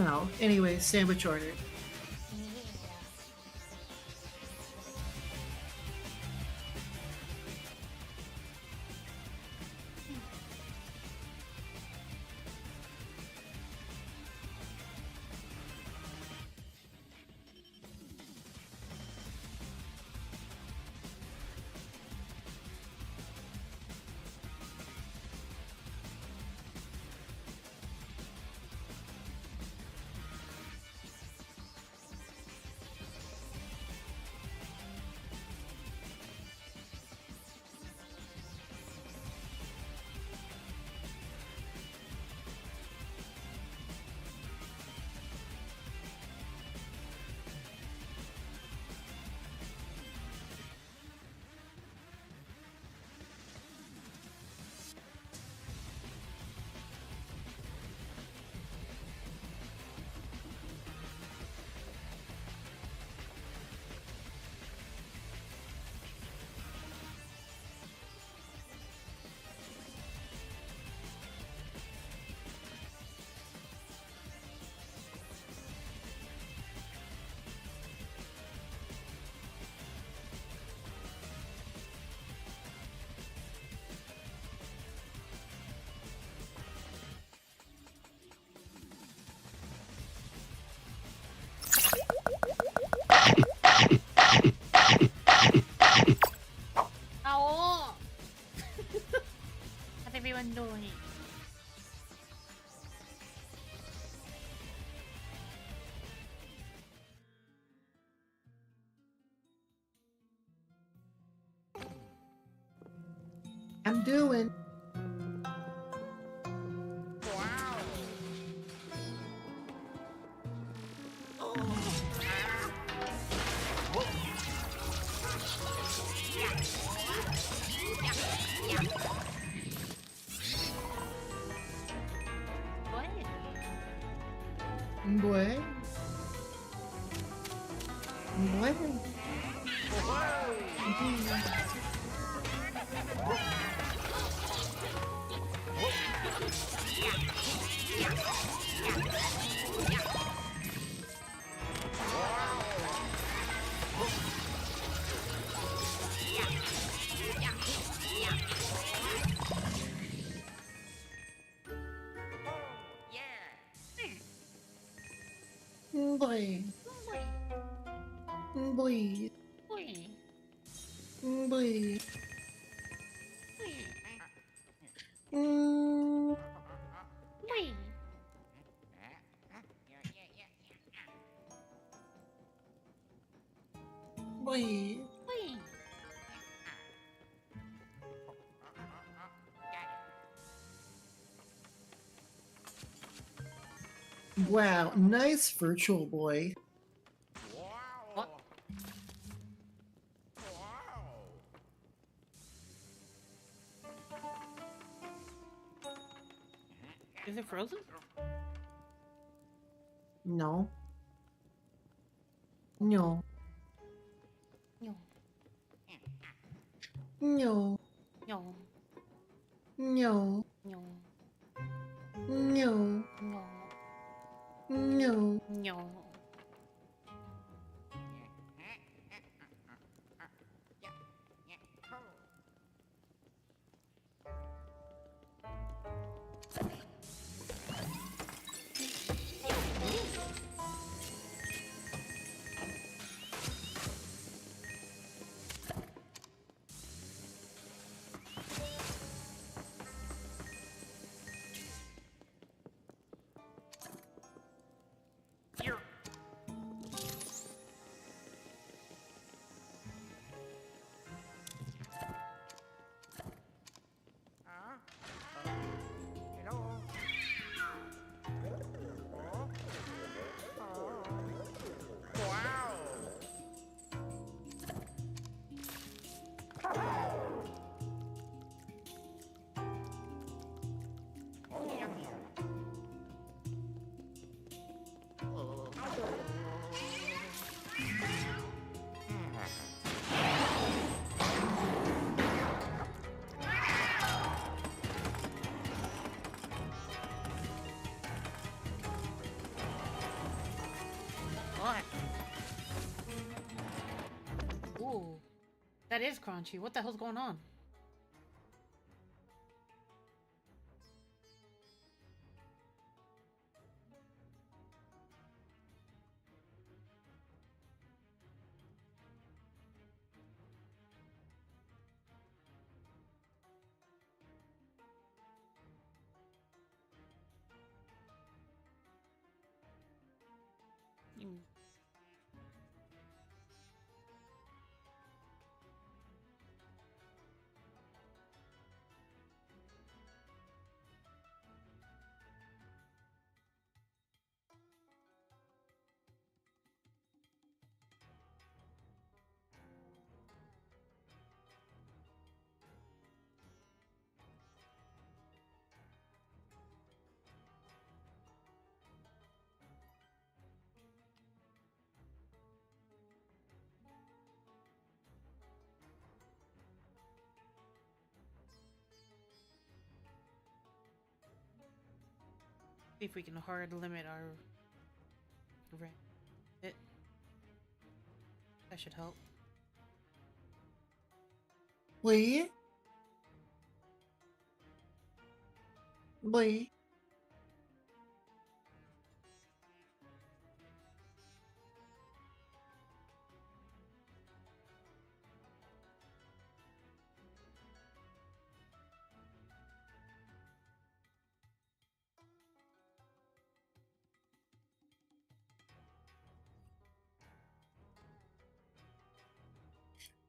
know. Anyway, sandwich ordered. Oh! How's everyone doing? I'm doing. What? Boy. Boy. Boy. Boy. Ui. Boy. Ui. Boy. Ui. Wow, nice virtual boy. What? Is it frozen? No. No. No. No. No. No. No. No. No. No. No. That is crunchy. What the hell's going on? Mm. See if we can hard limit our rent. That should help. Lee? Lee?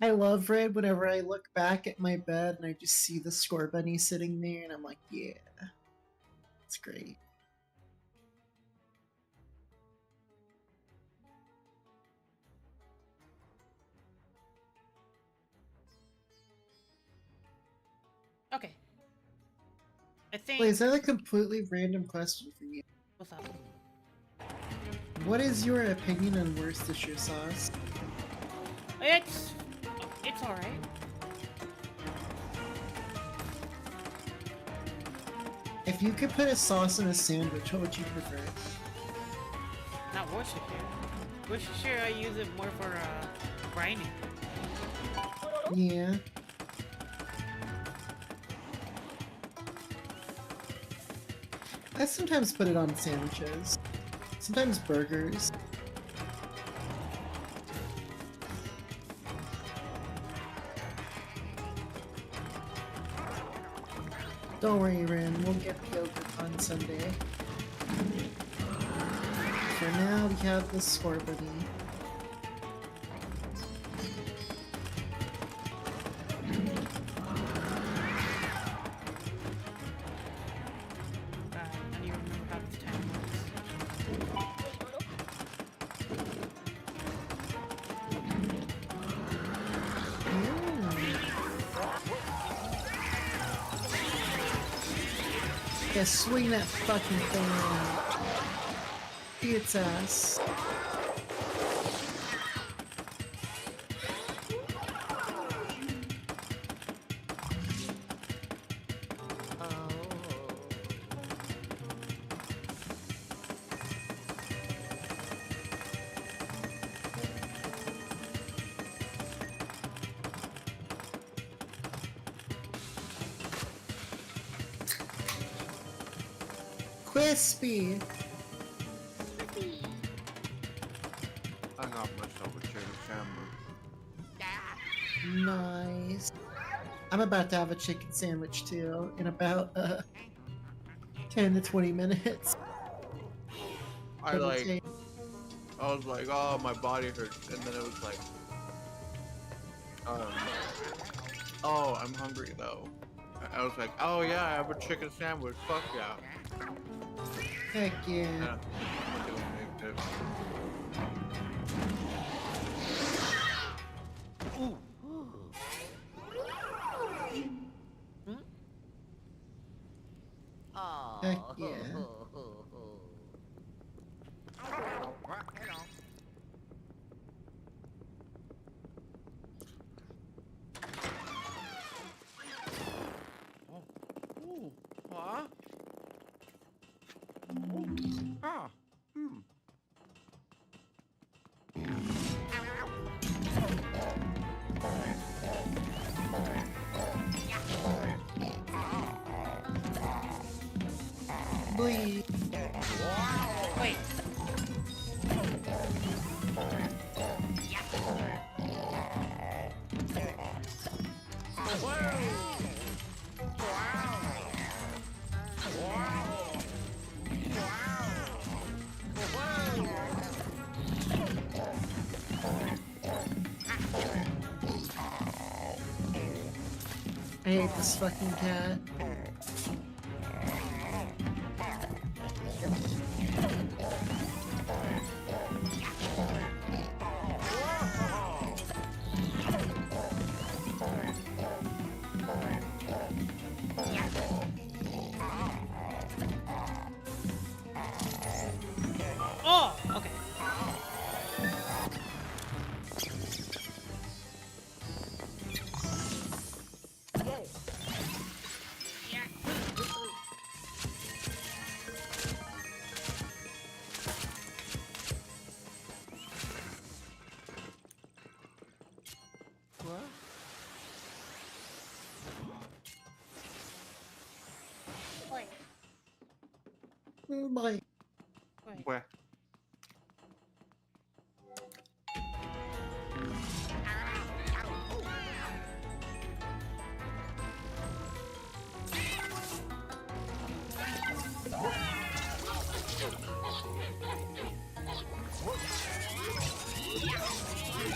I love Red whenever I look back at my bed and I just see the score bunny sitting there and I'm like, yeah, it's great. Okay. I think. Wait, is that a completely random question for you? What's up? What is your opinion on Worcestershire sauce? It's all right. If you could put a sauce in a sandwich, what would you prefer? Not Worcestershire. Worcestershire, I use it more for grinding. Yeah. I sometimes put it on sandwiches. Sometimes burgers. Don't worry, Ren. We'll get yogurt on Sunday. For now, we have the score bunny. I don't even remember how this time works. Yeah, swing that fucking thing around. See its ass. Crispy. I got myself a chicken sandwich. Nice. I'm about to have a chicken sandwich too in about 10 to 20 minutes. I was like, oh, my body hurts, and then it was like, oh, I'm hungry though. I was like, oh yeah, I have a chicken sandwich. Fuck yeah. Heck yeah. Yeah. I'm doing big tips. Ooh. Heck yeah. Ooh. Huh? Ooh. Ah. Please. Wait. I hate this fucking cat. Oh, okay. What? Wait. Oh my. Wait. Where?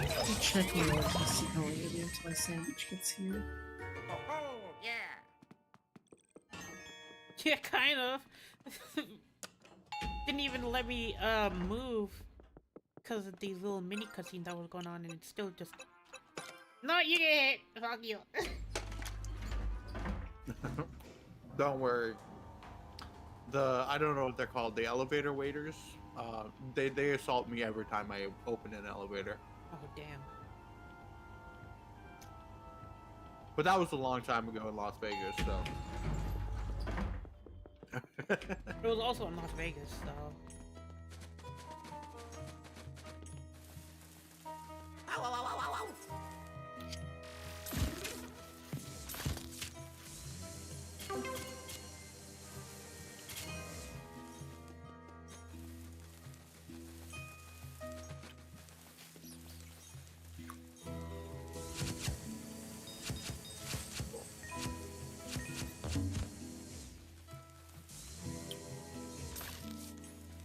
Let me check my order to see how long it is until my sandwich gets here. Yeah, kind of. Didn't even let me move because of these little mini cutscenes that was going on, and it's still just. No, you get hit. Fuck you. Don't worry. I don't know what they're called, the elevator waiters. They assault me every time I open an elevator. Oh damn. But that was a long time ago in Las Vegas, so. It was also in Las Vegas, so.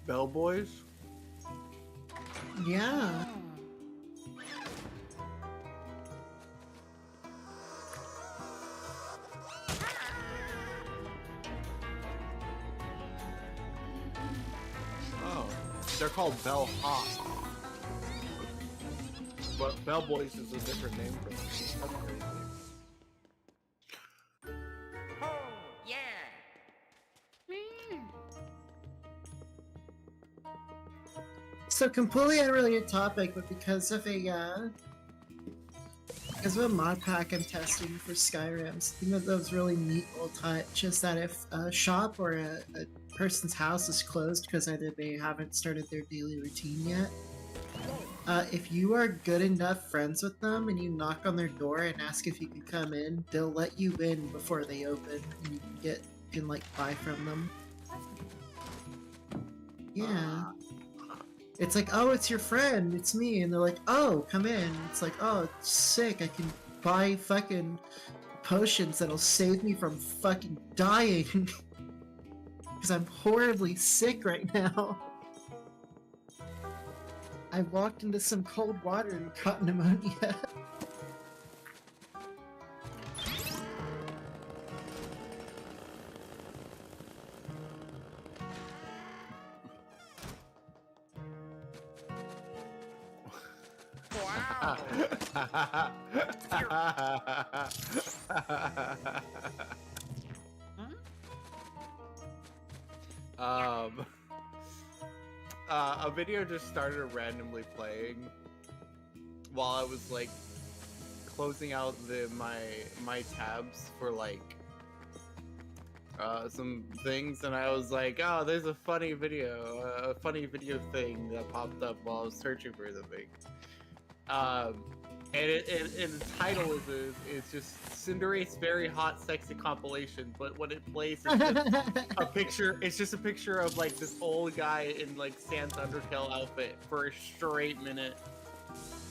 Bellboys? Yeah. Oh. They're called Bell Hop. But Bellboys is a different name for them. That's crazy. So completely unrelated topic, but because of a mod pack I'm testing for Skyrim, something that was really neat little touch is that if a shop or a person's house is closed because either they haven't started their daily routine yet, if you are good enough friends with them and you knock on their door and ask if you can come in, they'll let you in before they open, and you can like buy from them. Yeah. It's like, oh, it's your friend, it's me, and they're like, oh, come in. It's like, oh, it's sick, I can buy fucking potions that'll save me from fucking dying. Because I'm horribly sick right now. I walked into some cold water and caught pneumonia. A video just started randomly playing while I was like closing out my tabs for like some things, and I was like, oh, there's a funny video thing that popped up while I was searching for the thing. And the title is just Cinderace's very hot, sexy compilation. But when it plays, it's just a picture. It's just a picture of like this old guy in like Sans Undertale outfit for a straight minute,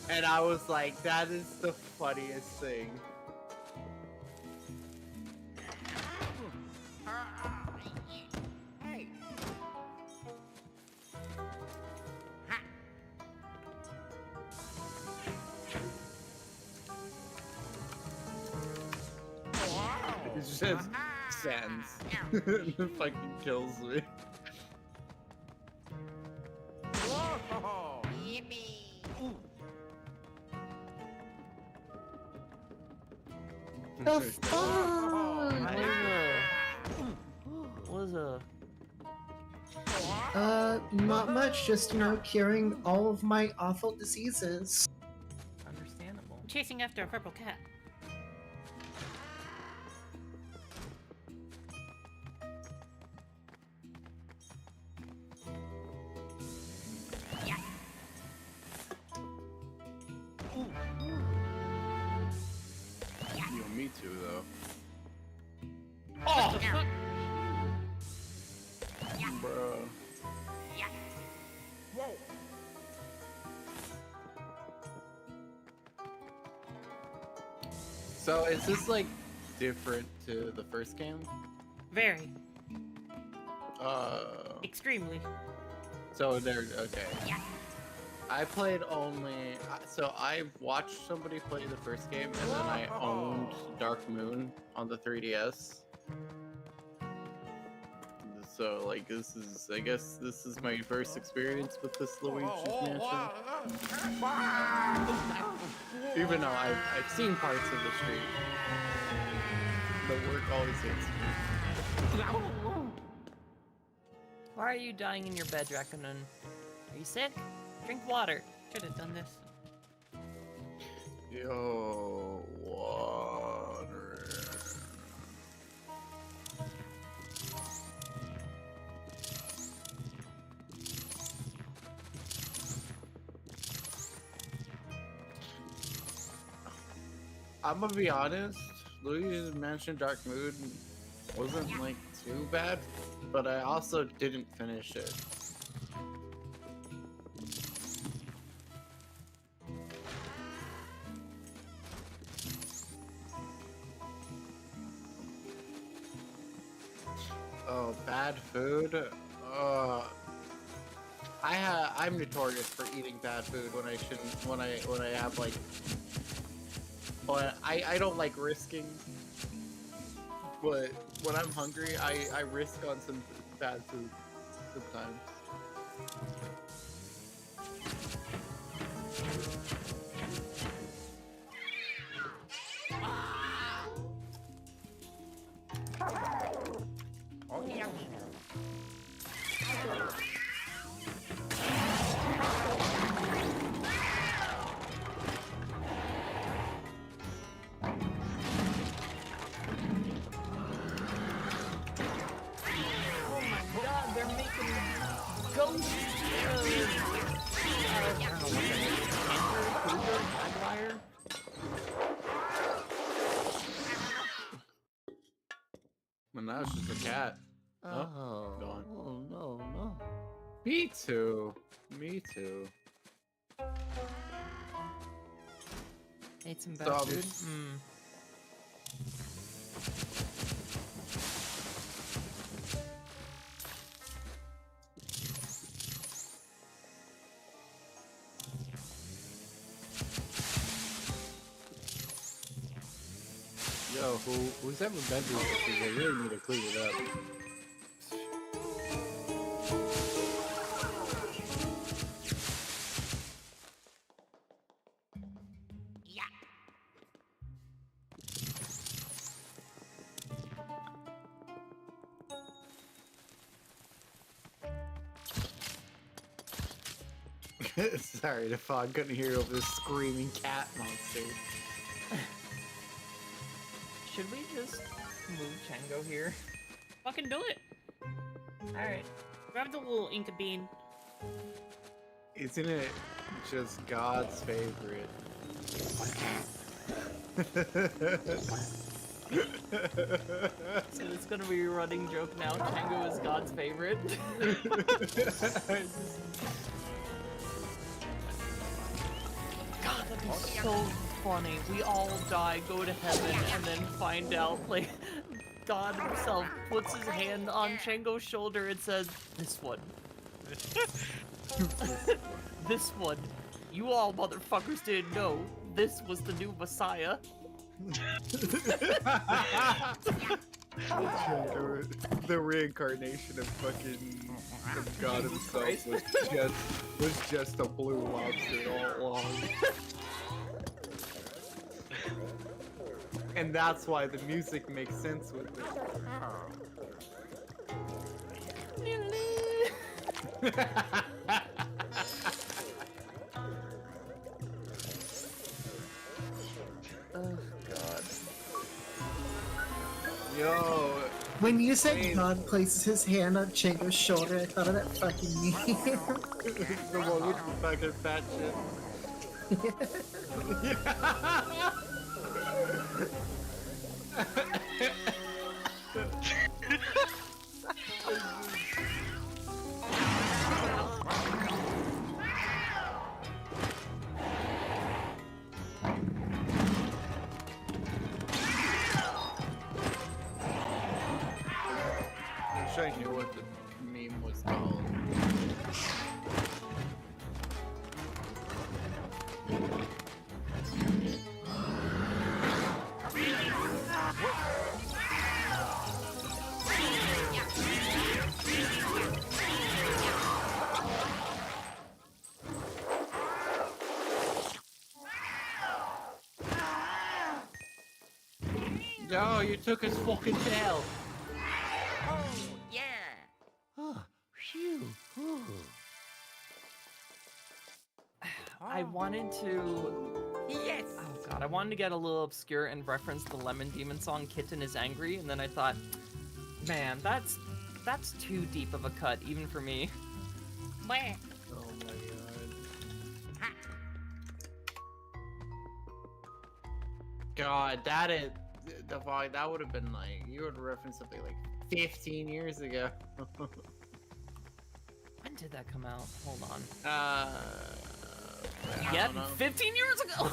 and I was like, that is the funniest thing. It's just Sans. It fucking kills me. The fuck? What was a... Not much, just, you know, curing all of my awful diseases. Understandable. Chasing after a purple cat. Yo, me too, though. What the fuck? Bro. So is this like different to the first game? Very. Uh, Extremely. so they're okay. I played only so I watched somebody play the first game and then I owned Dark Moon on the 3DS. So like this is I guess this is my first experience with this Luigi's Mansion. Even though I've seen parts of the stream. The work always hits me. Why are you dying in your bed, Raccoon? Are you sick? Drink water. Should have done this. Yo, water. I'm gonna be honest, Luigi's Mansion Dark Moon wasn't like too bad, but I also didn't finish it. Oh, bad food? I'm notorious for eating bad food when I shouldn't, when I have like, but I don't like risking, but when I'm hungry, I risk on some bad food sometimes. And now it's just a cat. Oh, gone. oh no, no. Me too. Me too. Ate some bad So, food? Hmm. Yo, who's ever been through this? Because they really need to clean it up. Sorry, the fog couldn't hear over this screaming cat monster. Should we just move Chango here? Fucking do it. Alright. Grab the little Inca bean. Isn't it just God's favorite? So it's gonna be a running joke now. Tango is God's favorite. God, that'd be so funny. We all die, go to heaven, and then find out, like, God himself puts his hand on Chango's shoulder and says, "This one." This one. You all motherfuckers didn't know. This was the new Messiah. The reincarnation of fucking of God Jesus himself Christ. was just a blue lobster all along. And that's why the music makes sense with it. Oh God. Yo, When you said Hey. God places his hand on Chingo's shoulder, I thought of that fucking meme. the one with the fucking fat I wish I knew what the meme was called. Yo, you took his fucking tail. I wanted to... Yes! Oh God, I wanted to get a little obscure and reference the Lemon Demon song Kitten is Angry, and then I thought, man, that's too deep of a cut, even for me. Bleh. Oh my god. God, that is the vibe. That would have been like you would reference something like 15 years ago. When did that come out? Hold on. I Yeah, don't know. 15 years ago!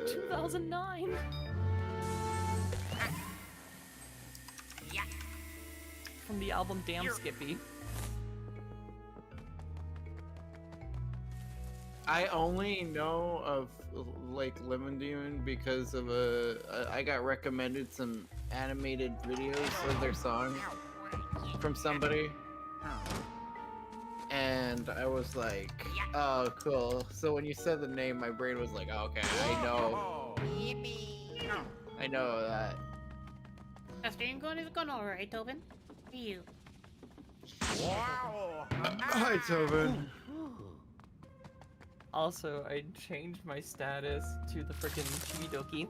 2009. From the album Damn Skippy. I only know of like Lemon Demon because of I got recommended some animated videos of their songs from somebody. And I was like, oh, cool. So when you said the name, my brain was like, oh, okay, I know that. That stream going is going alright, Tobin. You. Hi, Tobin. Also, I changed my status to the frickin' Chibidoki.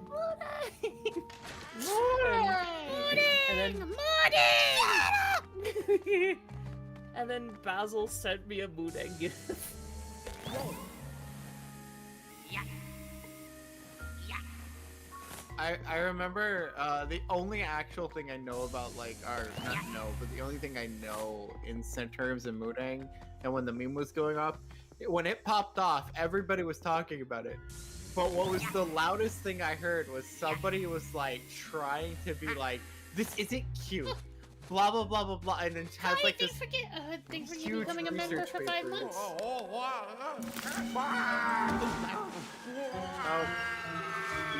And then Basil sent me a Moodang gift. I remember the only actual thing I know about like not know, but the only thing I know in terms of Moodang and when the meme was going up, when it popped off, everybody was talking about it. But what was the loudest thing I heard was somebody was like trying to be like, this isn't cute. Blah blah blah blah blah, and then has like this Thanks for you huge becoming a member research for 5 paper. months.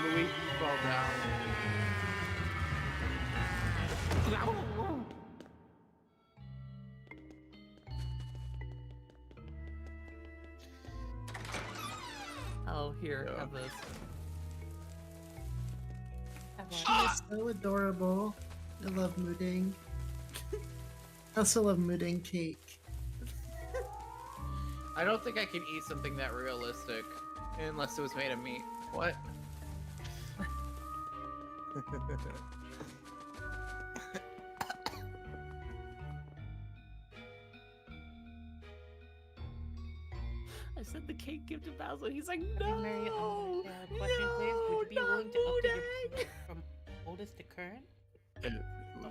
Luigi fell down. Oh, here, Yeah. have this. She is so adorable. I love Mooding. I also love Mooding cake. I don't think I can eat something that realistic unless it was made of meat. What? I said the cake gift to Basil. He's like, Okay, no, Mary, question, please. no, Would you be not willing to update your Mudang. playlist from oldest to current? But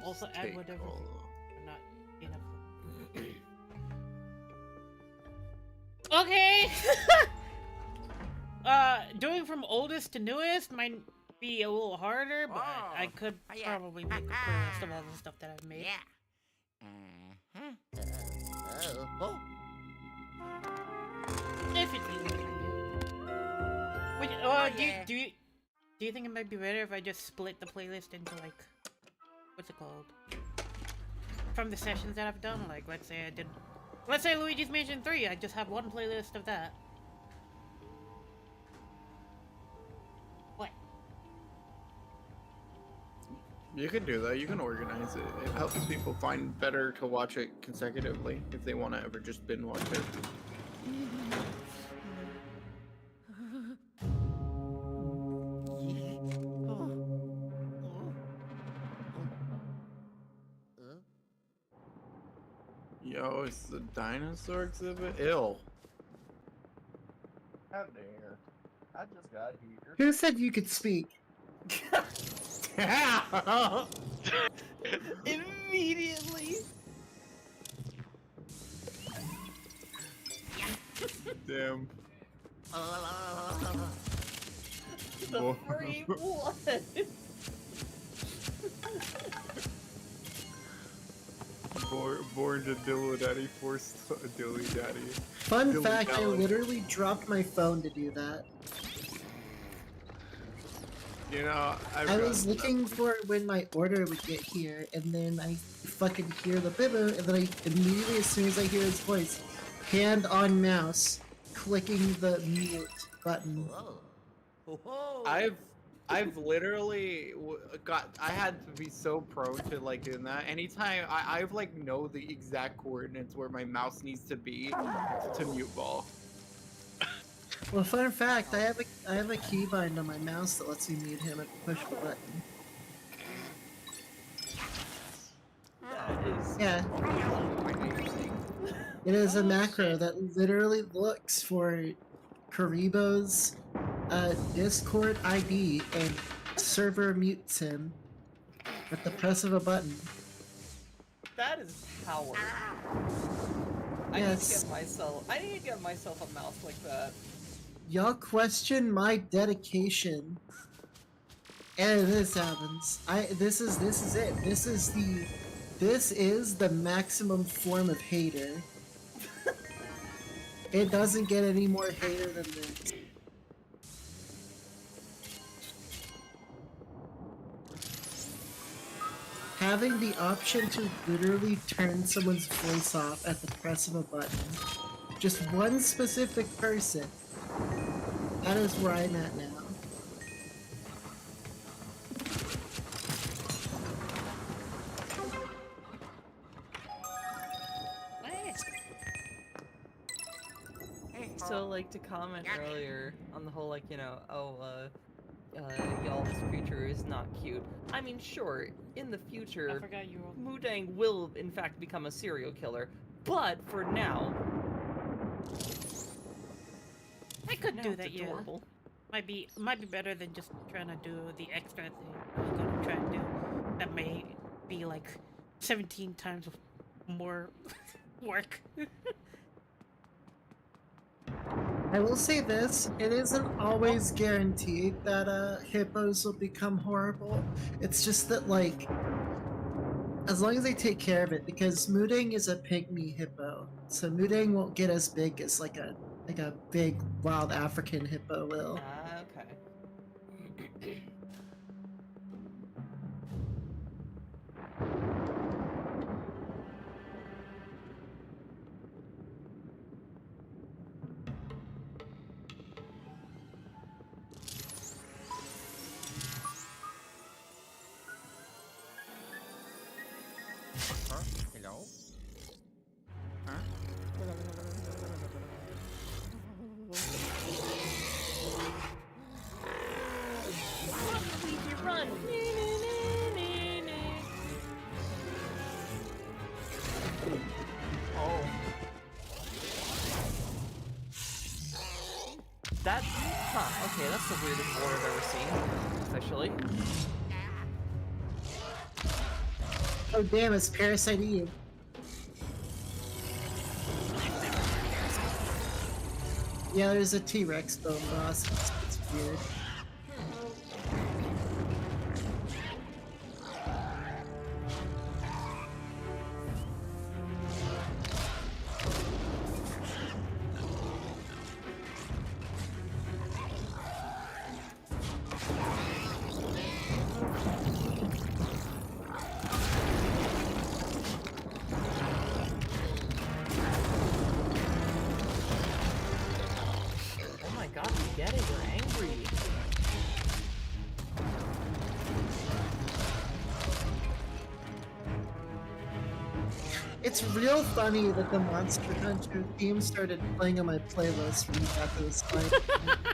also add whatever or not enough. Okay. Doing from oldest to newest might be a little harder, but I could probably make a playlist of all the stuff that I've made. If it's easy for you. Do you think it might be better if I just split the playlist into like, what's it called? From the sessions that I've done, like let's say Luigi's Mansion 3, I just have one playlist of that. What? You can do that. You can organize it. It helps people find better to watch it consecutively if they want to ever just binge watch it. Yo, it's the dinosaur exhibit? Ew. How dare. I just got here. Who said you could speak? Immediately. Damn. The Boy. free blood. Born to Dillo Daddy, forced to Dilly Daddy. Fun Dilly fact, I dally. literally dropped my phone to do that. You know, I was looking for when my order would get here, and then I fucking hear the bibbo, and then I immediately, as soon as I hear his voice, hand on mouse, clicking the mute button. I've literally I had to be so prone to like doing that. Anytime I've like know the exact coordinates where my mouse needs to be to mute ball. Well, fun fact, I have a keybind on my mouse that lets me mute him and push the button. That is Yeah, amazing. it is a macro that literally looks for Karibo's Discord ID and server mutes him with the press of a button. That is power. Yes. I need to get myself a mouse like that. Y'all question my dedication. And this happens. This is it. This is the maximum form of hater. It doesn't get any more hater than this. Having the option to literally turn someone's voice off at the press of a button. Just one specific person. That is where I'm at now. So, like, to comment earlier on the whole, like, you know, y'all, this creature is not cute. I mean, sure, in the I future, forgot you were. Mudang will, in fact, become a serial killer. But, for now, I could now do it's that, yeah. adorable. Might be better than just trying to do the extra thing I'm gonna try to do. That may be like 17 times more work. I will say this, it isn't always guaranteed that hippos will become horrible. It's just that, like, as long as they take care of it, because Mudang is a pygmy hippo, so Mudang won't get as big as like a big wild African hippo will. Ah, okay. Huh? Hello? Huh? That, huh, okay, that's the weirdest war I've ever seen, officially. Oh damn, it's Parasite Eve. Yeah, there's a T-Rex bone boss. It's weird. Oh my god, you get it, you're angry. It's real funny that the Monster Hunter theme started playing on my playlist when you got to this fight.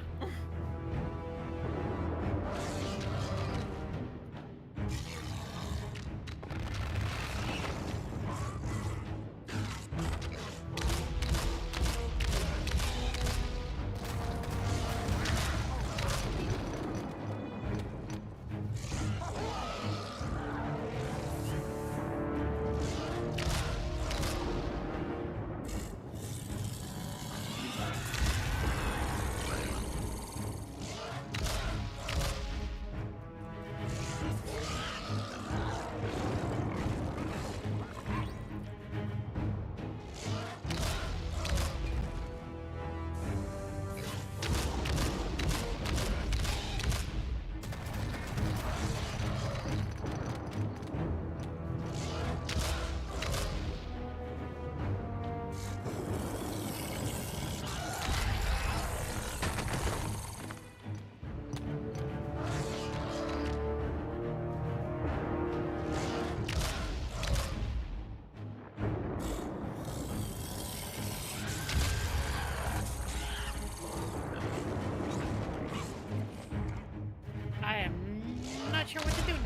I am not sure what to do now.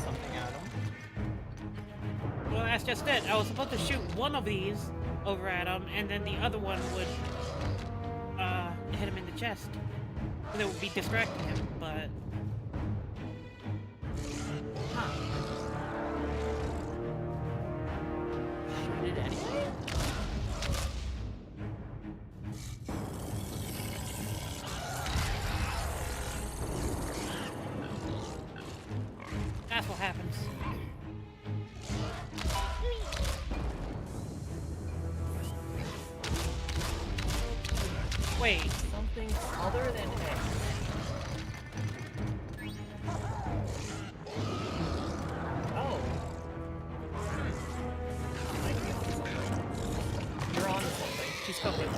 Something at him. Well, that's just it. I was supposed to shoot one of these over at him, and then the other one would hit him in the chest. And it would be distracting him, but Shoot it anyway? that's what happens. Wait, Something other than eggs. Oh. You're on to something. she's cooking.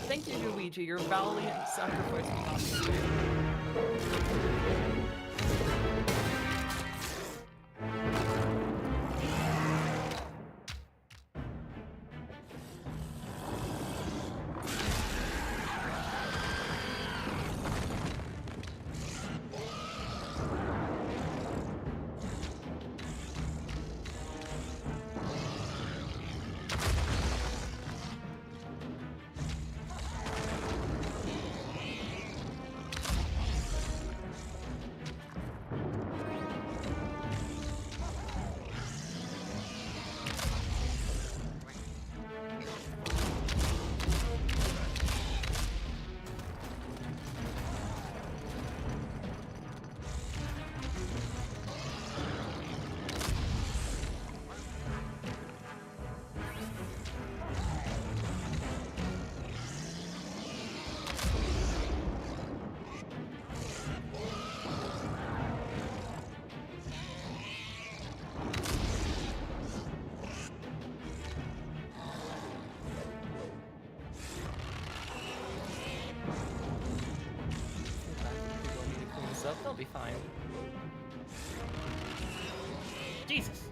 Thank you, Luigi. Your valiant sacrifice was not mistake. They'll be fine. Jesus.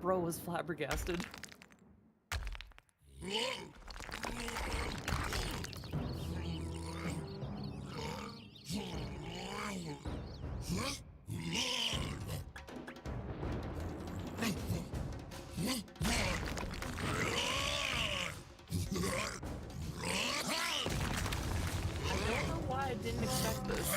Bro was flabbergasted. I don't know why I didn't expect this.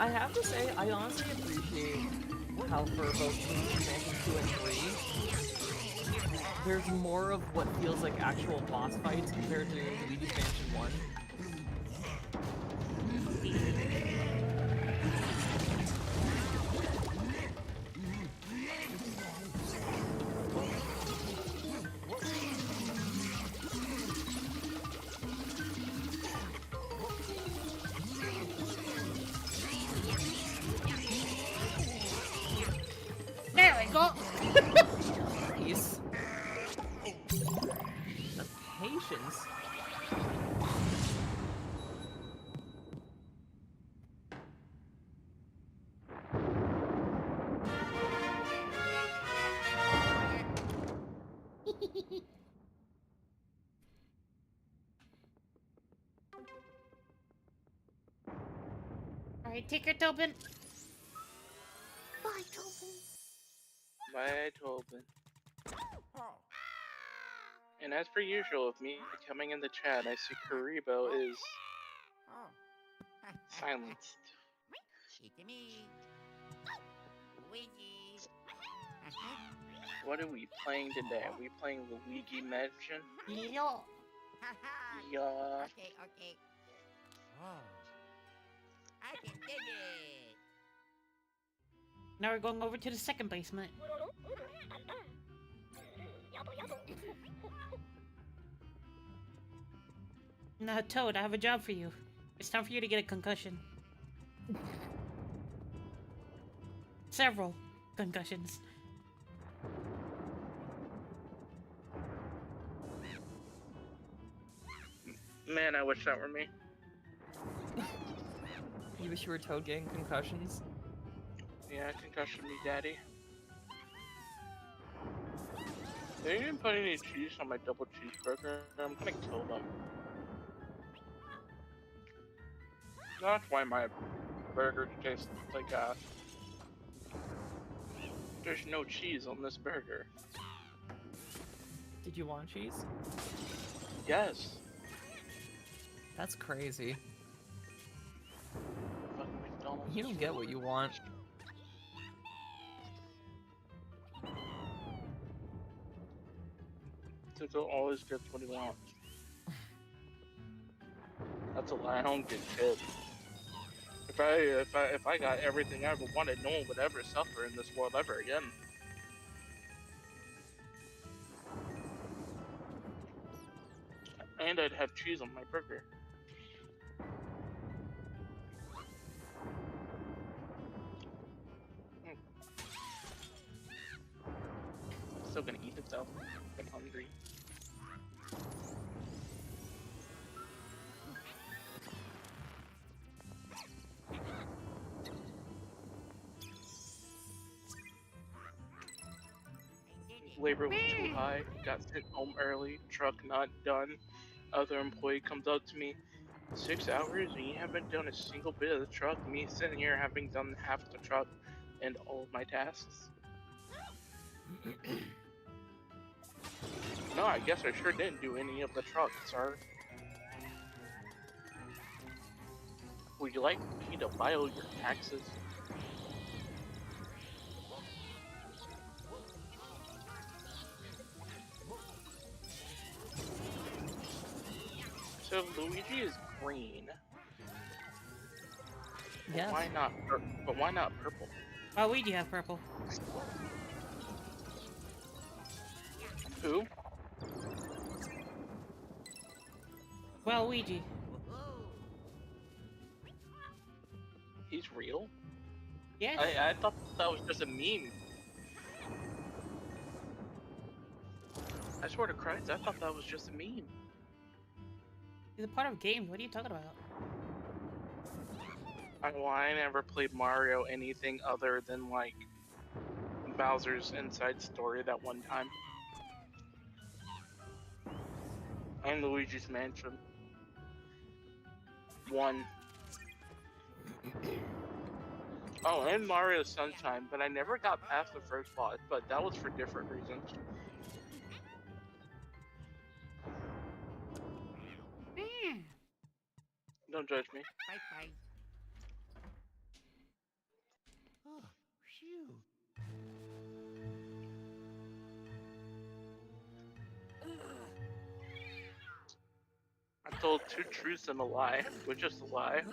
I have to say, I honestly appreciate how for both Luigi Mansion 2 and 3, there's more of what feels like actual boss fights compared to Luigi's Mansion 1. There we go. Nice. The patience. Alright, take your Tobin. Bye, Tobin. Bye, Tobin. And as per usual, with me coming in the chat, I see Karibo is silenced. It's me. Luigi. What are we playing today? Are we playing Luigi Mansion? Yeah. Yeah. Okay, okay. Oh. I can dig it. Now we're going over to the second basement. Now, Toad, I have a job for you. It's time for you to get a concussion. Several concussions. Man, I wish that were me. You wish you were Toad getting concussions? Yeah, concussion me, daddy. They didn't put any cheese on my double cheeseburger. I'm gonna kill them. That's why my burger tastes like ass. There's no cheese on this burger. Did you want cheese? Yes. That's crazy. Fucking McDonald's. You don't get what you want. Tuco always gets what he wants. That's a lie. I don't get shit. If I got everything I ever wanted, no one would ever suffer in this world ever again. And I'd have cheese on my burger. Still gonna eat it though. I'm hungry. Labor was too high, got sent home early, truck not done. Other employee comes up to me, 6 hours and you haven't done a single bit of the truck, me sitting here having done half the truck and all of my tasks. No, I guess I sure didn't do any of the truck, sir. Would you like me to file your taxes? So Luigi is green. Yes. But why not purple? Oh, Luigi has purple. Who? Well, Luigi. He's real? Yes. I thought that was just a meme. I swear to Christ, I thought that was just a meme. He's a part of games. What are you talking about? I never played Mario anything other than like Bowser's Inside Story that one time. And Luigi's Mansion. 1. Oh, and Mario Sunshine, but I never got past the first boss, but that was for different reasons. Don't judge me. Bye bye. Oh, phew. I told 2 truths and a lie, which is a lie.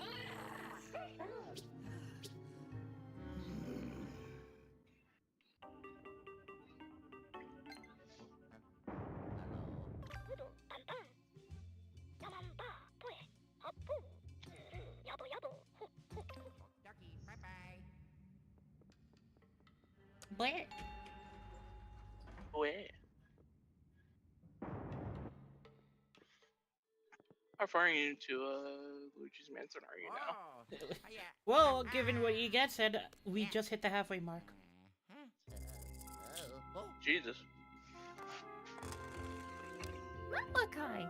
Ducky, bye bye. Where? Wait. How far are you into Luigi's Mansion are you now? Oh, yeah. Well, given what you guys said, we just hit the halfway mark. Oh. Jesus. Malachi!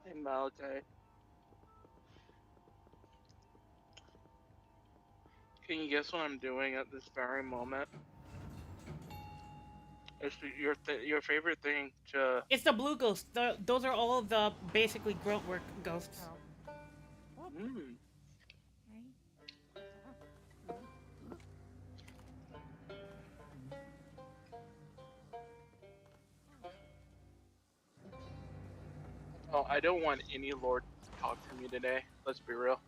Hey Malachi. Can you guess what I'm doing at this very moment? It's your favorite thing to... It's the blue ghosts. Those are all the basically grunt work ghosts. Mm. Oh, I don't want any lord to talk to me today. Let's be real.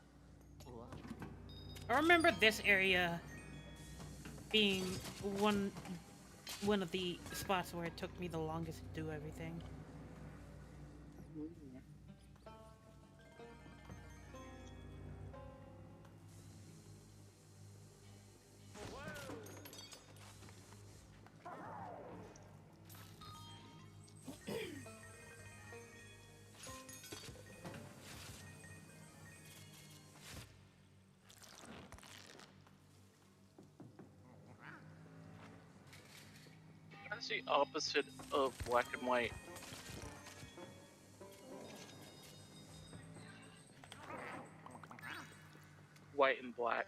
I remember this area being one of the spots where it took me the longest to do everything. That's the opposite of black and white. White and black.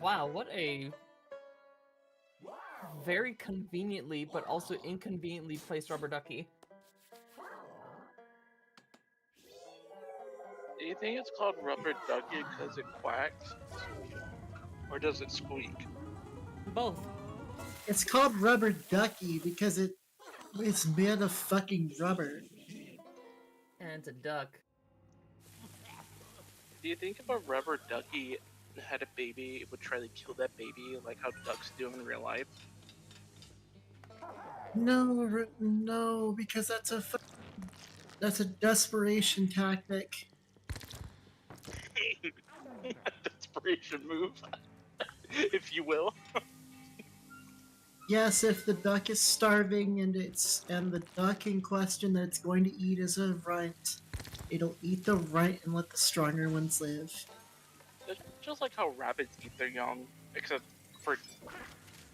Wow, what a very conveniently but also inconveniently placed rubber ducky. Do you think it's called rubber ducky because it quacks? Or does it squeak? Both. It's called rubber ducky because it's made of fucking rubber. And it's a duck. Do you think if a rubber ducky had a baby, it would try to kill that baby like how ducks do in real life? No, because that's a desperation tactic. Desperation move, if you will. Yes, if the duck is starving and the duck in question that it's going to eat is a runt, it'll eat the runt and let the stronger ones live. It's just like how rabbits eat their young, except for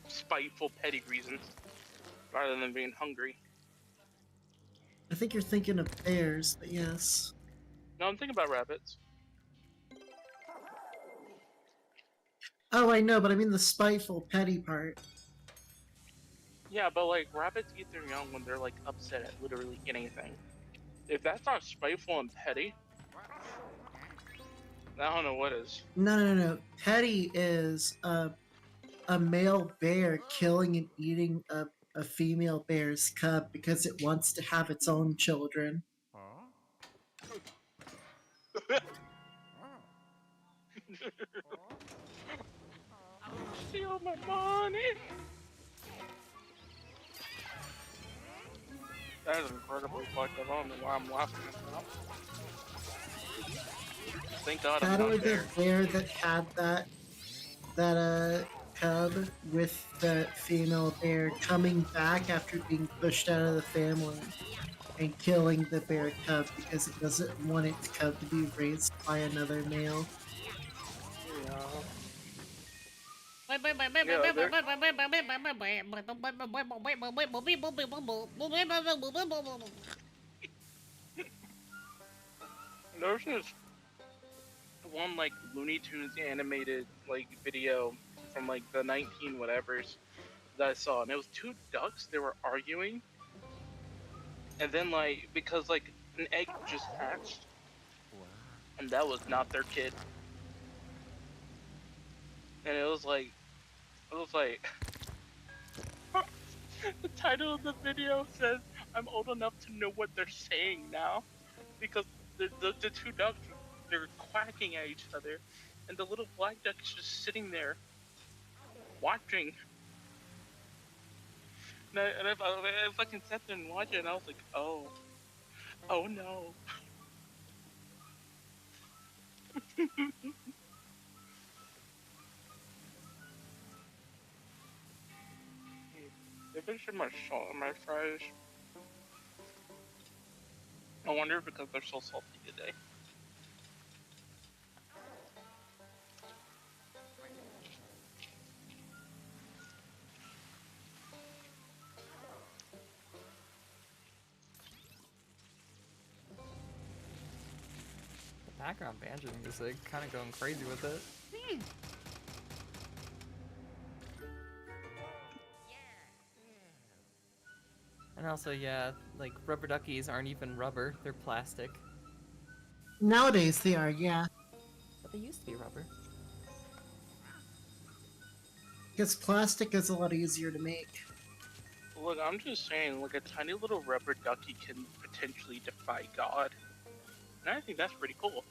spiteful, petty reasons, rather than being hungry. I think you're thinking of bears, but yes. No, I'm thinking about rabbits. Oh, I know, but I mean the spiteful, petty part. Yeah, but like rabbits eat their young when they're like upset at literally anything. If that's not spiteful and petty, I don't know what is. No. Petty is a male bear killing and eating a female bear's cub because it wants to have its own children. Steal my money. That is incredibly fucked up. I don't know why I'm laughing at that. Thank God I'm That or not the there. bear that had that cub with the female bear coming back after being pushed out of the family and killing the bear cub because it doesn't want its cub to be raised by another male. Yeah, there, there's this one like Looney Tunes animated like video from like the 19 whatevers that I saw, and it was two ducks. They were arguing, and then like because like an egg just hatched, and that was not their kid, and it was like the title of the video says, "I'm old enough to know what they're saying now," because the two ducks they're quacking at each other, and the little black duck is just sitting there watching. And I fucking sat there and watched it, and I was like, oh no. They put too much salt in my fries. I wonder because they're so salty today. The background banjo music, kind of going crazy with it. And also, yeah, like rubber duckies aren't even rubber; they're plastic. Nowadays they are, yeah. But they used to be rubber. Because plastic is a lot easier to make. Look, I'm just saying, like a tiny little rubber ducky can potentially defy God. And I think that's pretty cool.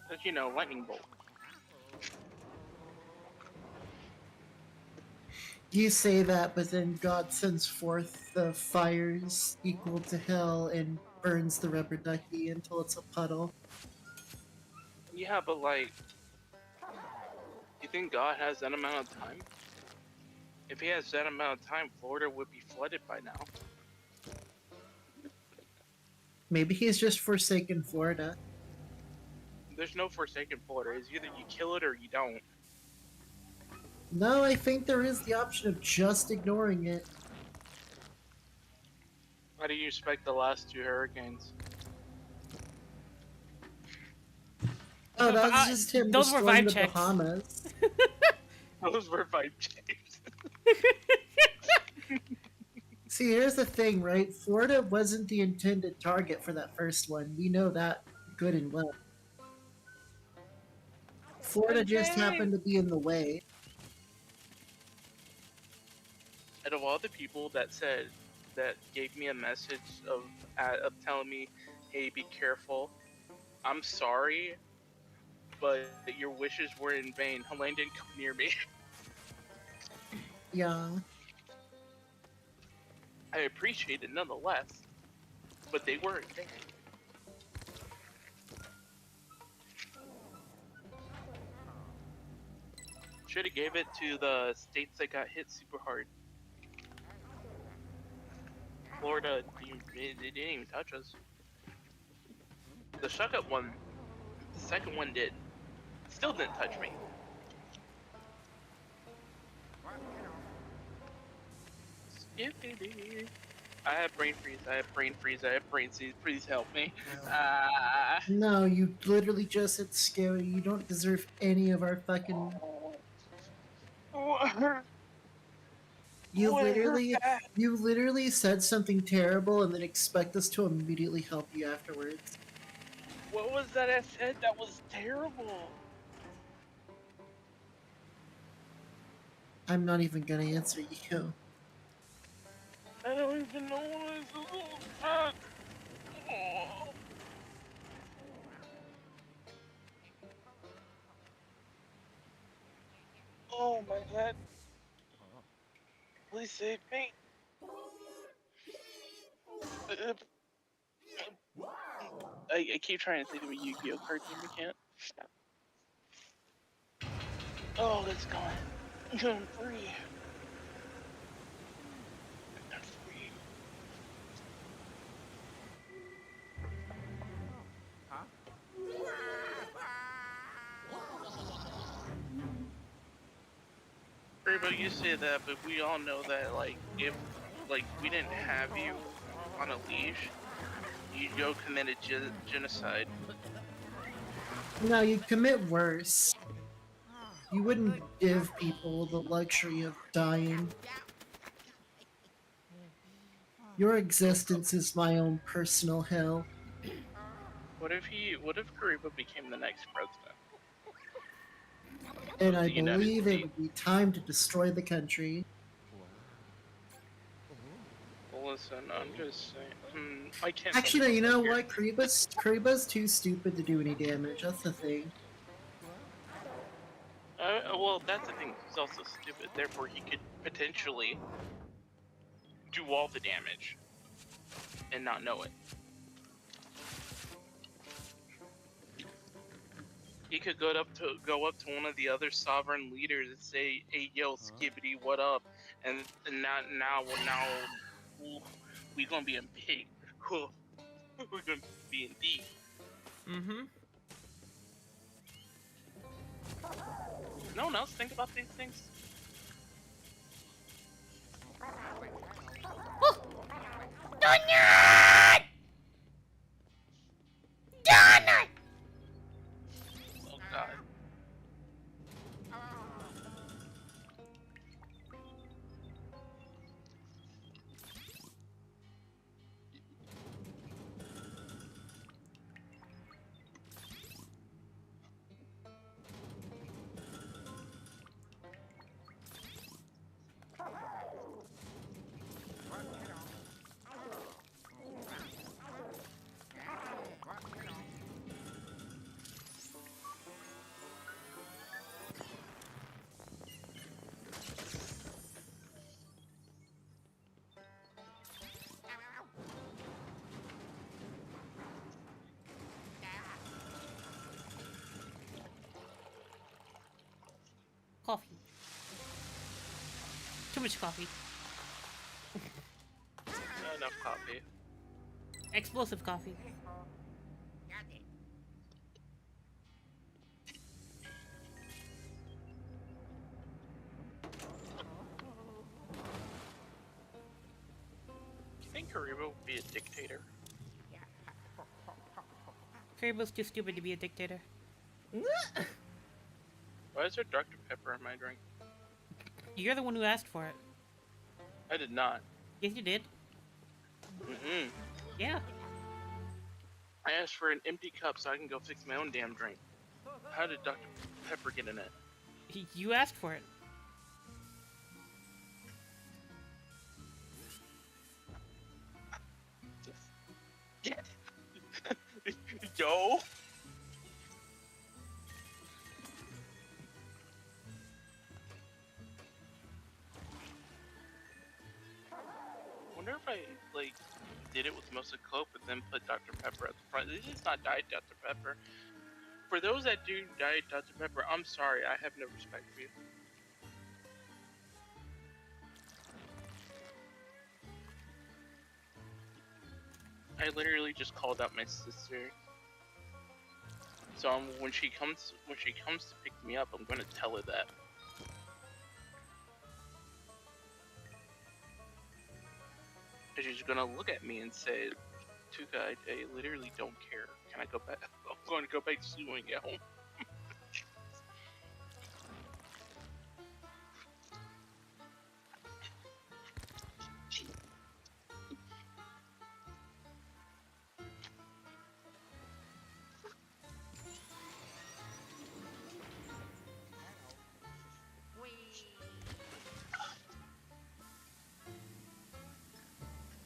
Because, you know, lightning bolt. You say that, but then God sends forth the fires equal to hell and burns the rubber ducky until it's a puddle. Yeah, but like, you think God has that amount of time? If he has that amount of time, Florida would be flooded by now. Maybe he's just forsaken Florida. There's no forsaken Florida. It's either you kill it or you don't. No, I think there is the option of just ignoring it. How do you expect the last two hurricanes? Oh, that's just him those were destroying vibe the checks. Bahamas. Those were vibe checks. See, here's the thing, right? Florida wasn't the intended target for that first one. We know that good and well. Florida just happened to be in the way. Out of all the people that said, that gave me a message of telling me, hey, be careful, I'm sorry, but your wishes were in vain. Helene didn't come near me. Yeah. I appreciate it nonetheless, but they weren't there. Should have gave it to the states that got hit super hard. Florida, they didn't even touch us. The second one, did. Still didn't touch me. I have brain freeze. I have brain freeze. I have brain freeze. Please help me. No, you literally just said scary. You don't deserve any of our fucking. You literally, you literally said something terrible and then expect us to immediately help you afterwards. What was that I said? That was terrible. I'm not even gonna answer you. I don't even know what it's about. Oh my god. Please save me. I keep trying to think of a Yu-Gi-Oh card game, I can't. Oh, it's gone. I'm free. I'm free. Huh? Everybody, you say that, but we all know that, like, if, like, we didn't have you on a leash, you'd go commit a genocide. No, you'd commit worse. You wouldn't give people the luxury of dying. Your existence is my own personal hell. What if Kariba became the next president? And of I the United believe it States? would be time to destroy the country. Well, listen, I'm just saying. I can't. Actually, no, you know what? Kariba's too stupid to do any damage. That's the thing. Well, that's the thing. He's also stupid. Therefore, he could potentially do all the damage and not know it. He could go up to one of the other sovereign leaders and say, "Hey, yo, Skibbity, what up?" And now we gonna be in big. We're gonna be in deep. Mm-hmm. No one else think about these things. Donut! Donut! Oh god. Coffee. Too much coffee. Not enough coffee. Explosive coffee. Got it. Do you think Kariba would be a dictator? Karibo's too stupid to be a dictator. Why is there Dr. Pepper in my drink? You're the one who asked for it. I did not. Yes, you did. Mm-mm. Yeah. I asked for an empty cup so I can go fix my own damn drink. How did Dr. Pepper get in it? You asked for it. Yo! Wonder if I, like, did it with mostly Coke, but then put Dr. Pepper at the front. This is not Diet Dr. Pepper. For those that do Diet Dr. Pepper, I'm sorry, I have no respect for you. I literally just called out my sister. So when she comes to pick me up, I'm gonna tell her that. And she's gonna look at me and say, "Tuka, I literally don't care. Can I go back? I'm going to go back to sleep when I get home."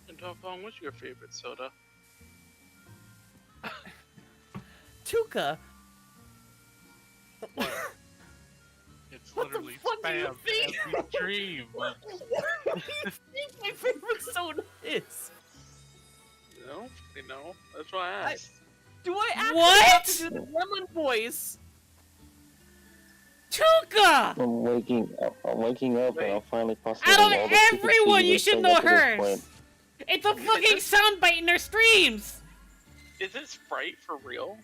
And Tophon, what's your favorite soda? Tuka, What? It's what the literally fuck do you spam think? every stream. What do you think my favorite soda is? You know. That's why I asked. Do I actually What? have to do the lemon voice? Tuka! I'm waking up and I'm finally possible. Out of everyone, you should know hers! It's a fucking soundbite in her streams! Is it Sprite for real?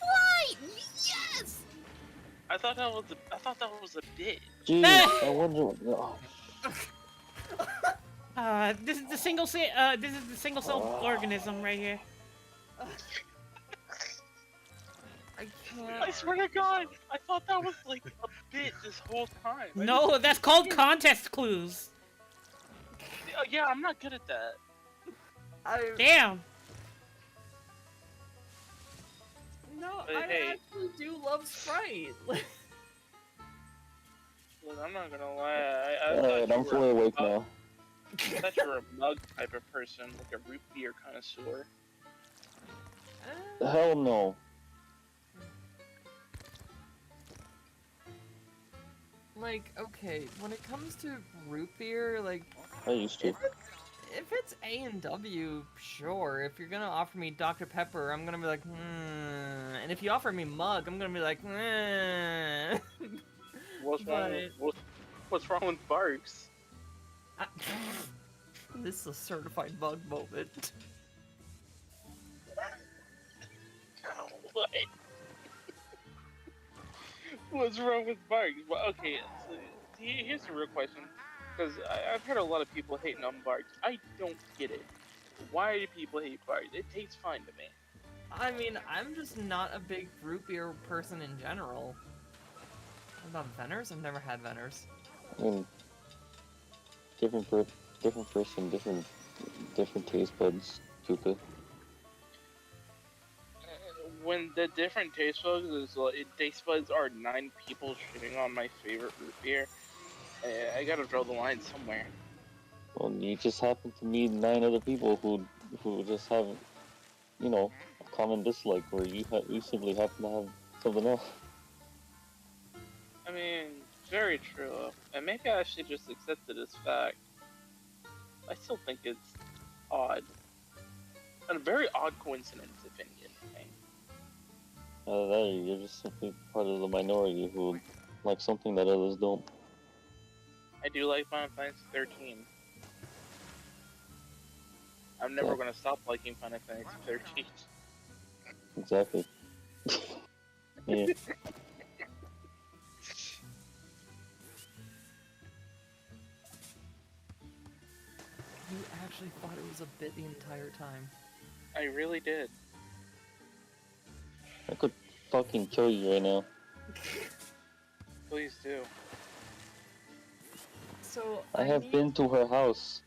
Right! Yes! I thought that was a bit. Jeez, I wonder. This is the single cell organism right here. I I can't. swear to God, I thought that was like a bit this whole time. No, that's called context clues. Yeah, I'm not good at that. Damn. No, Hey, I hey. actually do love Sprite. Look, I'm not gonna lie. I Alright, I'm fully awake now. I thought you were a mug type of person, like a root beer connoisseur. Hell no. Like, okay, when it comes to root beer, like, I used to. if it's A&W, sure. If you're gonna offer me Dr. Pepper, I'm gonna be like, And if you offer me Mug, I'm gonna be like, What's wrong? What's wrong with Barks? This is a certified Mug moment. What? What's wrong with Barks? Well, okay, so here's the real question. Because I've heard a lot of people hating on Barks. I don't get it. Why do people hate Barks? It tastes fine to me. I mean, I'm just not a big root beer person in general. What about Venners? I've never had Venners. I mean, different person, different taste buds. Tuka. When the different taste buds is like, taste buds are 9 people shitting on my favorite root beer, I gotta draw the line somewhere. Well, you just happen to meet 9 other people who just have, you know, a common dislike, or you simply happen to have something else. I mean, very true. And maybe I should just accept it as fact. I still think it's odd. And a very odd coincidence, if anything. Either that, or you're just simply part of the minority who like something that others don't. I do like Final Fantasy 13. I'm never Yeah. gonna stop liking Final Fantasy 13. Exactly. Yeah. You actually thought it was a bit the entire time. I really did. I could fucking kill you right now. Please do. So, I have been to her house,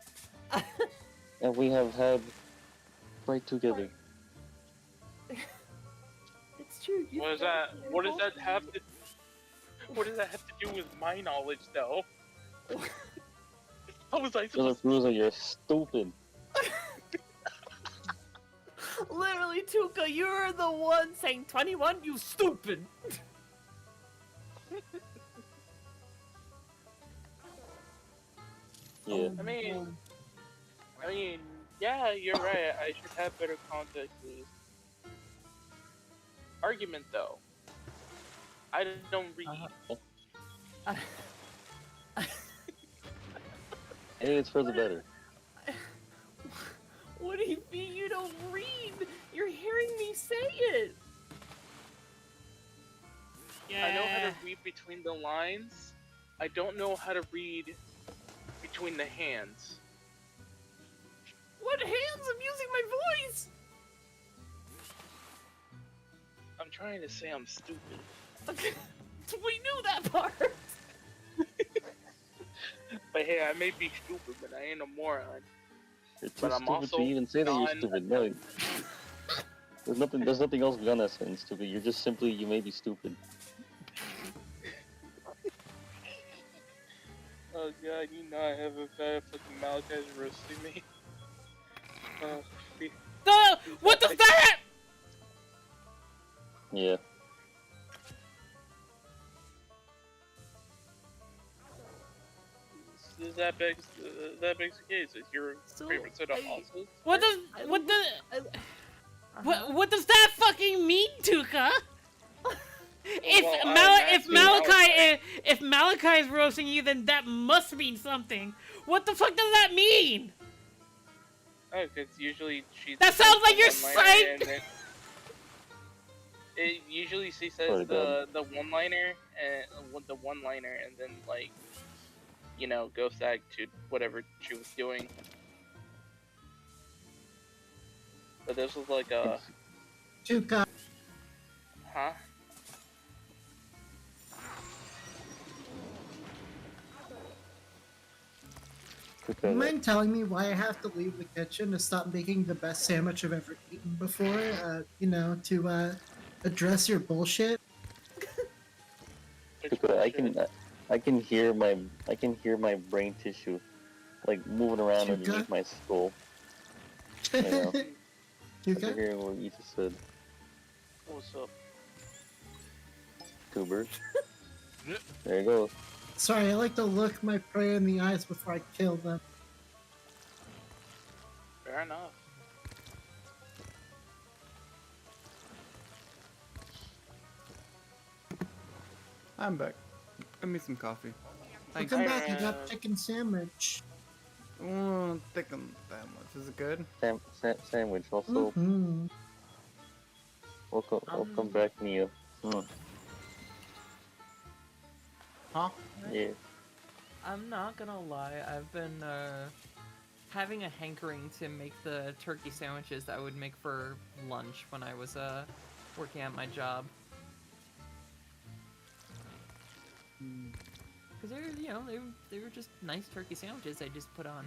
and we have had right together. It's true. You What does that? What does that have to? What does that have to do with my knowledge, though? How was I Just supposed? proves that you're stupid. Literally, Tuka, you're the one saying 21, you stupid! Yeah. I mean, yeah, you're right. I should have better context clues. Argument though. I don't read. Hey, it's for the better. What do you mean you don't read? You're hearing me say it. Yeah. I know how to read between the lines. I don't know how to read between the hands. What hands? I'm using my voice. I'm trying to say I'm stupid. We knew that part. But hey, I may be stupid, but I ain't a moron. You're too But I'm stupid also to even say that you're non- stupid. No, there's nothing else beyond that saying stupid. You're just simply, you may be stupid. Oh god, you know I have a bad fucking Malachi's roasting me. Be- What does that? Yeah. that begs the case. Is your So, favorite soda I- also? What does that fucking mean, Tuka? If Malachi is roasting you, then that must mean something. What the fuck does that mean? Oh, because usually she. That says sounds like the you're one-liner saying- and then- It usually she says Sorry, go the one-liner and the one-liner, and then like, you know, goes back to whatever she was doing. But this was like a Tuka, huh? you mind telling me why I have to leave the kitchen to stop making the best sandwich I've ever eaten before? To address your bullshit. Which I can hear my brain tissue like moving around Chuka? underneath my skull. I know. After Tuka? hearing what you just said. What's up? Tuber. There you go. Sorry, I like to look my prey in the eyes before I kill them. Fair enough. I'm back. Give me some coffee. Thank Welcome you. back, I got chicken sandwich. Oh, thicken sandwich. Is it good? Sandwich also. Mm-hmm. Welcome back, Mia. Huh? Yeah. I'm not gonna lie, I've been having a hankering to make the turkey sandwiches that I would make for lunch when I was working at my job. Because they were just nice turkey sandwiches. I just put on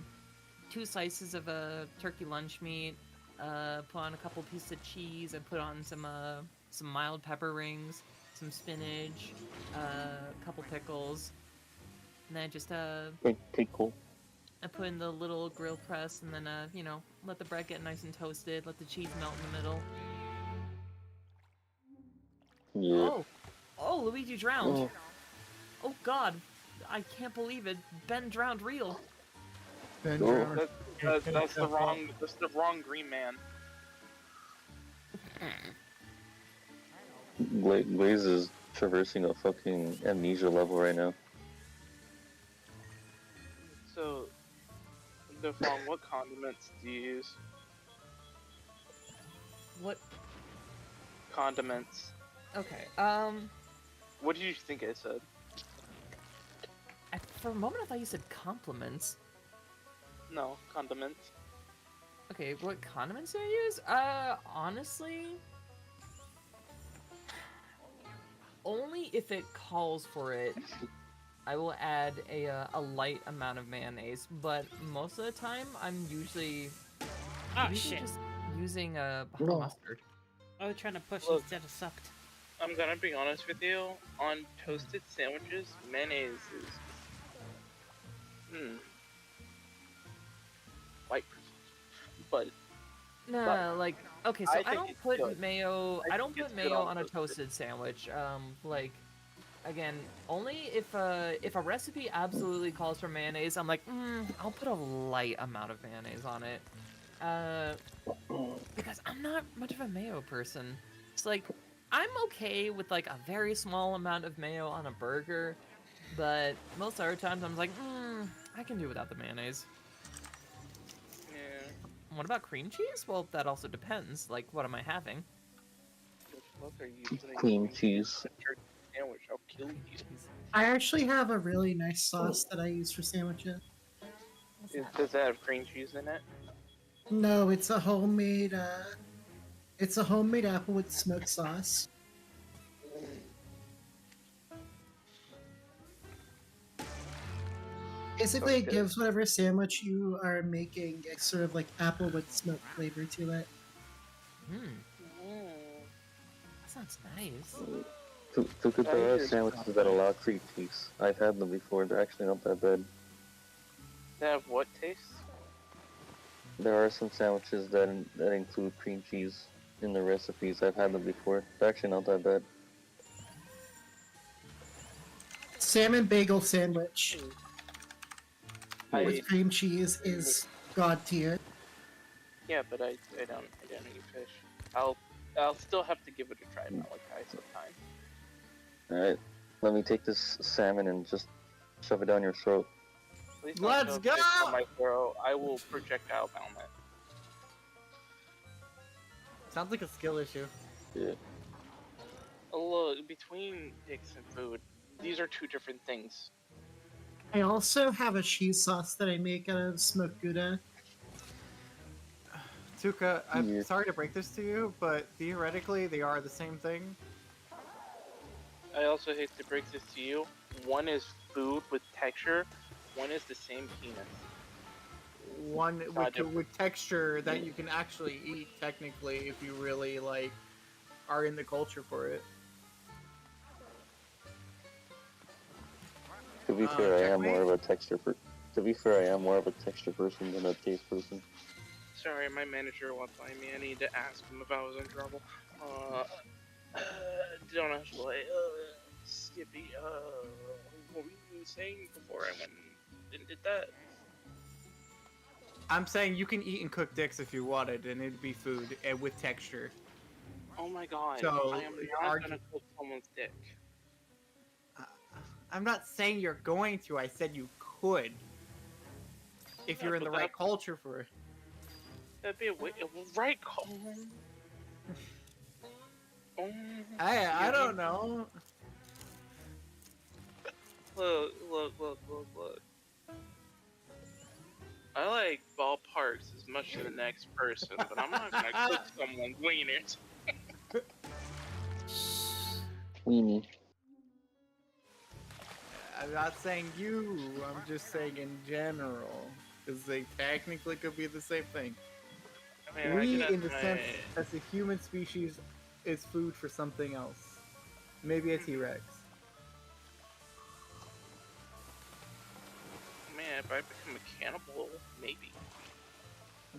2 slices of turkey lunch meat, put on a couple pieces of cheese, I put on some mild pepper rings, some spinach, a couple pickles, and then I just Pretty cool. I put in the little grill press, and then let the bread get nice and toasted, let the cheese melt in the middle. Yeah. Oh, Luigi drowned. Oh. Oh God, I can't believe it. Ben drowned real. Ben Oh. Drowned. That's the wrong green man. Glaze is traversing a fucking amnesia level right now. So, Defon, what condiments do you use? What? Condiments. Okay. What did you think I said? For a moment I thought you said compliments. No, condiments. Okay, what condiments do I use? Honestly, only if it calls for it, I will add a light amount of mayonnaise. But most of the time, I'm usually Shit. just using No. mustard. I was trying to push Look. instead of sucked. I'm gonna be honest with you. On toasted sandwiches, mayonnaise is white percentage. But No, But like okay, so I I think don't it's put good. mayo. I I don't think put it's good mayo on on a toasted. toasted sandwich. Like again, only if a recipe absolutely calls for mayonnaise, I'm like, I'll put a light amount of mayonnaise on it. Because I'm not much of a mayo person. It's like I'm okay with like a very small amount of mayo on a burger, but most other times I'm like, I can do without the mayonnaise. yeah, What about cream cheese? Well, that also depends. Like, what am I having? What are you putting Cream in cheese. a turkey sandwich? I'll kill you. I actually have a really nice sauce that I use for sandwiches. Does that have cream cheese in it? No, it's a homemade applewood smoked sauce. Basically, it Okay. gives whatever sandwich you are making a sort of like applewood smoke flavor to it. That sounds nice. There are sandwiches that allow cream cheese. I've had them before. They're actually not that bad. They have what taste? There are some sandwiches that include cream cheese in the recipes. I've had them before. They're actually not that bad. Salmon bagel sandwich I- with cream cheese is god tier. Yeah, but I don't eat fish. I'll still have to give it a try, Malachi, sometime. Alright, let me take this salmon and just shove it down your throat. Please don't Let's shove go! fish down my throat. I will projectile bound it. Sounds like a skill issue. Yeah. Look, between dicks and food, these are two different things. I also have a cheese sauce that I make out of smoked Gouda. Tuka, I'm Yeah. sorry to break this to you, but theoretically they are the same thing. I also hate to break this to you. One is food with texture. One is the same penis. One God, with texture that you can actually eat technically if you really like are in the culture for it. To be fair, I am checkmate? more of a texture person than a taste person. Sorry, my manager wants by me. I need to ask him if I was in trouble. Don't actually. Skippy. What were you saying before I went and did that? I'm saying you can eat and cook dicks if you wanted, and it'd be food and with texture. Oh my god! So, I am you're not argu- gonna cook someone's dick. I'm not saying you're going to. I said you could, if Yeah, you're in but the right culture for it. That'd be a right call. Hey, I don't know. Look. I like ballparks as much as the next person, but I'm not gonna cook someone's wieners. Weenie. I'm not saying you. I'm just saying in general, because they technically could be the same thing. I mean, I We, can in the ask sense, my- as a human species, is food for something else. Maybe a T-Rex. Man, if I become a cannibal, maybe.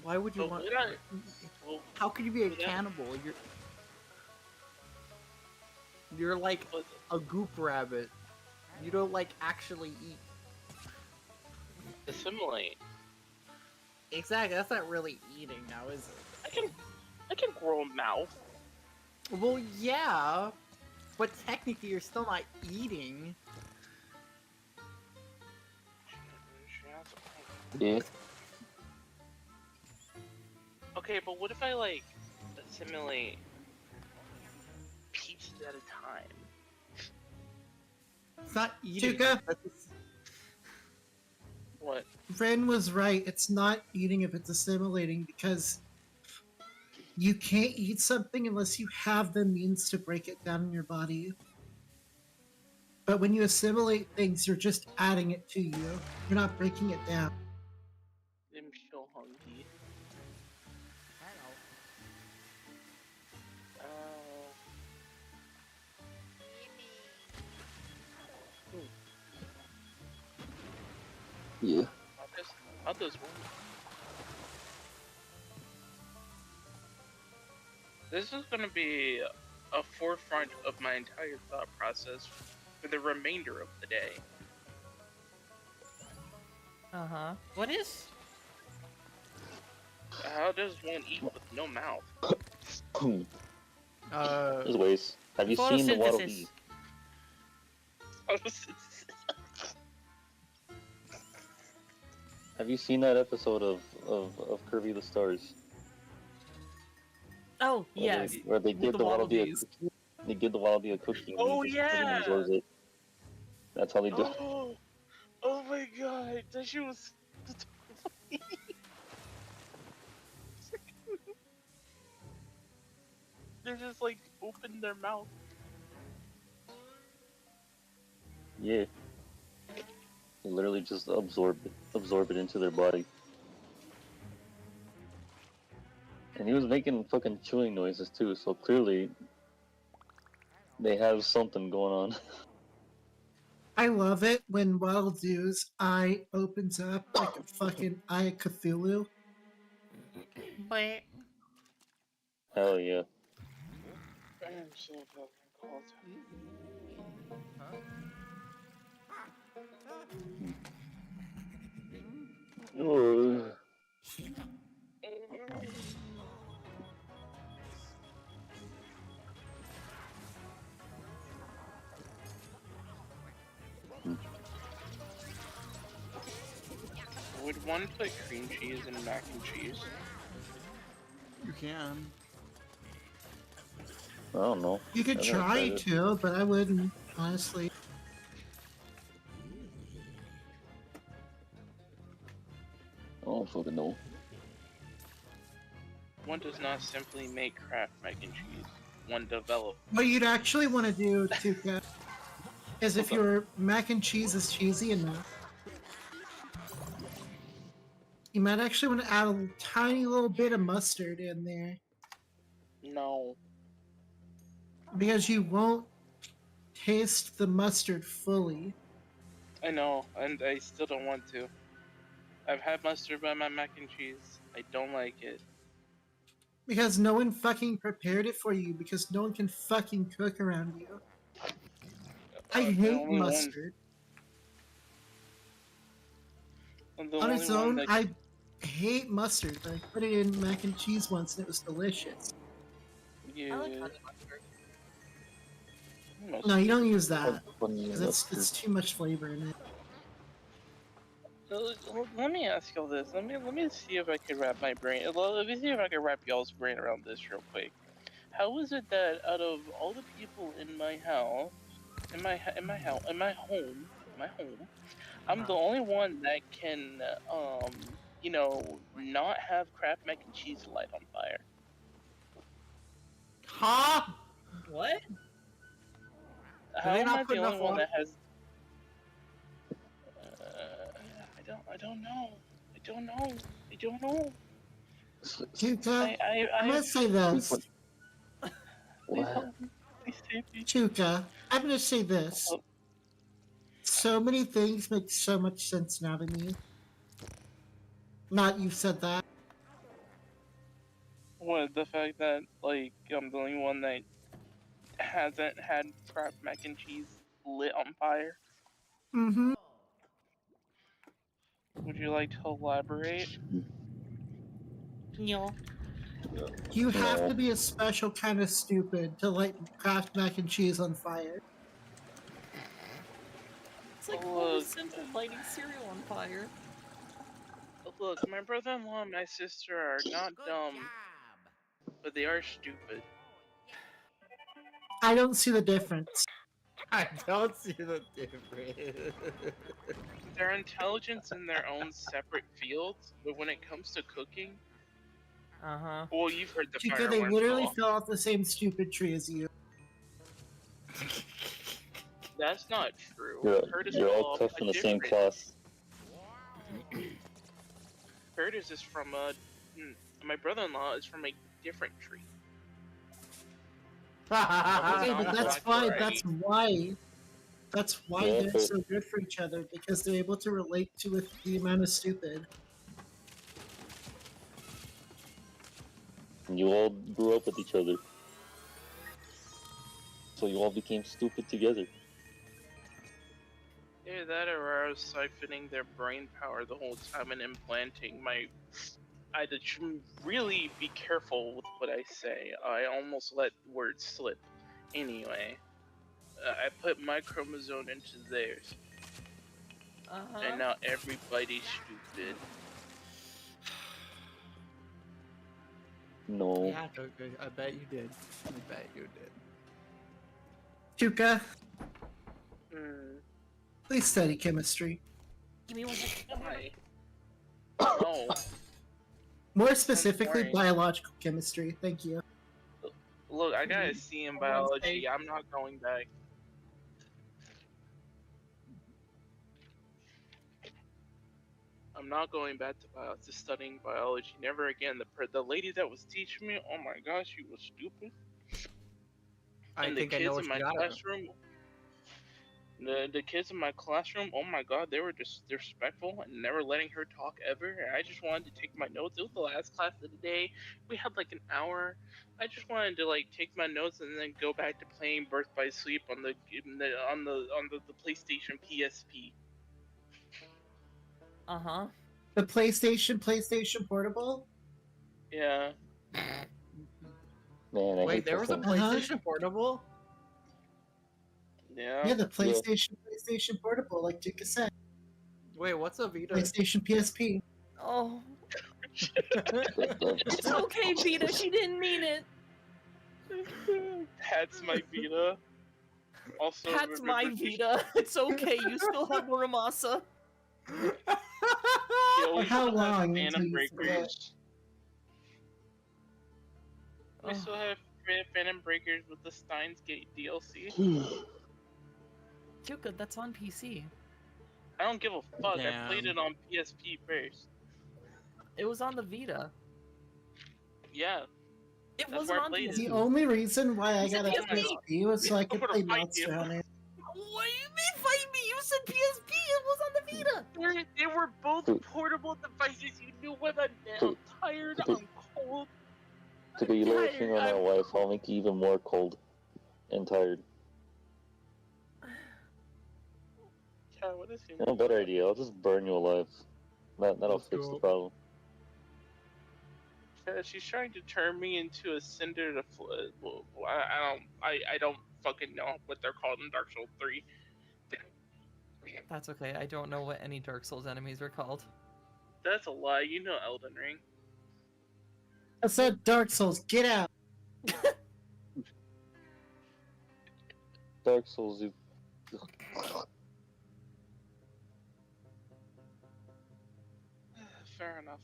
Why would you But want? would I- Well, How could you be a would I- cannibal? You're like but- a goop rabbit. You don't like actually eat. assimilate. Exactly. That's not really eating, now, is it? I can grow a mouth. Well, yeah, but technically you're still not eating. Yeah. Okay, but what if I like assimilate pieces at a time? It's not eating. Tuka? What? Ren was right. It's not eating if it's assimilating because you can't eat something unless you have the means to break it down in your body. But when you assimilate things, you're just adding it to you. You're not breaking it down. I'm so hungry. Yeah. I'll just one. This is gonna be a forefront of my entire thought process for the remainder of the day. Uh-huh. What is? How does one eat with no mouth? There's ways. Have you seen the Waddle Dee? Have you seen that episode of Kirby the Stars? Oh, yeah. Where they with give the the wallaby a wallabies. cookie. They give the wallaby a cookie and Oh he just fucking yeah! absorbs it. That's how they do it. Oh, oh my god, that shit was. They're just like open their mouth. Yeah. They literally just absorb it into their body. And he was making fucking chewing noises too, so clearly they have something going on. I love it when Wild Zoo's eye opens up like a fucking eye of Cthulhu. But Hell yeah. I am so fucking cold. Oh. Would one put cream cheese in mac and cheese? You can. I don't know. You could I've never try tried it. to, but I wouldn't, honestly. I don't fucking know. One does not simply make Kraft mac and cheese. One develops. What you'd actually want to do, Tuka, is if your mac and cheese is cheesy enough, you might actually want to add a tiny little bit of mustard in there No. because you won't taste the mustard fully. I know, and I still don't want to. I've had mustard by my mac and cheese. I don't like it. Because no one fucking prepared it for you, because no one can fucking cook around you. I The hate only one- mustard. I'm the On only its one own, that- I hate mustard, but I put it in mac and cheese once and it was delicious. Yeah. I like honey mustard. No, you don't use that, Funny because it's too much flavor in it. Let me ask y'all this. Let me see if I can wrap my brain. Let me see if I can wrap y'all's brain around this real quick. How is it that out of all the people in my house, in my home, I'm the only one that can, not have Kraft mac and cheese light on fire? Huh? What? How they am not I put the only enough one on? that has? I don't know. I don't know. I don't know. Chuka, I'm gonna I say this. please help me. Please save me. Chuka, I'm gonna say this. So many things make so much sense now to me. Not you said that. What, the fact that, like, I'm the only one that hasn't had Kraft mac and cheese lit on fire? Mm-hmm. Would you like to elaborate? no. You have No. to be a special kind of stupid to light Kraft mac and cheese on fire. It's like Look. Homer Simpson lighting cereal on fire. Look, my brother-in-law and my sister are not Good dumb, job. but they are stupid. I don't see the difference. I don't see the difference. They're intelligent in their own separate fields, but when it comes to cooking, Uh-huh. well, you've heard the Chuka, fire they alarm literally call. fell off the same stupid tree as you. That's not true. Curtis You're fell all off tough a in the same different- class. Curtis is from a. My brother-in-law is from a different tree. Okay, not but that's black, why. right? That's why Yeah, they're but- so good for each other, because they're able to relate to it, the amount of stupid. And you all grew up with each other. So you all became stupid together. Either that or I was siphoning their brain power the whole time and implanting my. I had to really be careful with what I say. I almost let words slip. Anyway, I put my chromosome into theirs. And now everybody's stupid. No. Yeah, okay, I bet you did. I bet you did. Chuka, Hmm. please study chemistry. Give me one second. Why? No. More specifically, boring. biological chemistry. Thank you. Look, I got a C in biology. I'm not going back. I'm not going back to studying biology. Never again. The lady that was teaching me, oh my gosh, she was stupid. I And think the I know kids what in you my got. classroom, the kids in my classroom, oh my god, they were disrespectful and never letting her talk ever. And I just wanted to take my notes. It was the last class of the day. We had like an hour. I just wanted to like take my notes and then go back to playing Birth by Sleep on the PlayStation PSP. The PlayStation Portable. Yeah. Man, I Wait, hate there was a things. PlayStation Portable? Yeah. Yeah, the PlayStation Portable, like Chuka said. Wait, what's a Vita? PlayStation PSP. Oh, God. it's okay, Vita. She didn't mean it. That's my Vita. Also, That's my remember to- Vita. It's okay. You still have Muramasa. Yeah, we How still have long Phantom until you forget? Breakers. We still have Phantom Breakers with the Steins Gate DLC. Chuka, that's on PC. I don't give a fuck. I played Damn. it on PSP first. It was on the Vita. Yeah. It That's wasn't where I on played PC. The only reason why I You said got a PSP. PSP was so I could I'm gonna play fight Monster you. Hunter. What do you mean fight me? You said PSP. It was on the Vita. They were both Dude. portable devices. You knew what I'm Dude. tired. Dude. I'm cold. Chuka, you lay a tired, finger on I'm our wife, I'll make you even more cold and tired. Yeah, what is he? No, better idea. I'll just burn you alive. That'll Let's fix go. the problem. She's trying to turn me into a cinder to well, I don't fucking know what they're called in Dark Souls 3. That's okay. I don't know what any Dark Souls enemies are called. That's a lie. You know Elden Ring. I said Dark Souls, get out. Dark Souls, you. Fair enough.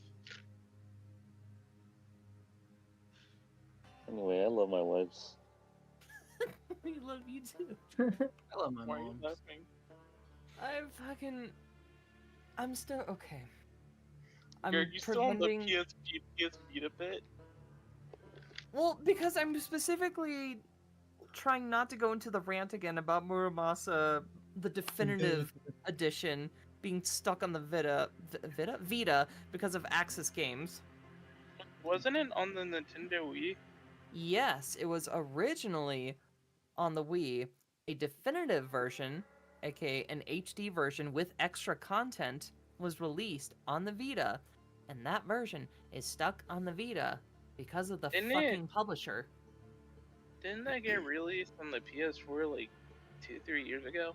Anyway, I love my wives. We love you too. I love my Why are you mom. laughing? I'm still okay. Are you still on the pretending- PS Vita bit? Well, because I'm specifically trying not to go into the rant again about Muramasa, the definitive edition, being stuck on the Vita because of Axis games. Wasn't it on the Nintendo Wii? Yes, it was originally on the Wii. A definitive version, aka an HD version with extra content, was released on the Vita, and that version is stuck on the Vita because of the Didn't fucking publisher. Didn't that get released on the PS4 like 2-3 years ago?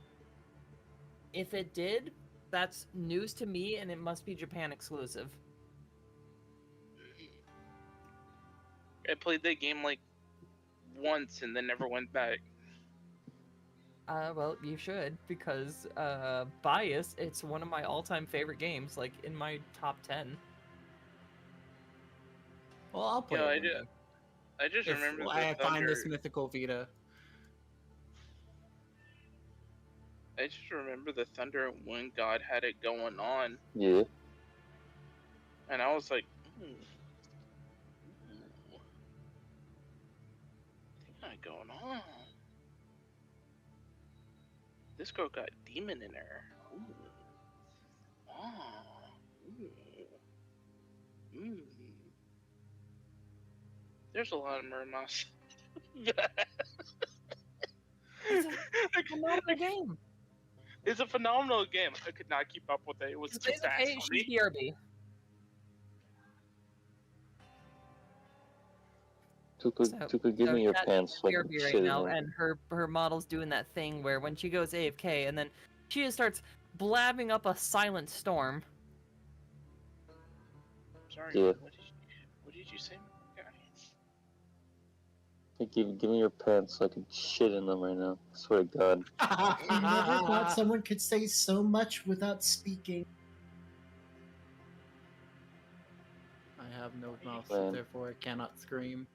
If it did, that's news to me, and it must be Japan exclusive. I played that game like once and then never went back. Well, you should, because, bias, it's one of my all-time favorite games, like, in my top 10. Well, I'll play Yeah, it I one do. day. I just If remember the I find this Thunder. mythical Vita. I just remember the Thunder and Wind God had it going on, Yeah. and I was like, ooh. They got it going on. This girl got demon in her. Ooh. Oh. Ooh. Mm. There's a lot of Murmas. It's a phenomenal game. It's a phenomenal game. I could not keep up with it. It was too It's fast okay, for she's me. BRB. Tuka, give me your Kat's pants so I can BRB right shit in now, them. and her model's doing that thing where when she goes AFK, and then she just starts blabbing up a silent storm. Sorry, Yeah. what did you say? Okay. Hey, give me your pants so I can shit in them right now. I swear to God. I never thought someone could say so much without speaking. I have no mouth, Man. therefore I cannot scream.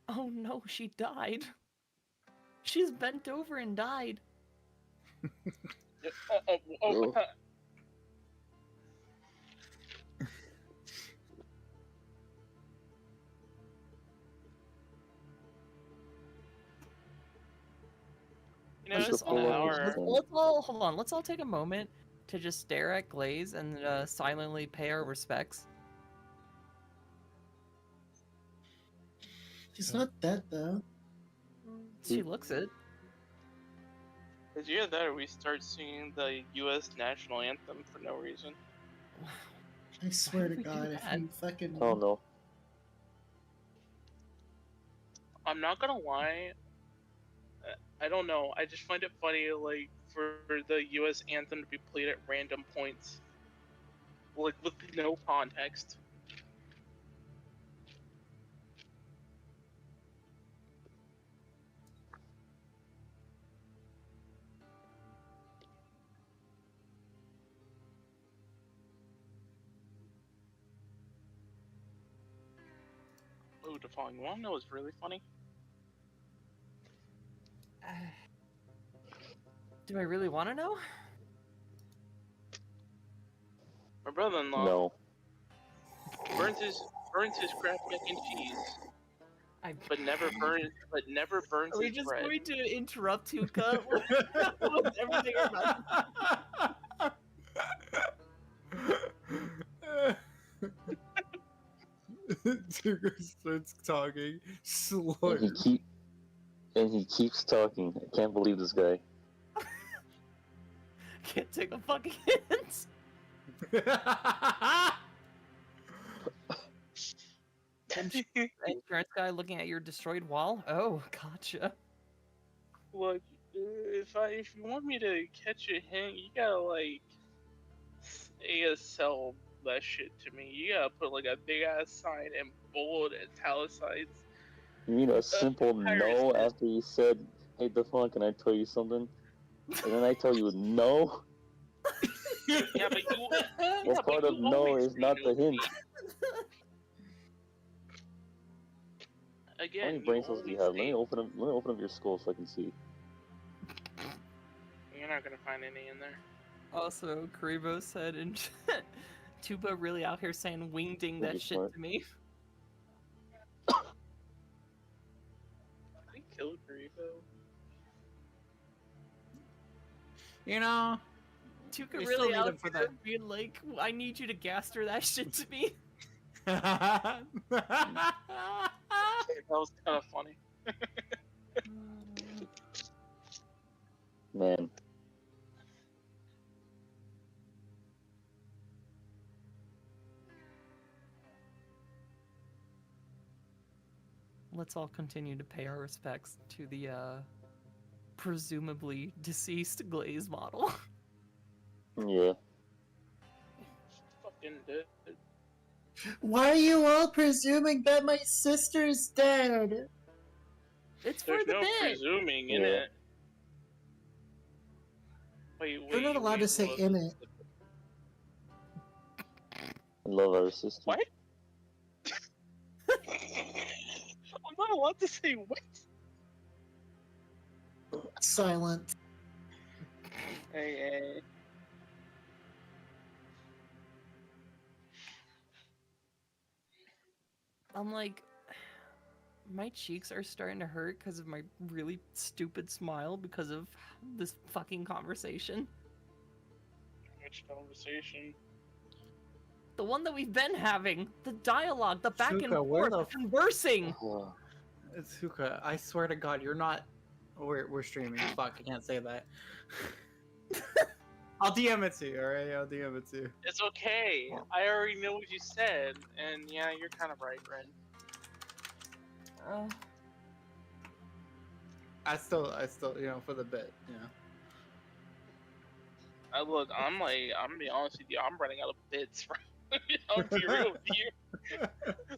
Oh no, she died. She's bent over and died. Yeah, oh. Ugh. You know, Let's it's just pull an up all, this hour. thing. let's all hold on. Let's all take a moment to just stare at Glaze and silently pay our respects. She's not dead though. She looks it. It's either that or we start singing the U.S. national anthem for no reason. I swear to would we do God, if that? you fucking Hell no. I'm not gonna lie. I don't know. I just find it funny, like, for the U.S. anthem to be played at random points, like with no context. Ooh, the following one that was really funny. Do I really want to know? My brother-in-law No. burns his Kraft mac and cheese, but never burns Are we his just bread. going to interrupt Tuka with everything about Tuka starts talking slow. And he keeps talking. I can't believe this guy. Can't take a fucking hint. Insurance guy looking at your destroyed wall? Oh, gotcha. Look, if you want me to catch a hint, you gotta like ASL that shit to me. You gotta put like a big ass sign in bold italicized. You mean a simple no Piracy. after you said, "Hey, Defon, can I tell you something?" And then I tell you no? Yeah, but you. What part of no is not the hint? How Again, many you brain cells do you only have? say Let me open up your skull so I can see. you're not gonna find any in there. Also, Karibo said, and Tuba really out here saying wingding that Pretty shit smart. to me. I think kill Grievo. You know, Tuka We really still need out him for here that. being like, I need you to gaster that shit to me. That was kind of funny. Man. Let's all continue to pay our respects to the presumably deceased Glaze model. Yeah. Fucking dead. Why are you all presuming that my sister's dead? It's for There's the no bit. presuming in Yeah. it. Wait, You're not allowed to say what? in it. I love our sister. What? I'm not allowed to say what? Silent. Hey. I'm like, my cheeks are starting to hurt because of my really stupid smile because of this fucking conversation. Which conversation? The one that we've been having, the dialogue, the back and Tuka, where forth, the the conversing. Tuka, I swear to God, you're not. We're streaming. Fuck, I can't say that. I'll DM it to you, alright? I'll DM it to you. It's okay. I already know what you said, and yeah, you're kind of right, Ren. I still, you know, for the bit, you know. look, I'm gonna be honest with you. I'm running out of bits. I'll be real with you.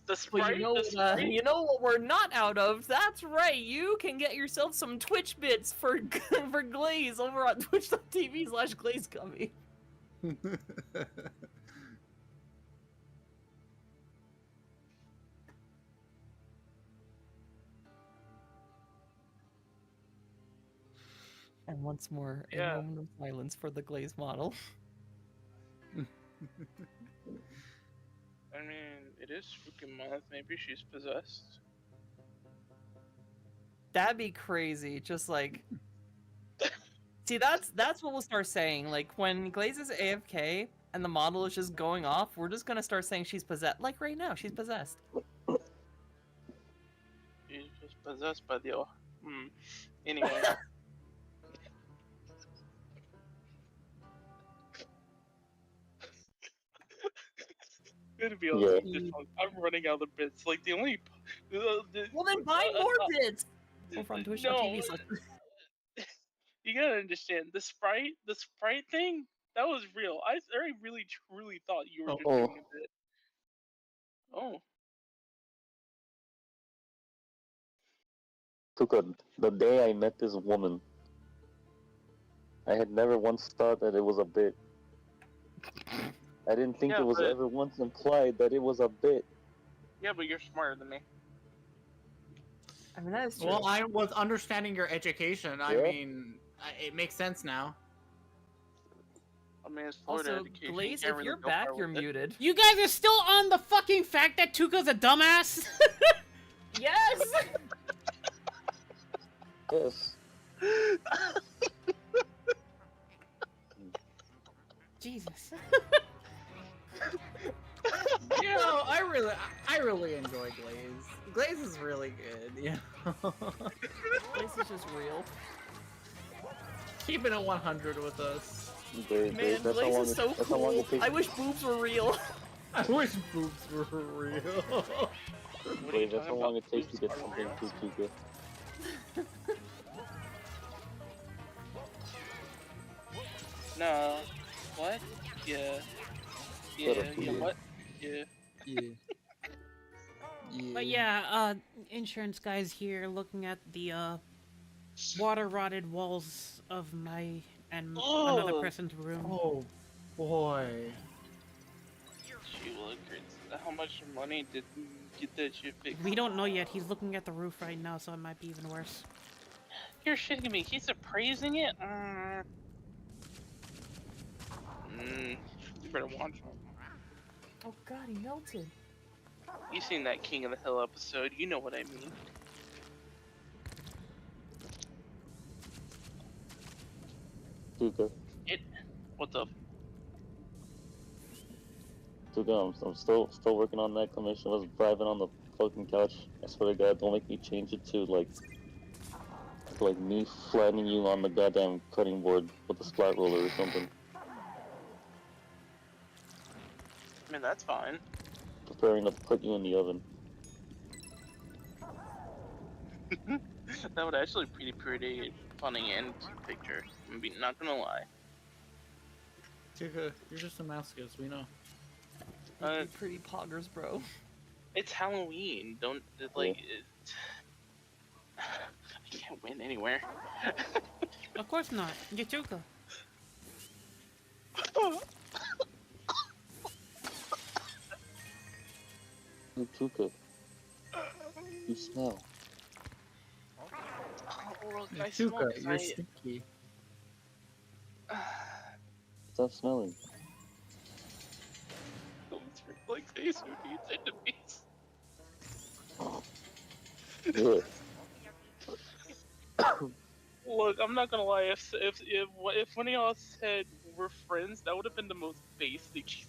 The But sprite, the sprite. you know what we're not out of? That's right. You can get yourself some Twitch bits for for Glaze over on twitch.tv/GlazeGummy. And once more, a Yeah. moment of silence for the Glaze model. I mean, it is spooky month. Maybe she's possessed. That'd be crazy. Just like, see, that's what we'll start saying. Like when Glaze is AFK and the model is just going off, we're just gonna start saying she's possessed. Like right now, she's possessed. She's just possessed by the. Anyway. Gonna be honest, I'm running out of bits. Like the only. Well, then buy more bits. Over on twitch.tv. You gotta understand the sprite thing. That was real. I really truly thought you were just doing a bit. Oh. Tuka, the day I met this woman, I had never once thought that it was a bit. I didn't think it was ever once implied that it was a bit. Yeah, but you're smarter than me. I mean, that is true. Well, I was understanding your education. I mean, it makes sense now. I mean, it's Florida Also, education. Glaze, You if you're back, you're muted. You guys are still on the fucking fact that Tuka's a dumbass? Yes! Yes. Jesus. You know, I really enjoy Glaze. Glaze is really good, you know. Glaze is just real. Keeping it 100 with us. Man, Glaze is so cool. I wish boobs were real. I wish boobs were real. Wait, that's how long it takes to get something to Tuka. No. What? Yeah. Yeah, what? Yeah. But yeah, insurance guys here looking at the water-rotted walls of my and another person's room. Oh boy. Shoot, how much money did you get that shit fixed? We don't know yet. He's looking at the roof right now, so it might be even worse. You're shitting me. He's appraising it? You better watch him. Oh god, he melted. You seen that King of the Hill episode? You know what I mean. Tuka. What's up? Tuka, I'm still working on that commission. I was driving on the fucking couch. I swear to God, don't make me change it to like me flattening you on the goddamn cutting board with a splat roller or something. I mean, that's fine. Preparing to put you in the oven. That would actually be pretty funny and cute picture. I'm not gonna lie. Tuka, you're just a mouse goose, we know. Pretty poggers, bro. It's Halloween. Don't like. I can't win anywhere. Of course not. You're Tuka. Tuka, you smell. Oh, look, I Tuka, you're stinky. Stop smelling. Like face who needs enemies. Good. Look, I'm not gonna lie. If one of y'all said we're friends, that would have been the most basic shit.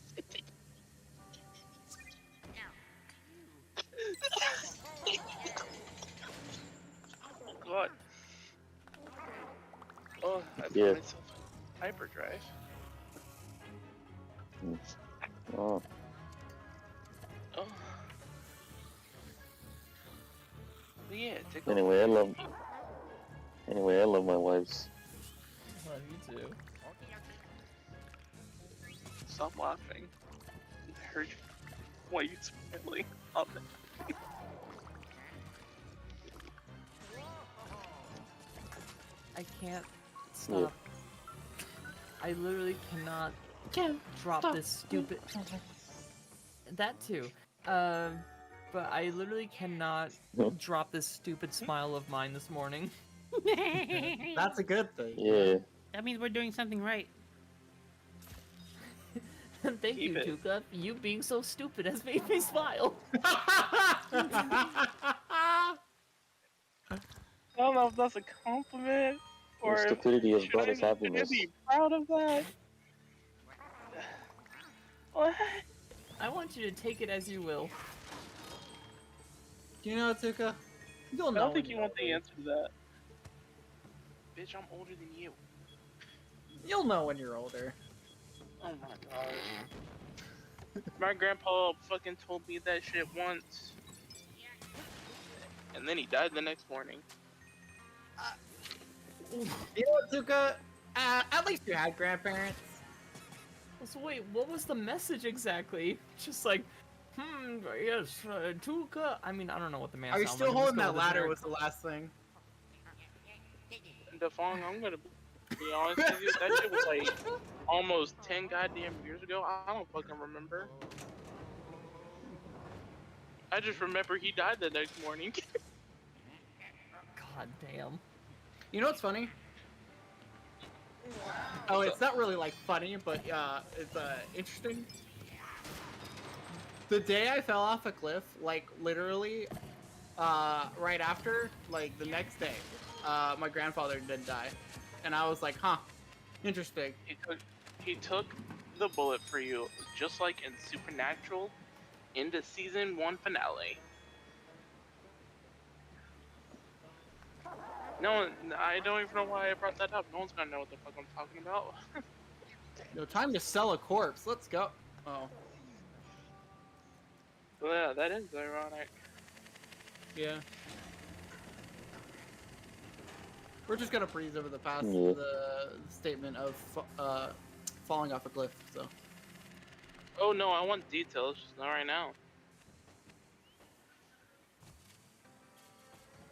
Oh god. Oh, I found myself hyperdrive. Oh. Oh. But yeah, Anyway, I love my wives. Love you too. Stop laughing. I heard you. Why are you smiling? I can't stop. I literally cannot drop this stupid. That too. But I literally cannot drop this stupid smile of mine this morning. That's a good thing. Yeah. That means we're doing something right. Thank Keep you, it. Tuka. You being so stupid has made me smile. I don't know if that's a compliment Your or stupidity has brought us should I happiness. be proud of that? What? I want you to take it as you will. You know, Tuka? You'll I know. don't think when you you're want the older. answer to that. Bitch, I'm older than you. You'll know when you're older. Oh my god. My grandpa fucking told me that shit once. And then he died the next morning. You know what, Tuka? At least you had grandparents. So wait, what was the message exactly? Just like, yes, Tuka. I mean, I don't know what the man. Are you sound still like. I'm just holding going that with his ladder? lyrics. Was the last thing. Defong, I'm gonna be honest with you, that shit was like almost 10 goddamn years ago. I don't fucking remember. I just remember he died the next morning. God damn. You know what's funny? Oh, it's not really like funny, but it's interesting. The day I fell off a cliff, like literally, right after, like the next day, my grandfather did die, and I was like, huh, interesting. He took the bullet for you, just like in Supernatural, in the season 1 finale. No one, I don't even know why I brought that up. No one's gonna know what the fuck I'm talking about. No time to sell a corpse. Let's go. Oh, Well, yeah, that is ironic. yeah. We're just gonna breeze over the past Yeah. the statement of falling off a cliff. So. Oh no, I want details, just not right now.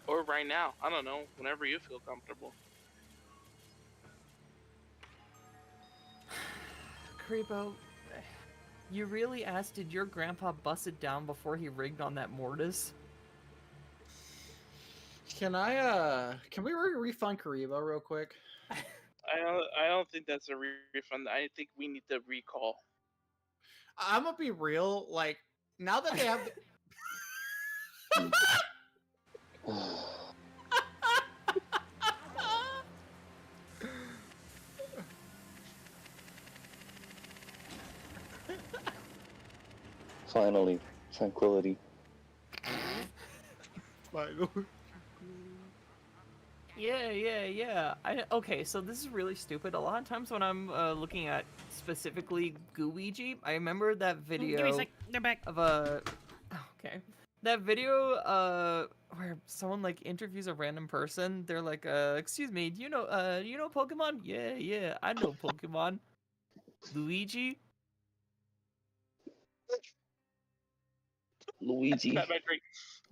Or right now. I don't know. Whenever you feel comfortable. Creepo, you really asked, did your grandpa bust it down before he rigged on that mortise? Can we refund Karibo real quick? I don't think that's a refund. I think we need to recall. I'm gonna be real. Like now that they have. Finally, tranquility. Yeah. Okay, so this is really stupid. A lot of times when I'm looking at specifically Luigi, I remember that Give me a video sec. They're back. of a. Okay. That video where someone like interviews a random person. They're like, excuse me, do you know Pokemon? Yeah, I know Pokemon. Luigi? Luigi. Spat my drink.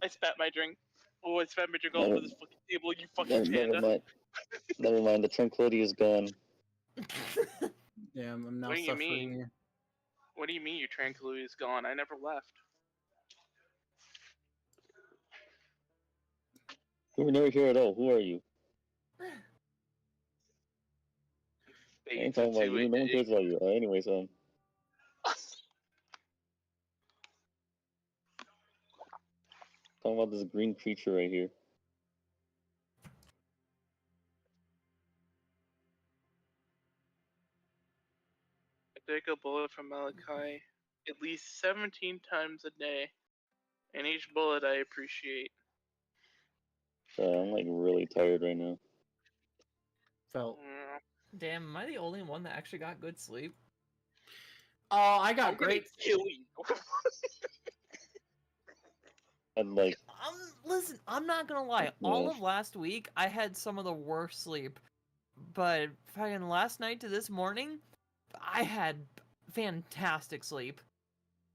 I spat my drink. Oh, I spat my drink all over this fucking table, you fucking Never panda. mind. Never mind. The tranquility is gone. Damn, I'm now What do you suffering mean? here. What do you mean your tranquility is gone? I never left. We were never here at all. Who are you? I ain't talking about you. No one cares about you. Anyways, talking about this green creature right here. I take a bullet from Malachi at least 17 times a day. And each bullet I appreciate. I'm like really tired right now. Felt. Damn, am I the only one that actually got good sleep? Oh, I got I'm gonna great. kill you. And like, Listen, I'm not gonna lie. All of last week, I had some of the worst sleep. but fucking last night to this morning, I had fantastic sleep.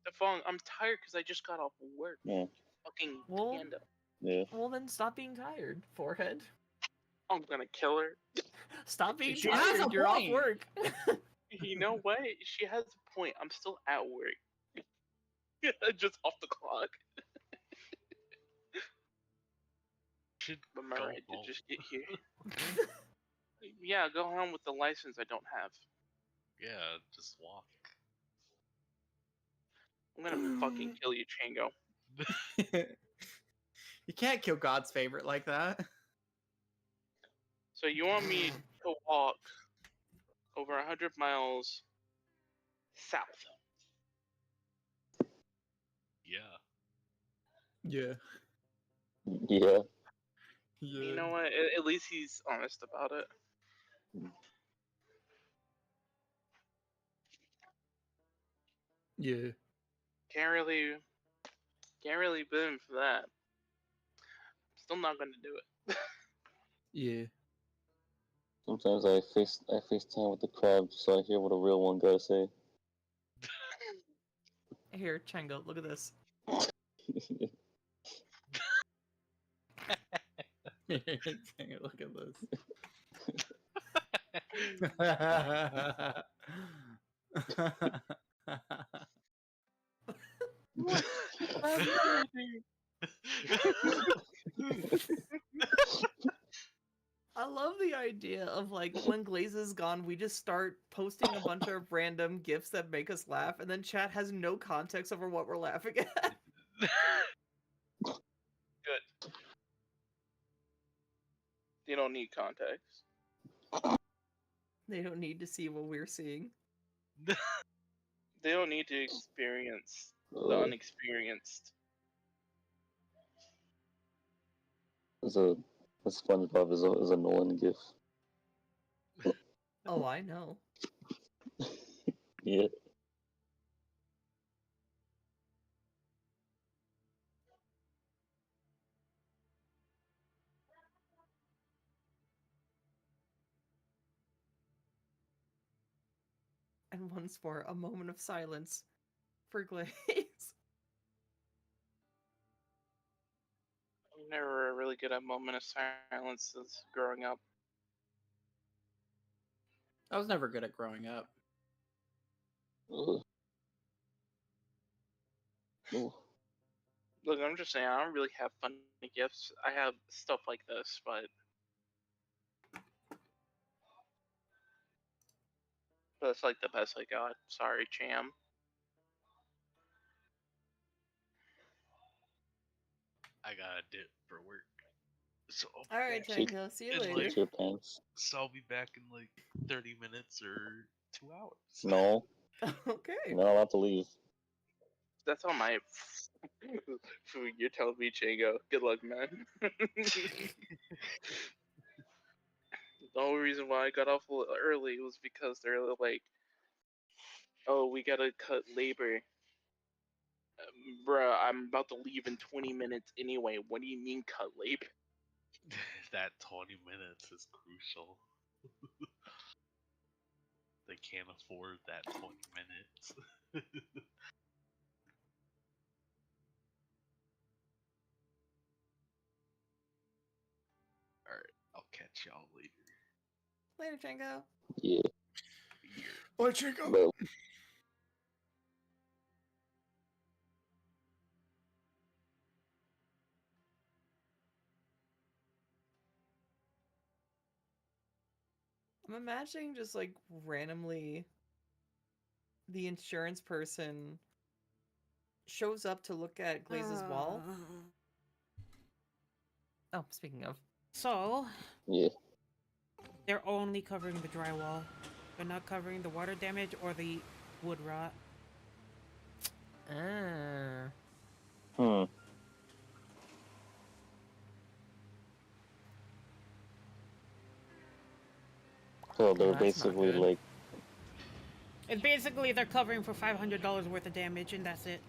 The phone. I'm tired because I just got off work. Yeah. Fucking Well, panda. Yeah. well then stop being tired, forehead. I'm gonna kill her. Stop being She has tired. a You're off point. work. You know what? She has a point. I'm still at work. Just off the clock. Should But my go right to home. just get here. Yeah, go home with the license I don't have. Yeah, just walk. I'm gonna fucking kill you, Chango. You can't kill God's favorite like that. So you want me to walk over 100 miles south? Yeah. Yeah. Yeah. You know what? At least he's honest about it. Yeah. Can't really blame him for that. Still not gonna do it. Yeah. Sometimes I FaceTime with the crowd so I hear what a real one gotta say. Here, Chango, look at this. Look at this. I love the idea of like when Glaze is gone, we just start posting a bunch of random gifs that make us laugh, and then chat has no context over what we're laughing at. Good. You don't need context. They don't need to see what we're seeing. They don't need to experience the unexperienced. A SpongeBob is a Nolan gif. Oh, I know. Yeah. And once more, a moment of silence for Glaze. I'm never really good at moment of silence since growing up. I was never good at growing up. Ugh. Ooh. Look, I'm just saying, I don't really have funny gifts. I have stuff like this, but that's like the best I got. Sorry, Cham. I gotta dip for work. So All right, back Chango, see you in, later. like, Shit your pants. so I'll be back in like 30 minutes or 2 hours. No. Okay. You're not allowed to leave. That's all my. You're telling me, Chango. Good luck, man. The only reason why I got off a little early was because they're like, "Oh, we gotta cut labor." Bruh, I'm about to leave in 20 minutes anyway. What do you mean cut labor? That 20 minutes is crucial. They can't afford that 20 minutes. Alright, I'll catch y'all later. Later, Chango. Yeah. What, Chico? But I'm imagining just like randomly the insurance person shows up to look at Glaze's wall. Oh, speaking of. So, yeah. they're only covering the drywall. They're not covering the water damage or the wood rot. Ah. Hmm. So they're That's not basically good. like, And basically, they're covering for $500 worth of damage, and that's it.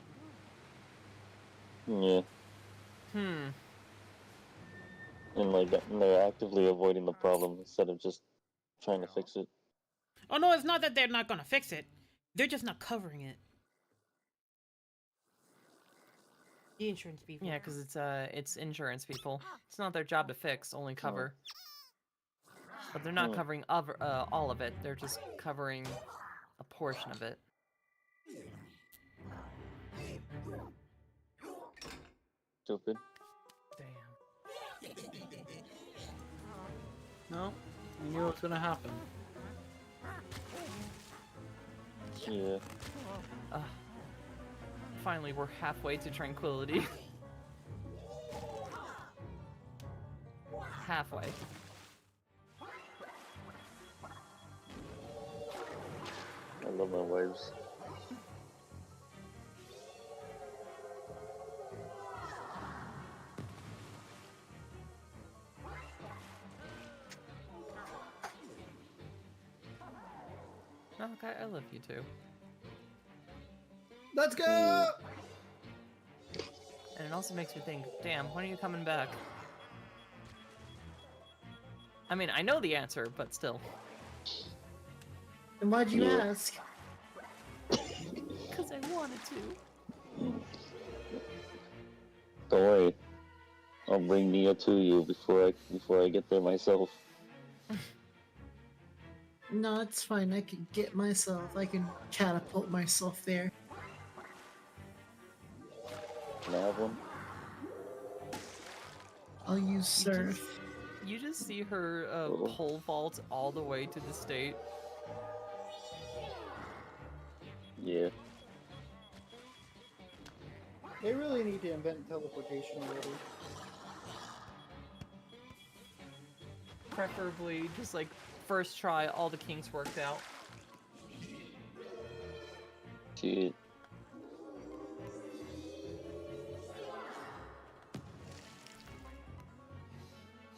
yeah, Hmm. and like they're actively avoiding the problem instead of just trying to fix it. Oh no, it's not that they're not gonna fix it. They're just not covering it. The insurance people. Yeah, because it's insurance people. It's not their job to fix, only cover. But they're not covering all of it. They're just covering a portion of it. Stupid. Damn. No, you knew it was gonna happen. Yeah. Finally, we're halfway to tranquility. Halfway. I love my wives. No, okay, I love you too. Let's go! And it also makes me think, damn, when are you coming back? I mean, I know the answer, but still. And why'd you Yeah. ask? Because I wanted to. Don't worry. I'll bring Nia to you before I get there myself. No, it's fine. I can get myself. I can catapult myself there. Can I have one? I'll use surf. You just see her pole vault all the way to the state. Yeah. They really need to invent teleportation already. Preferably just like first try, all the kinks worked out. Shit.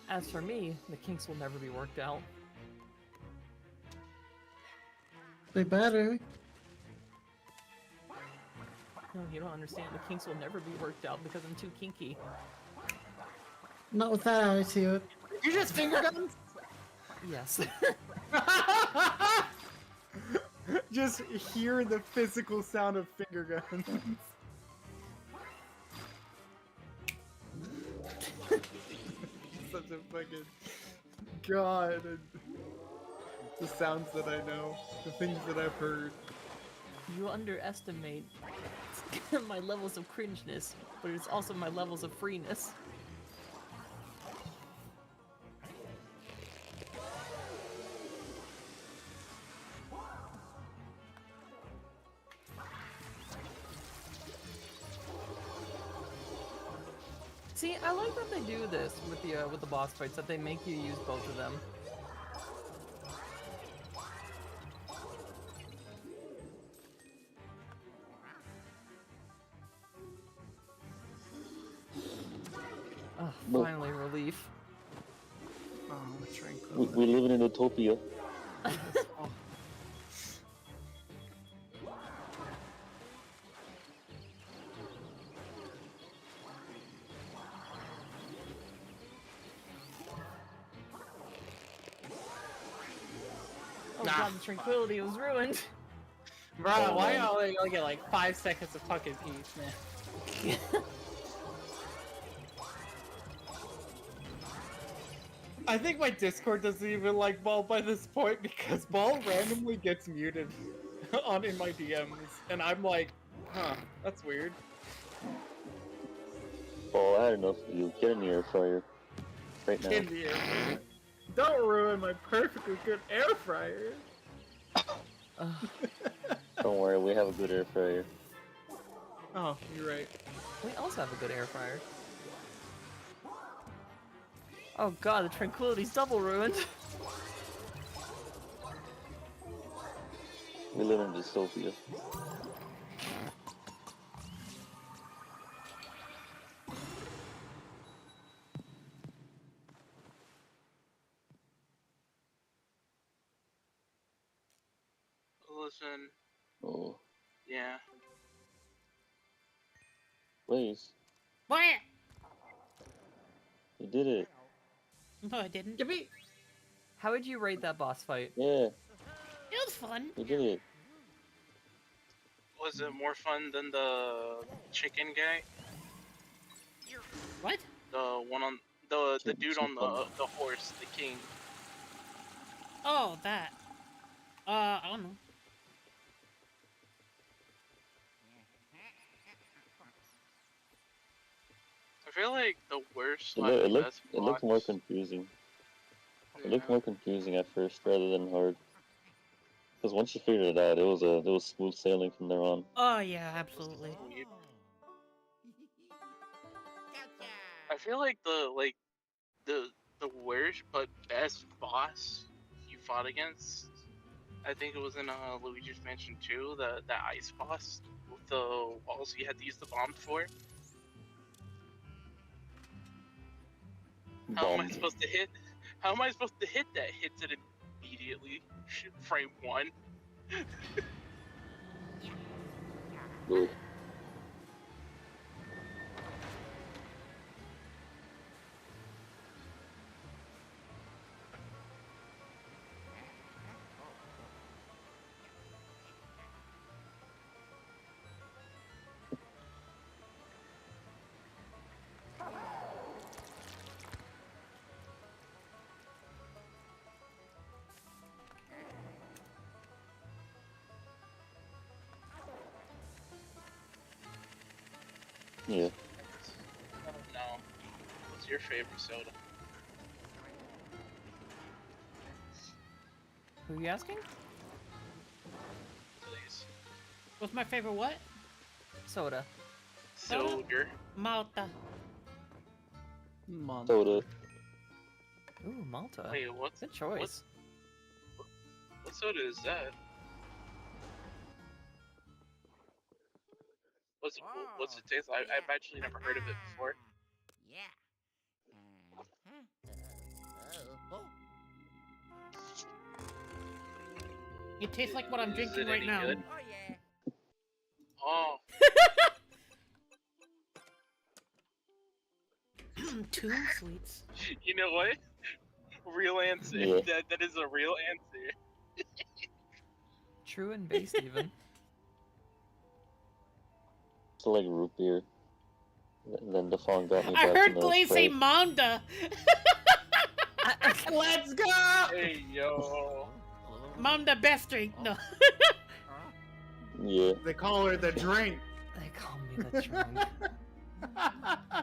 As for me, the kinks will never be worked out. They better. No, you don't understand. The kinks will never be worked out because I'm too kinky. Not with that attitude. You just finger guns? Yes. Just hear the physical sound of finger guns. Such a fucking god. And the sounds that I know, the things that I've heard. You underestimate my levels of cringeness, but it's also my levels of freeness. See, I like that they do this with the boss fights, that they make you use both of them. Oh, finally relief. Oh, tranquil. We live in an utopia. Oh god, the tranquility was ruined. Bro, why y'all only get like 5 seconds of fucking peace, man? I think my Discord doesn't even like Ball by this point because Ball randomly gets muted in my DMs, and I'm like, huh, that's weird. Oh, I had enough of you. Get in the air fryer. Right now. In the air fryer. Don't ruin my perfectly good air fryer. Don't worry, we have a good air fryer. Oh, you're right. We also have a good air fryer. Oh god, the tranquility's double ruined. We live in dystopia. Listen, Oh, yeah. Blaze, What? you did it. No, I didn't. Give me. How would you rate that boss fight? Yeah, It was fun. you did it. Was it more fun than the chicken guy? What? The one on the dude Some on the horse, the king. Oh, that. I don't know. I feel like the worst It, slash loo- it looked best it looked more boss- confusing. It Yeah. looked more confusing at first rather than hard. Because once you figured it out, it was smooth sailing from there on. Oh yeah, absolutely. Weird. I feel like the worst but best boss you fought against. I think it was in Luigi's Mansion 2, the ice boss with the walls you had to use the bomb for. How am I Bomb. supposed to hit? How am I supposed to hit that? Hits it immediately. Frame 1. Ugh. Yeah. I don't know. What's your favorite soda? Who are you asking? Please. What's my favorite what? Soda. Soda. Malta. Soda. Ooh, Malta. Wait, what's Good choice. what soda is that? What's it taste like? I've actually never heard of it before. Yeah. It tastes like what I'm Is drinking it right any now. good? Oh yeah. Oh, Tomb sweets. you know what? Real answer. Yeah. That is a real answer. True and based, even. It's like root beer. And then the phone got me I back heard into Glaze say Sprite. Manda. Let's go! Hey yo. Manda best drink. No. Yeah. They call her the drink. They call me the drunk.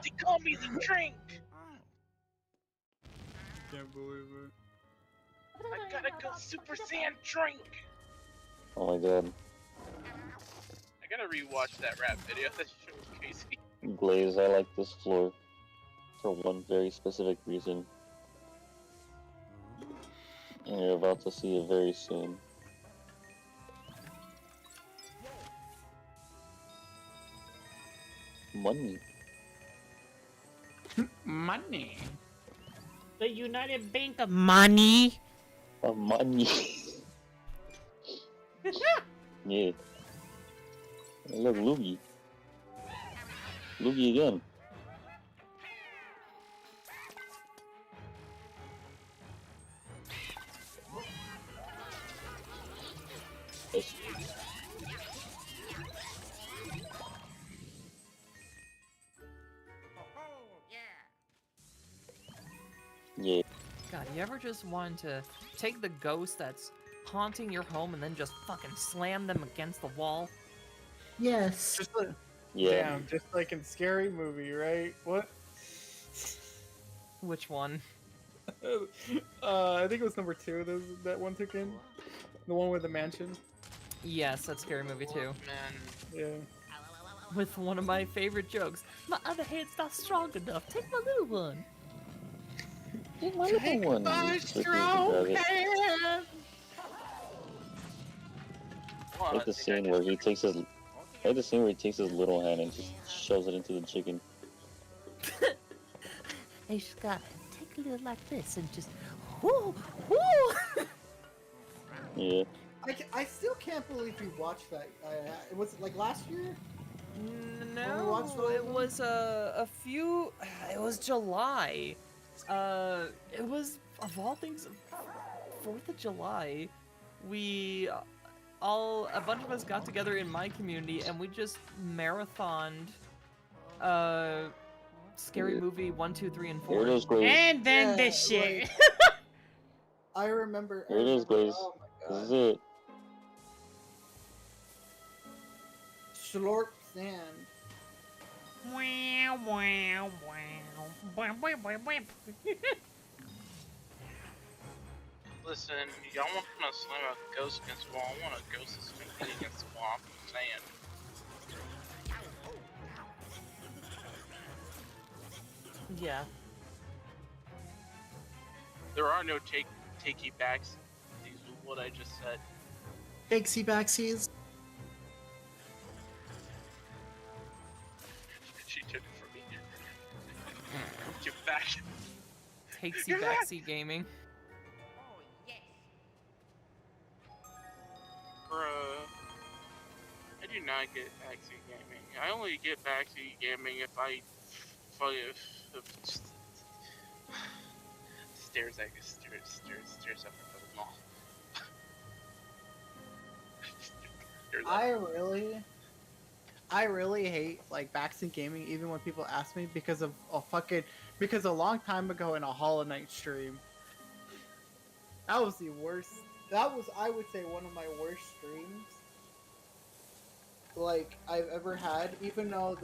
They call me the drink. Can't believe it. I gotta go Super Saiyan drink. Oh my god. I gotta rewatch that rap video. That shit was crazy. Glaze, I like this floor. For one very specific reason. And you're about to see it very soon. Money. Money. The United Bank of Money. Money. Yeah. Hey, look, Luigi. Luigi again. Yes. Yeah. God, you ever just want to take the ghost that's haunting your home and then just fucking slam them against the wall? Yes. Just like, Yeah. damn, just like in Scary Movie, right? What? Which one? I think it was number 2 that one took in. The one with the mansion. Yes, that's Scary Movie too. Man, Yeah. With one of my favorite jokes. My other hand's not strong enough. Take my little one. Take my little one. My You freaking strong grab it. hand. I like the scene where he takes his. I like the scene where he takes his little hand and just shoves it into the chicken. I just gotta take a little like this and just whoo whoo. Yeah. I still can't believe we watched that. Was it like last year? No, watched all of it them? was a few. It was July. It was of all things 4th of July, a bunch of us got together in my community and we just marathoned Scary Yeah. Movie 1, 2, 3, and Here 4. it is, Glaze. And then Yeah, this shit. like- I remember. Here it is, Glaze. Oh my This is god. it. Slurp sand. Wow, wow, wow. Bwah, bwah, bwah, bwah. Listen, y'all want to slam a ghost against the wall? I want a ghost that's competing against the wall. I'm saying. Yeah. There are no takey backs. These are what I just said. Takesy backsies. She took it from me. Give it back. Takesy backsy gaming. Oh, yes. Bruh. I do not get backseat gaming. I only get backseat gaming if I stares up in the mall. Stares up. I really hate like backseat gaming, even when people ask me because a long time ago in a Hollow Knight stream, that was the worst. That was, I would say, one of my worst streams like I've ever had. Even though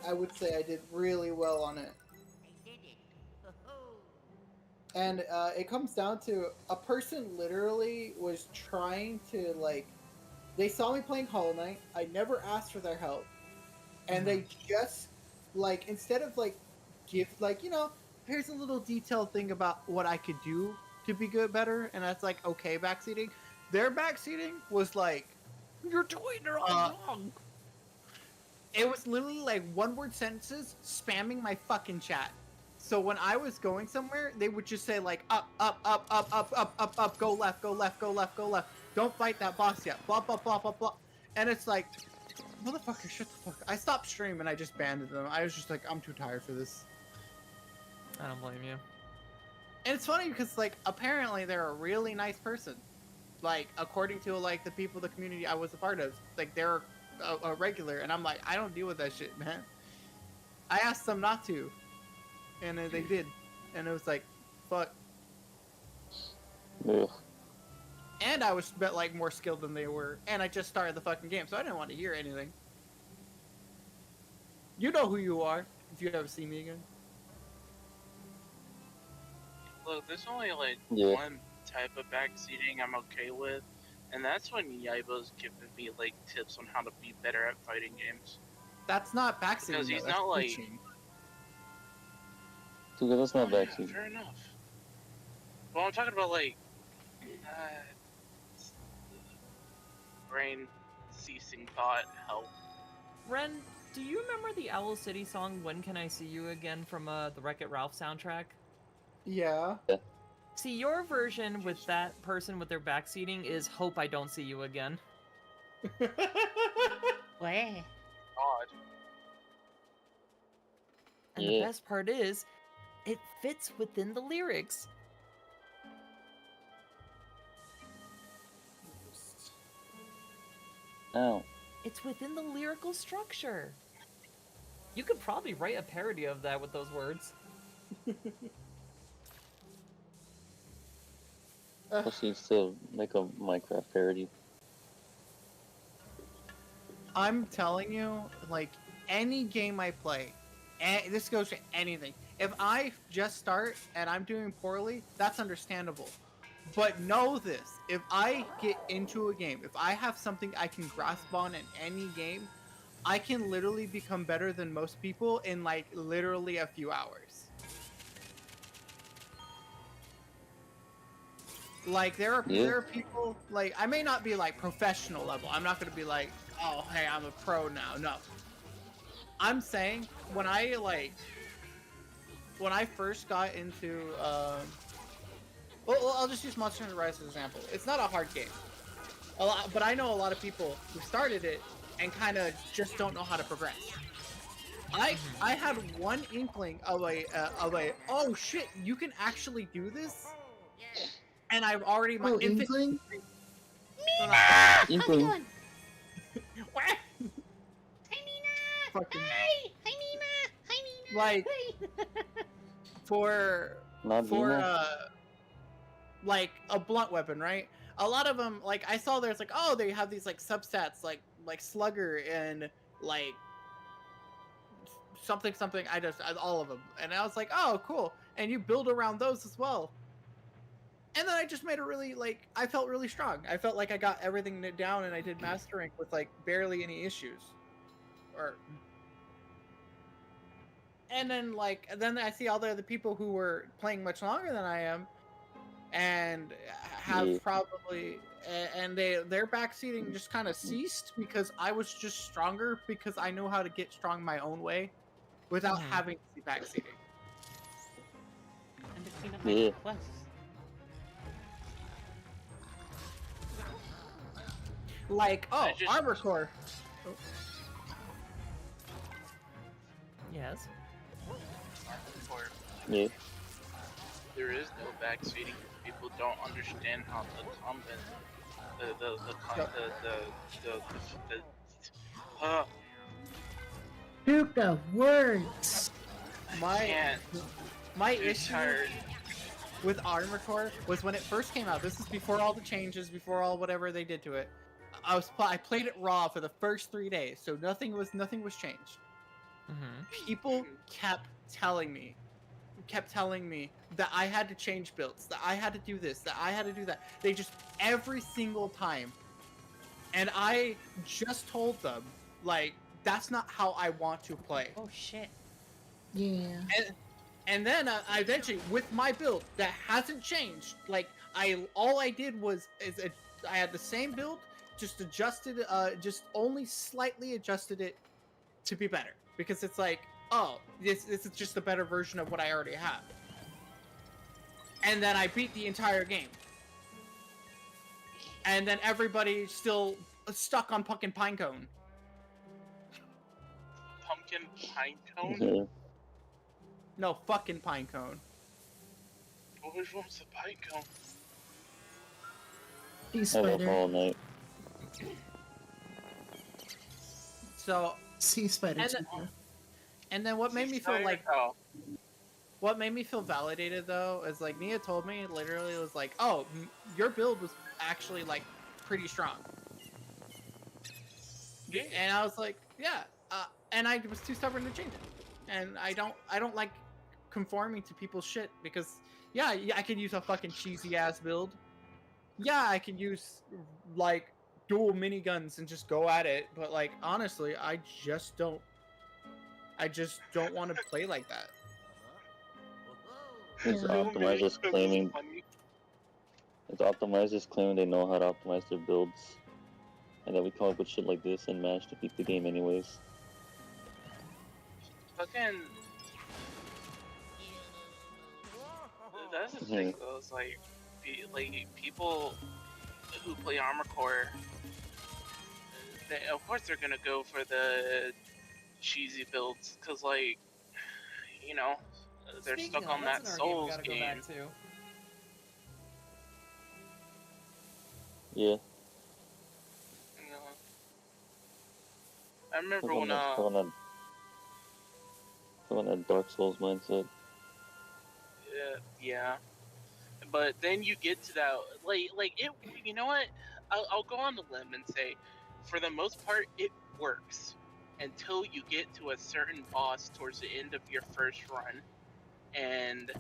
I would say I did really well on it. I did it. Ho-ho. And it comes down to a person literally was trying to they saw me playing Hollow Knight. I never asked for their help, and they just instead of give here's a little detailed thing about what I could do to be better, and that's okay backseating. Their backseating was You're doing it all wrong. it was literally one word sentences spamming my fucking chat. So when I was going somewhere, they would just say up, up, up, up, up, up, up, up, go left, go left, go left, go left. Don't fight that boss yet. Blah blah blah blah blah. And it's motherfucker, shut the fuck up. I stopped streaming. I just banned them. I was just I'm too tired for this. I don't blame you. And it's funny because apparently they're a really nice person. According to the people, the community I was a part of, they're a regular, and I'm I don't deal with that shit, man. I asked them not to, and they did, and it was fuck. Ugh. And I was more skilled than they were, and I just started the fucking game, so I didn't want to hear anything. You know who you are if you ever see me again. Look, there's only Yeah. one type of backseating I'm okay with, and that's when Yaiba's giving me tips on how to be better at fighting games. That's not backseating. Because he's though, that's not, teaching. Dude, that's not Oh, yeah, backseat. fair enough. Well, I'm talking about brain ceasing thought help. Ren, do you remember the Owl City song "When Can I See You Again" from the Wreck-It Ralph soundtrack? Yeah. See, your version with that person with their backseating is "Hope I Don't See You Again." Wah. Odd. And Yeah. the best part is, it fits within the lyrics. Ow. It's within the lyrical structure. You could probably write a parody of that with those words. Plus, you still make a Minecraft parody. I'm telling you, any game I play, this goes to anything. If I just start and I'm doing poorly, that's understandable. But know this, if I get into a game, if I have something I can grasp on in any game, I can literally become better than most people in literally a few hours. There are people, I may not be professional level. I'm not gonna be oh hey, I'm a pro now. No. I'm saying when I first got into well, I'll just use Monster Hunter Rise as an example. It's not a hard game. But I know a lot of people who started it and kind of just don't know how to progress. I had one inkling of a oh shit, you can actually do this. Yes. and I've already my Oh, infant. Inkling? Inkling. What? Hi, Mina! Fucking Hi! Hi, Mina! Hi, Mina! like Hi! for Not Vimo. like a blunt weapon, right? A lot of them, like I saw, there's like, oh, they have these like substats, like slugger and like something something. All of them, and I was like, oh, cool. And you build around those as well. And then I just made a really like I felt really strong. I felt like I got everything down, and I did master rank with like barely any issues. Or and then I see all the other people who were playing much longer than I am, and have Yeah. probably and their backseating just kind of ceased because I was just stronger because I know how to get strong my own way without having to be backseating. And the peanut Yeah. plus. Like, oh, I just- armor core. Yes. Or Yeah. there is no backseating. People don't understand how the combat, Puka, words! My can't. my Too issue tired. with Armor Core was when it first came out. This is before all the changes, before all whatever they did to it. I played it raw for the first 3 days, so nothing was changed. People kept telling me that I had to change builds, that I had to do this, that I had to do that. They just every single time, and I just told them like that's not how I want to play. Oh shit. Yeah. And then I eventually, with my build that hasn't changed, like all I did was I had the same build, just adjusted, just only slightly adjusted it to be better because it's like, oh, this is just a better version of what I already have. And then I beat the entire game. And then everybody still stuck on fucking Pinecone. Pumpkin pine cone? Yeah. No, fucking Pinecone. Well, which one's the pine cone? Sea I love spider. Hollow Knight. So, Sea spider. And- Puka. and then what made me feel like Oh, what made me feel validated though is like Nia told me literally it was like, oh, your build was actually like pretty strong. yeah. And I was like, yeah, and I was too stubborn to change it. And I don't like conforming to people's shit because yeah, I can use a fucking cheesy ass build. Yeah, I can use like dual miniguns and just go at it, but like honestly, I just don't want to play like that. It's Yeah. optimizers claiming Funny. they know how to optimize their builds, and then we come up with shit like this and manage to beat the game anyways. Fucking. That's the thing though. It's like people who play Armor Core, of course they're gonna go for the cheesy builds, cause like, you know, they're stuck on that Souls game. Yeah. You know, I remember Still when on that Dark Souls mindset. yeah, but then you get to that like it. You know what? I'll go on the limb and say, for the most part, it works until you get to a certain boss towards the end of your first run, and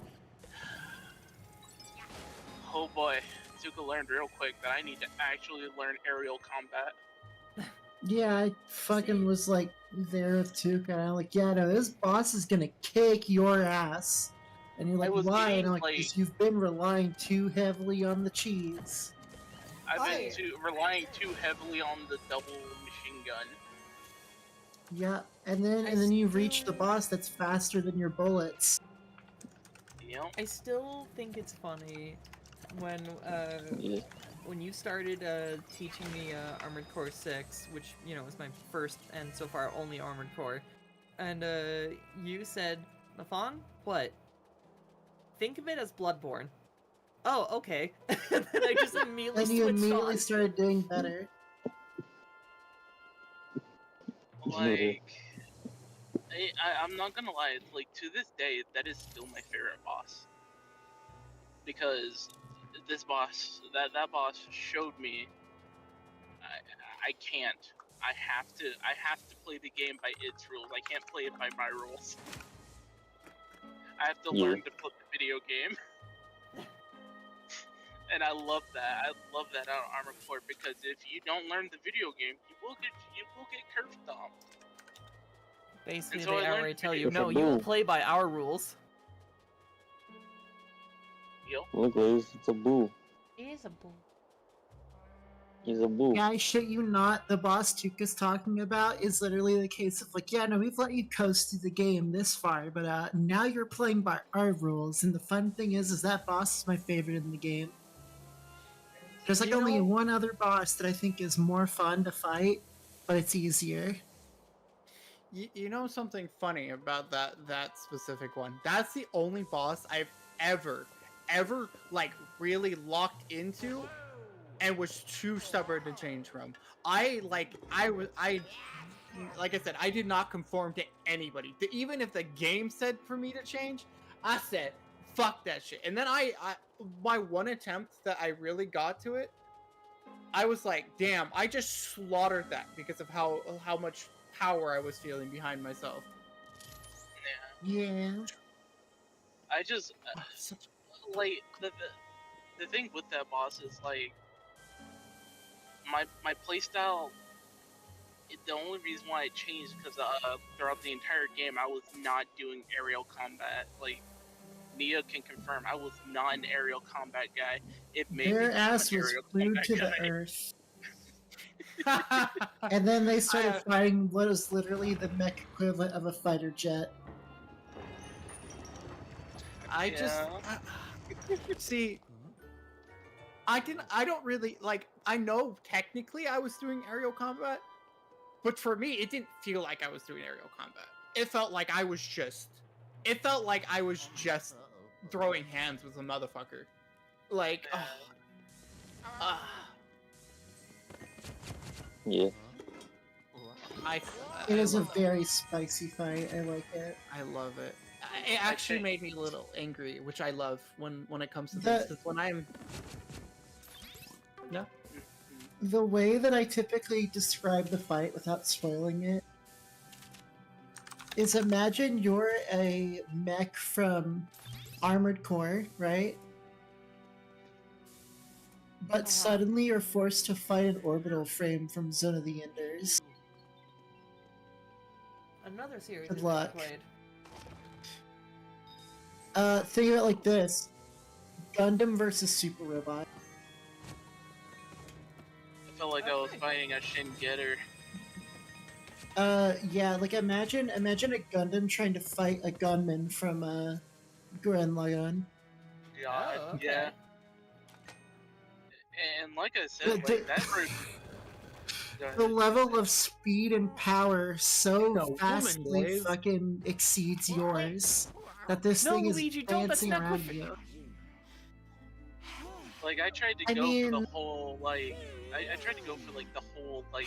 oh boy, Tuka learned real quick that I need to actually learn aerial combat. Yeah, I fucking was like there with Tuka, and I'm like, yeah, no, this boss is gonna kick your ass. And you're like, was why? getting, And I'm like, like- 'cause you've been relying too heavily on the cheese. I've been relying too heavily on the double machine gun. Yeah, and then you reach the boss that's faster than your bullets. You know, I still think it's funny when Yeah. when you started teaching me Armored Core 6, which, you know, was my first and so far only Armored Core, and you said, Nafon, what? Think of it as Bloodborne. oh, okay. And then I just immediately Then you switched immediately on. started doing better. Hater. Like, I'm not gonna lie. Like to this day, that is still my favorite boss because this boss, that boss showed me I can't. I have to play the game by its rules. I can't play it by my rules. I have to Yeah. learn to play the video game. And I love that. I love that out of Armored Core because if you don't learn the video game, you will get curve stomped. Basically, And so they I learned outright tell you, It's a no, you will boo. play by our rules. Yo, Look, Glaze, it's a boo. It is a bull. He's a boo. Yeah, I shit you not, the boss Tuka's talking about is literally the case of like, yeah, no, we've let you coast through the game this far, but now you're playing by our rules, and the fun thing is that boss is my favorite in the game. There's like You only know- one other boss that I think is more fun to fight, but it's easier. You know something funny about that specific one? That's the only boss I've ever like really locked into and was too stubborn to change from. Like I said, I did not conform to anybody. Even if the game said for me to change, I said fuck that shit. And then I my one attempt that I really got to it, I was like, damn, I just slaughtered that because of how much power I was feeling behind myself. Yeah. I just Such- like the thing with that boss is like my playstyle. The only reason why it changed because throughout the entire game I was not doing aerial combat. Like Nia can confirm, I was not an aerial combat guy. It made me Their become ass an was aerial glued combat to the guy. earth. And then they started fighting what was literally the mech equivalent of a fighter jet. I just see. I don't really like. I know technically I was doing aerial combat, but for me, it didn't feel like I was doing aerial combat. It felt like I was just. It felt like I was just throwing hands with a motherfucker. Like, Yeah. It is a very spicy fight. I like it. I love it. It actually made me a little angry, which I love when it comes to The- this. 'Cause when I'm no. The way that I typically describe the fight without spoiling it is imagine you're a mech from Armored Core, right? But suddenly you're forced to fight an orbital frame from Zone of the Enders. Another series Good I've luck. played. Think of it like this: Gundam versus Super Robot. I felt like I was fighting a Shin Getter. Yeah, like imagine a Gundam trying to fight a gunman from Gurren Lagann. God, Oh, okay. yeah. And like I said, The- like the- that version. The level of speed and power so No, woman, vastly Glaze. fucking exceeds yours that this No, thing is Luigi, don't, that's dancing not around good for you. Like I tried to I go for mean- the whole like I tried to go for like the whole like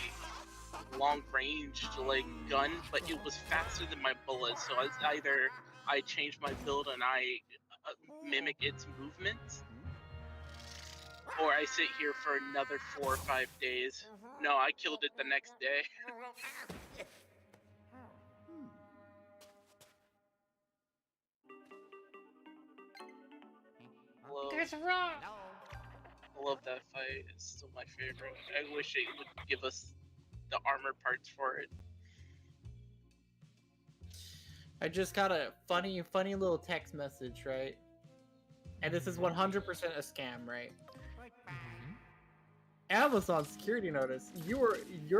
long range like gun, but it was faster than my bullets. So either I changed my build and I mimic its movements, or I sit here for another 4 or 5 days. No, I killed it the next day. There's a rock! I love that fight. It's still my favorite. I wish it would give us the armor parts for it. I just got a funny little text message, right? And this is 100% a scam, right? Amazon security notice. Your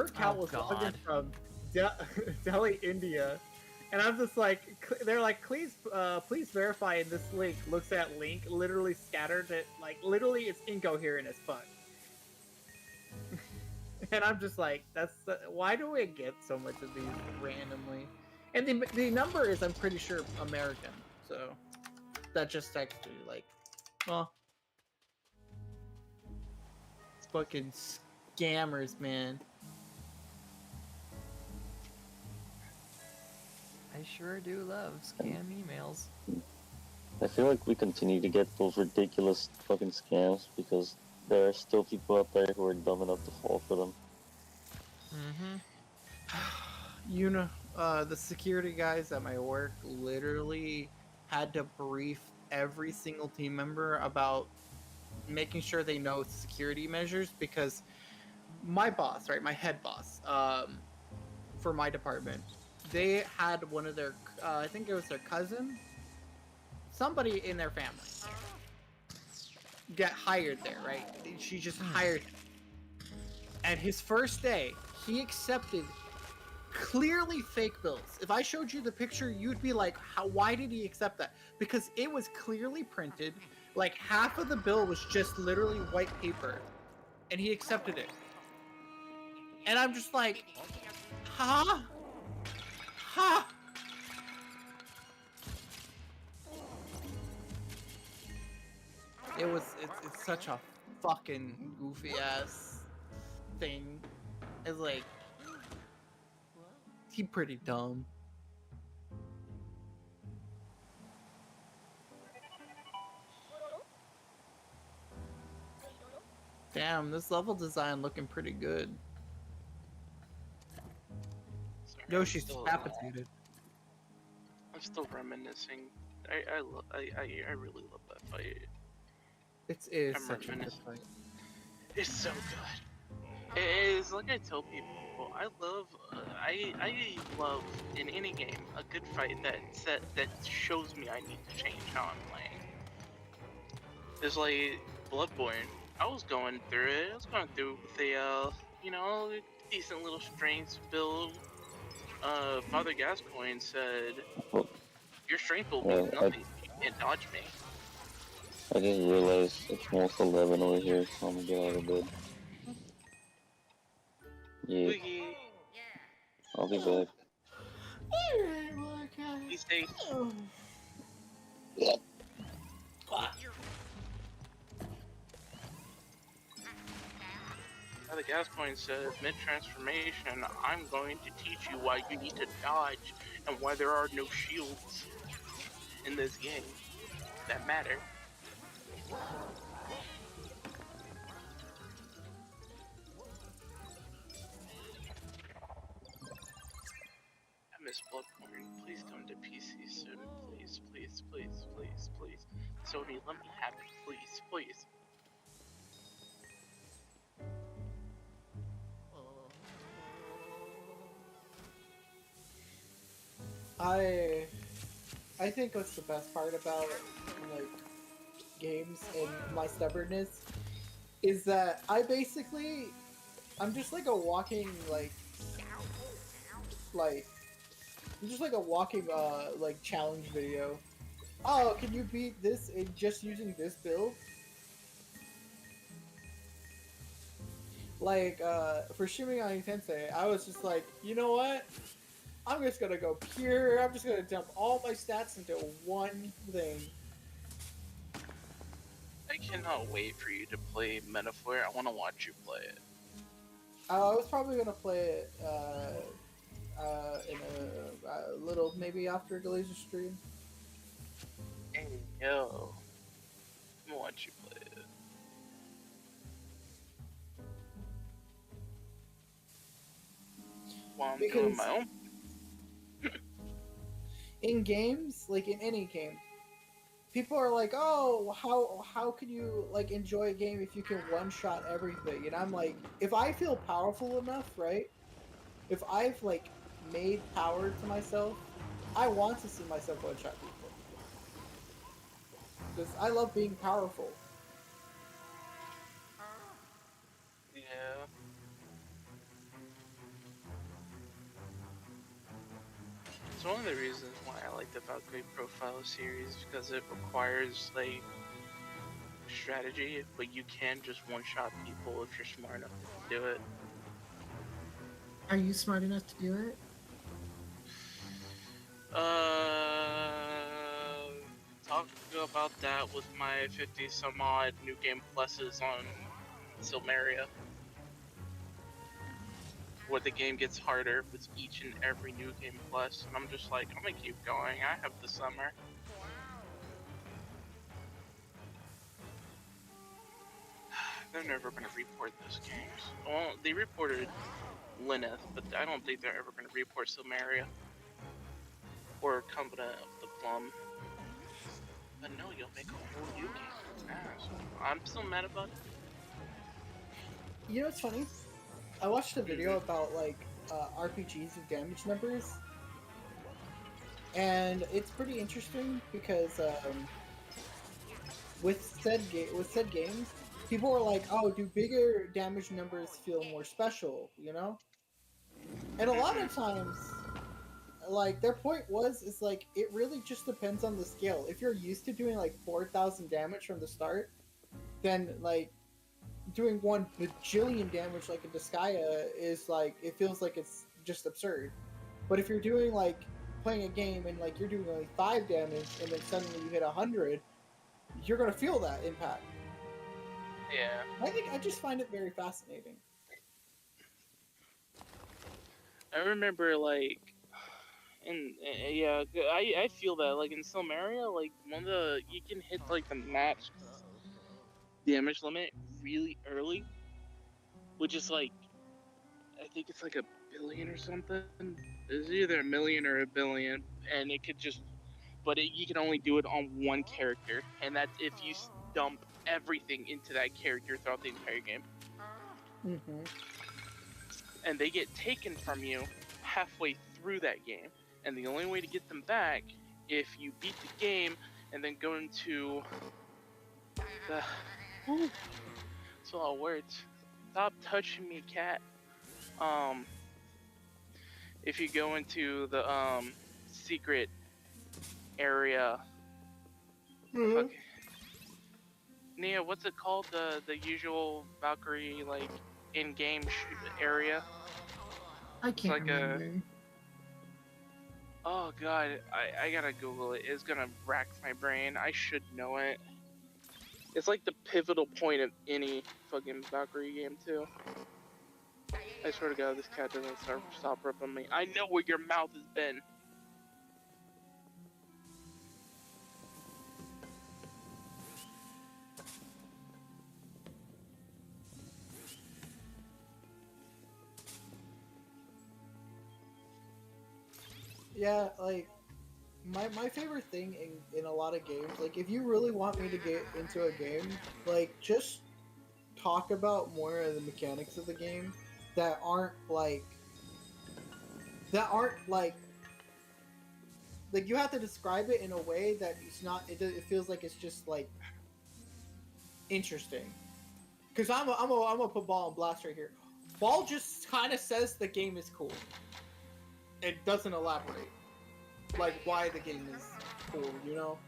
account Oh, was logged in God. from Delhi, India, and I'm just like, they're like, please verify. And this link looks at link literally scattered it, like literally it's incoherent as fuck. And I'm just like, why do we get so much of these randomly? And the number is, I'm pretty sure, American. So that just texted you like, well, fucking scammers, man. I sure do love scam emails. I feel like we continue to get those ridiculous fucking scams because there are still people out there who are dumb enough to fall for them. Mm-hmm. You know, the security guys at my work literally had to brief every single team member about making sure they know security measures because my boss, right, my head boss, for my department, they had one of their, I think it was their cousin, somebody in their family, get hired there, right? She just hired him. And his first day, he accepted clearly fake bills. If I showed you the picture, you'd be like, why did he accept that? Because it was clearly printed. Like half of the bill was just literally white paper. And he accepted it. And I'm just like, huh? Huh? It's such a fucking goofy ass thing. It's like, he pretty dumb. Damn, this level design looking pretty good. Sorry, Yoshi's decapitated. I'm still reminiscing. I really love that fight. It is I'm such a good reminiscing. fight. It's so good. It's like I tell people, I love in any game a good fight that shows me I need to change how I'm playing. There's like Bloodborne. I was going through it. I was going through with a decent little strength build. Father Gascoigne said, Well, "Your strength will be nothing. You can't dodge me." I just realized it's almost 11 over here, so I'm gonna get out of bed. Yeah, Luigi, I'll be back. be safe. Father Gascoigne said, "Mid-transformation, I'm going to teach you why you need to dodge and why there are no shields in this game that matter." I miss Bloodborne. Please come to PC soon. Please, please, please, please, please. Sony, let me have it. Please, please. I think what's the best part about like games and my stubbornness is that I'm just like a walking like I'm just like a walking like challenge video. Oh, can you beat this in just using this build? Like for Shimigami Tensei, I was just like, you know what? I'm just gonna go pure. I'm just gonna dump all my stats into one thing. I cannot wait for you to play Metaphor. I want to watch you play it. I was probably gonna play it in a little, maybe after Glaze stream. Hey, yo. I'm gonna watch you play it. While I'm doing my own. In games, like in any game, people are like, "Oh, how can you like enjoy a game if you can one shot everything?" And I'm like, if I feel powerful enough, right? If I've like made power to myself, I want to see myself one shot people because I love being powerful. Yeah. It's one of the reasons why I like the Valkyrie Profile series, because it requires like strategy, but you can just one-shot people if you're smart enough to do it. Are you smart enough to do it? Talk about that with my 50 some odd new game pluses on Silmaria, where the game gets harder with each and every new game plus, and I'm just like, I'm gonna keep going. I have the summer. They're never gonna report those games. Well, they reported Lyneth, but I don't think they're ever gonna report Silmaria or Covenant of the Plum. But no, you'll make a whole new game. Ah, so I'm still mad about it. You know what's funny? I watched a video about like RPGs with damage numbers, and it's pretty interesting because with said games, people were like, "Oh, do bigger damage numbers feel more special?" You know, and a lot of times, like their point is like it really just depends on the scale. If you're used to doing like 4,000 damage from the start, then like doing 1 bajillion damage like a Disgaea is like it feels like it's just absurd. But if you're doing like playing a game and like you're doing only 5 damage and then suddenly you hit 100, you're gonna feel that impact. Yeah. I just find it very fascinating. I remember like, and yeah, I feel that like in Silmaria, like one of the you can hit like the max damage limit really early, which is like I think it's like 1 billion or something. It's either 1 million or 1 billion, and it could just, but you can only do it on one character, and that's if you dump everything into that character throughout the entire game. Mm-hmm. And they get taken from you halfway through that game, and the only way to get them back if you beat the game and then go into the it's a lot of words. Stop touching me, cat. If you go into the secret area, fuck, Nia, what's it called? The usual Valkyrie like in-game area. I can't like a- remember. Oh god, I gotta Google it. It's gonna rack my brain. I should know it. It's like the pivotal point of any fucking Valkyrie game too. I swear to god, this cat doesn't stop ripping me. I know where your mouth has been. Yeah, like my favorite thing in a lot of games, like if you really want me to get into a game, like just talk about more of the mechanics of the game that aren't like you have to describe it in a way that it's not it feels like it's just like interesting. Because I'm a put ball and blast right here. Ball just kind of says the game is cool. It doesn't elaborate like why the game is cool, you know.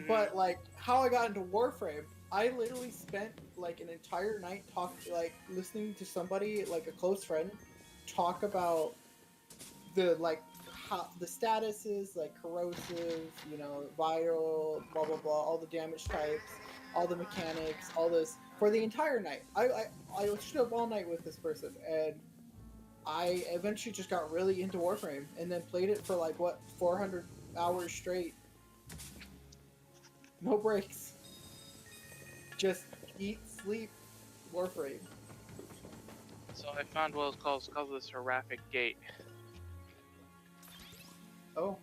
But like how I got into Warframe, I literally spent like an entire night listening to somebody, like a close friend, talk about the how the statuses, like corrosive, you know, viral, blah blah blah, all the damage types, all the mechanics, all this for the entire night. I stood up all night with this person, and I eventually just got really into Warframe, and then played it for like 400 hours straight. No breaks. Just eat, sleep, Warframe. So I found what it's called. It's called the Seraphic Gate. Oh.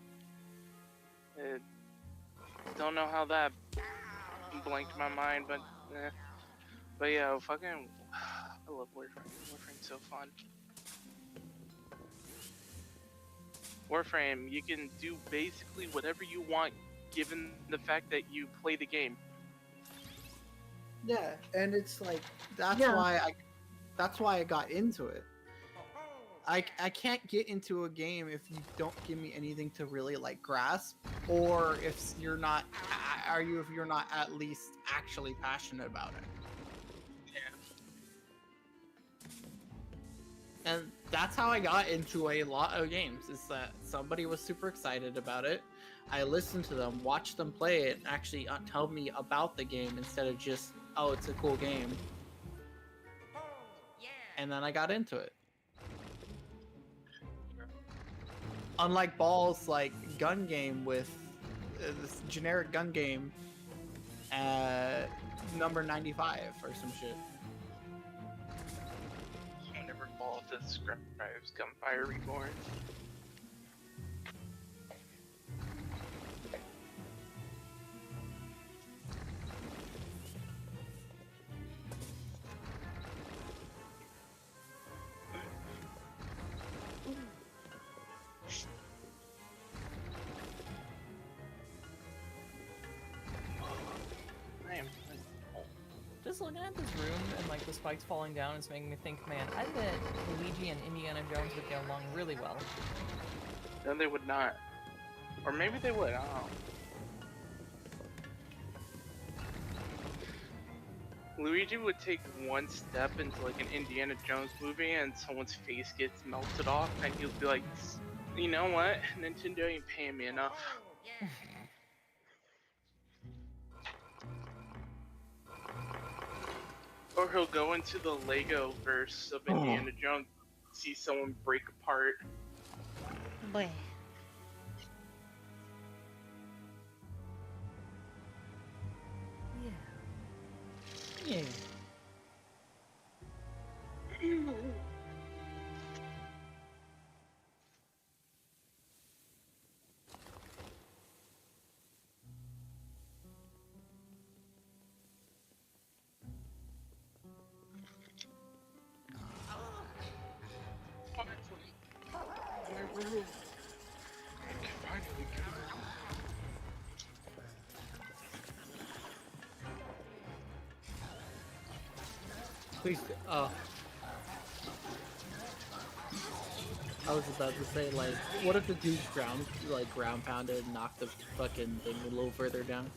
Don't know how that blanked my mind, but yeah, fucking, I love Warframe. Warframe's so fun. Warframe, you can do basically whatever you want, given the fact that you play the game. Yeah, and it's like that's Yeah. why I got into it. I can't get into a game if you don't give me anything to really like grasp, or if you're not at least actually passionate about it. Yeah. And that's how I got into a lot of games. Is that somebody was super excited about it. I listened to them, watched them play it, and actually tell me about the game instead of just, oh, it's a cool game. And then I got into it. Unlike Ball's like gun game with this generic gun game, number 95 or some shit. Whenever Ball describes Gunfire Reborn. Just looking at this room and like the spikes falling down is making me think, man, I bet Luigi and Indiana Jones would get along really well. No, they would not. Or maybe they would, I don't know. Luigi would take one step into like an Indiana Jones movie and someone's face gets melted off and he'll be like, you know what, Nintendo ain't paying me enough. Or he'll go into the Lego verse of Indiana Jones, see someone break apart. Boy. Yeah. Please, I was about to say, like, what if the dude's ground pounded and knocked the fucking thing a little further down?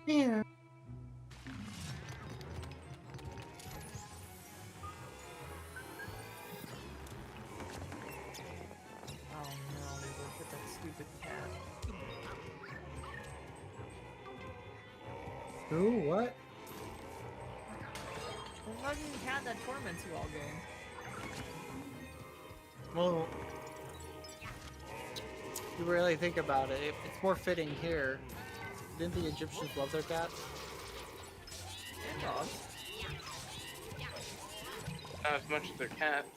Yeah. Oh no, look at that stupid cat. Who? What? The fucking cat that torments you all game. Well, you really think about it, it's more fitting here. Didn't the Egyptians love their cats? And dogs. Not as much as their cats.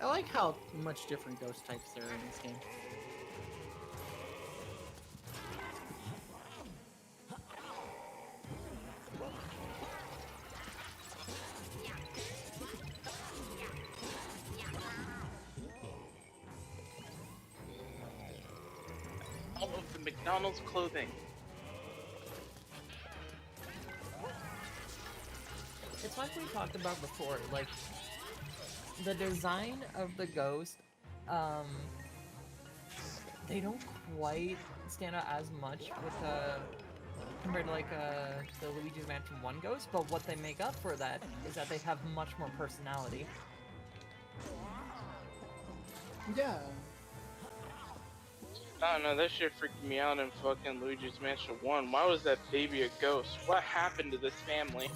I like how much different ghost types there are in this game. All of the McDonald's clothing. It's like we talked about before, like, the design of the ghost, they don't quite stand out as much with compared to like the Luigi's Mansion 1 ghost, but what they make up for that is that they have much more personality. Yeah. I don't know, that shit freaked me out in fucking Luigi's Mansion 1. Why was that baby a ghost? What happened to this family?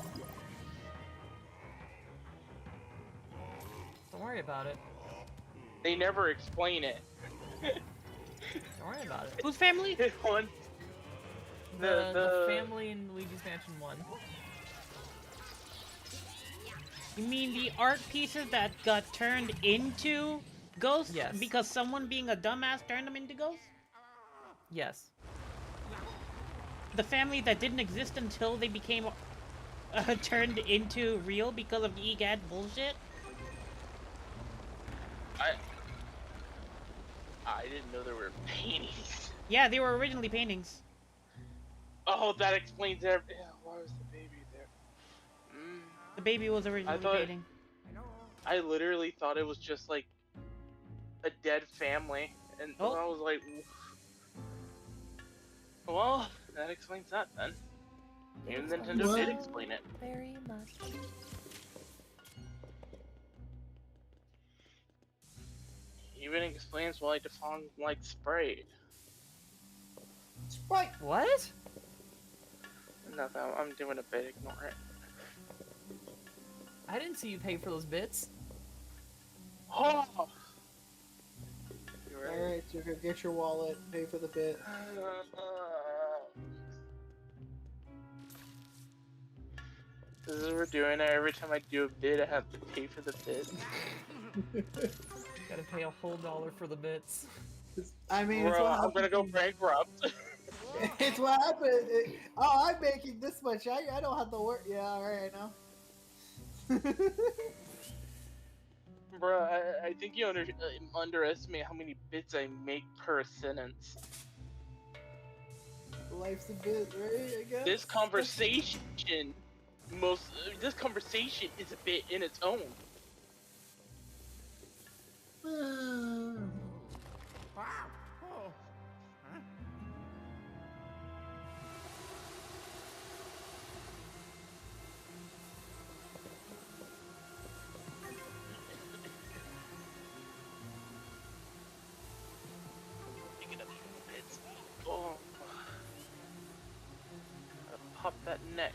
Don't worry about it. They never explain it. Don't worry about it. Whose family? One. The family in Luigi's Mansion 1. You mean the art pieces that got turned into Ghosts? Yes. Because someone being a dumbass turned them into ghosts? Yes. The family that didn't exist until they became turned into real because of EGAD bullshit? I didn't know there were paintings. Yeah, they were originally paintings. Oh, that explains everything. Yeah, why was the baby there? The baby was originally painting. I literally thought it was just like a dead family, and I was like, well, that explains that then. Even Nintendo did explain it. Very much. Even explains why Defong likes Sprite. Sprite! What? Nothing, I'm doing a bit, ignore it. I didn't see you pay for those bits. Oh! Alright, so get your wallet, pay for the bit. This is what we're doing. Every time I do a bid, I have to pay for the bid. Gotta pay a whole $1 for the bits. I mean, Bro, it's what I'm gonna go bankrupt. It's what happened. Oh, I'm making this much. I don't have to work. Yeah, alright, I know. Bro, I think you underestimate how many bits I make per sentence. Life's a bit, right? I guess. This conversation is a bit in its own. Oh. Pop that neck.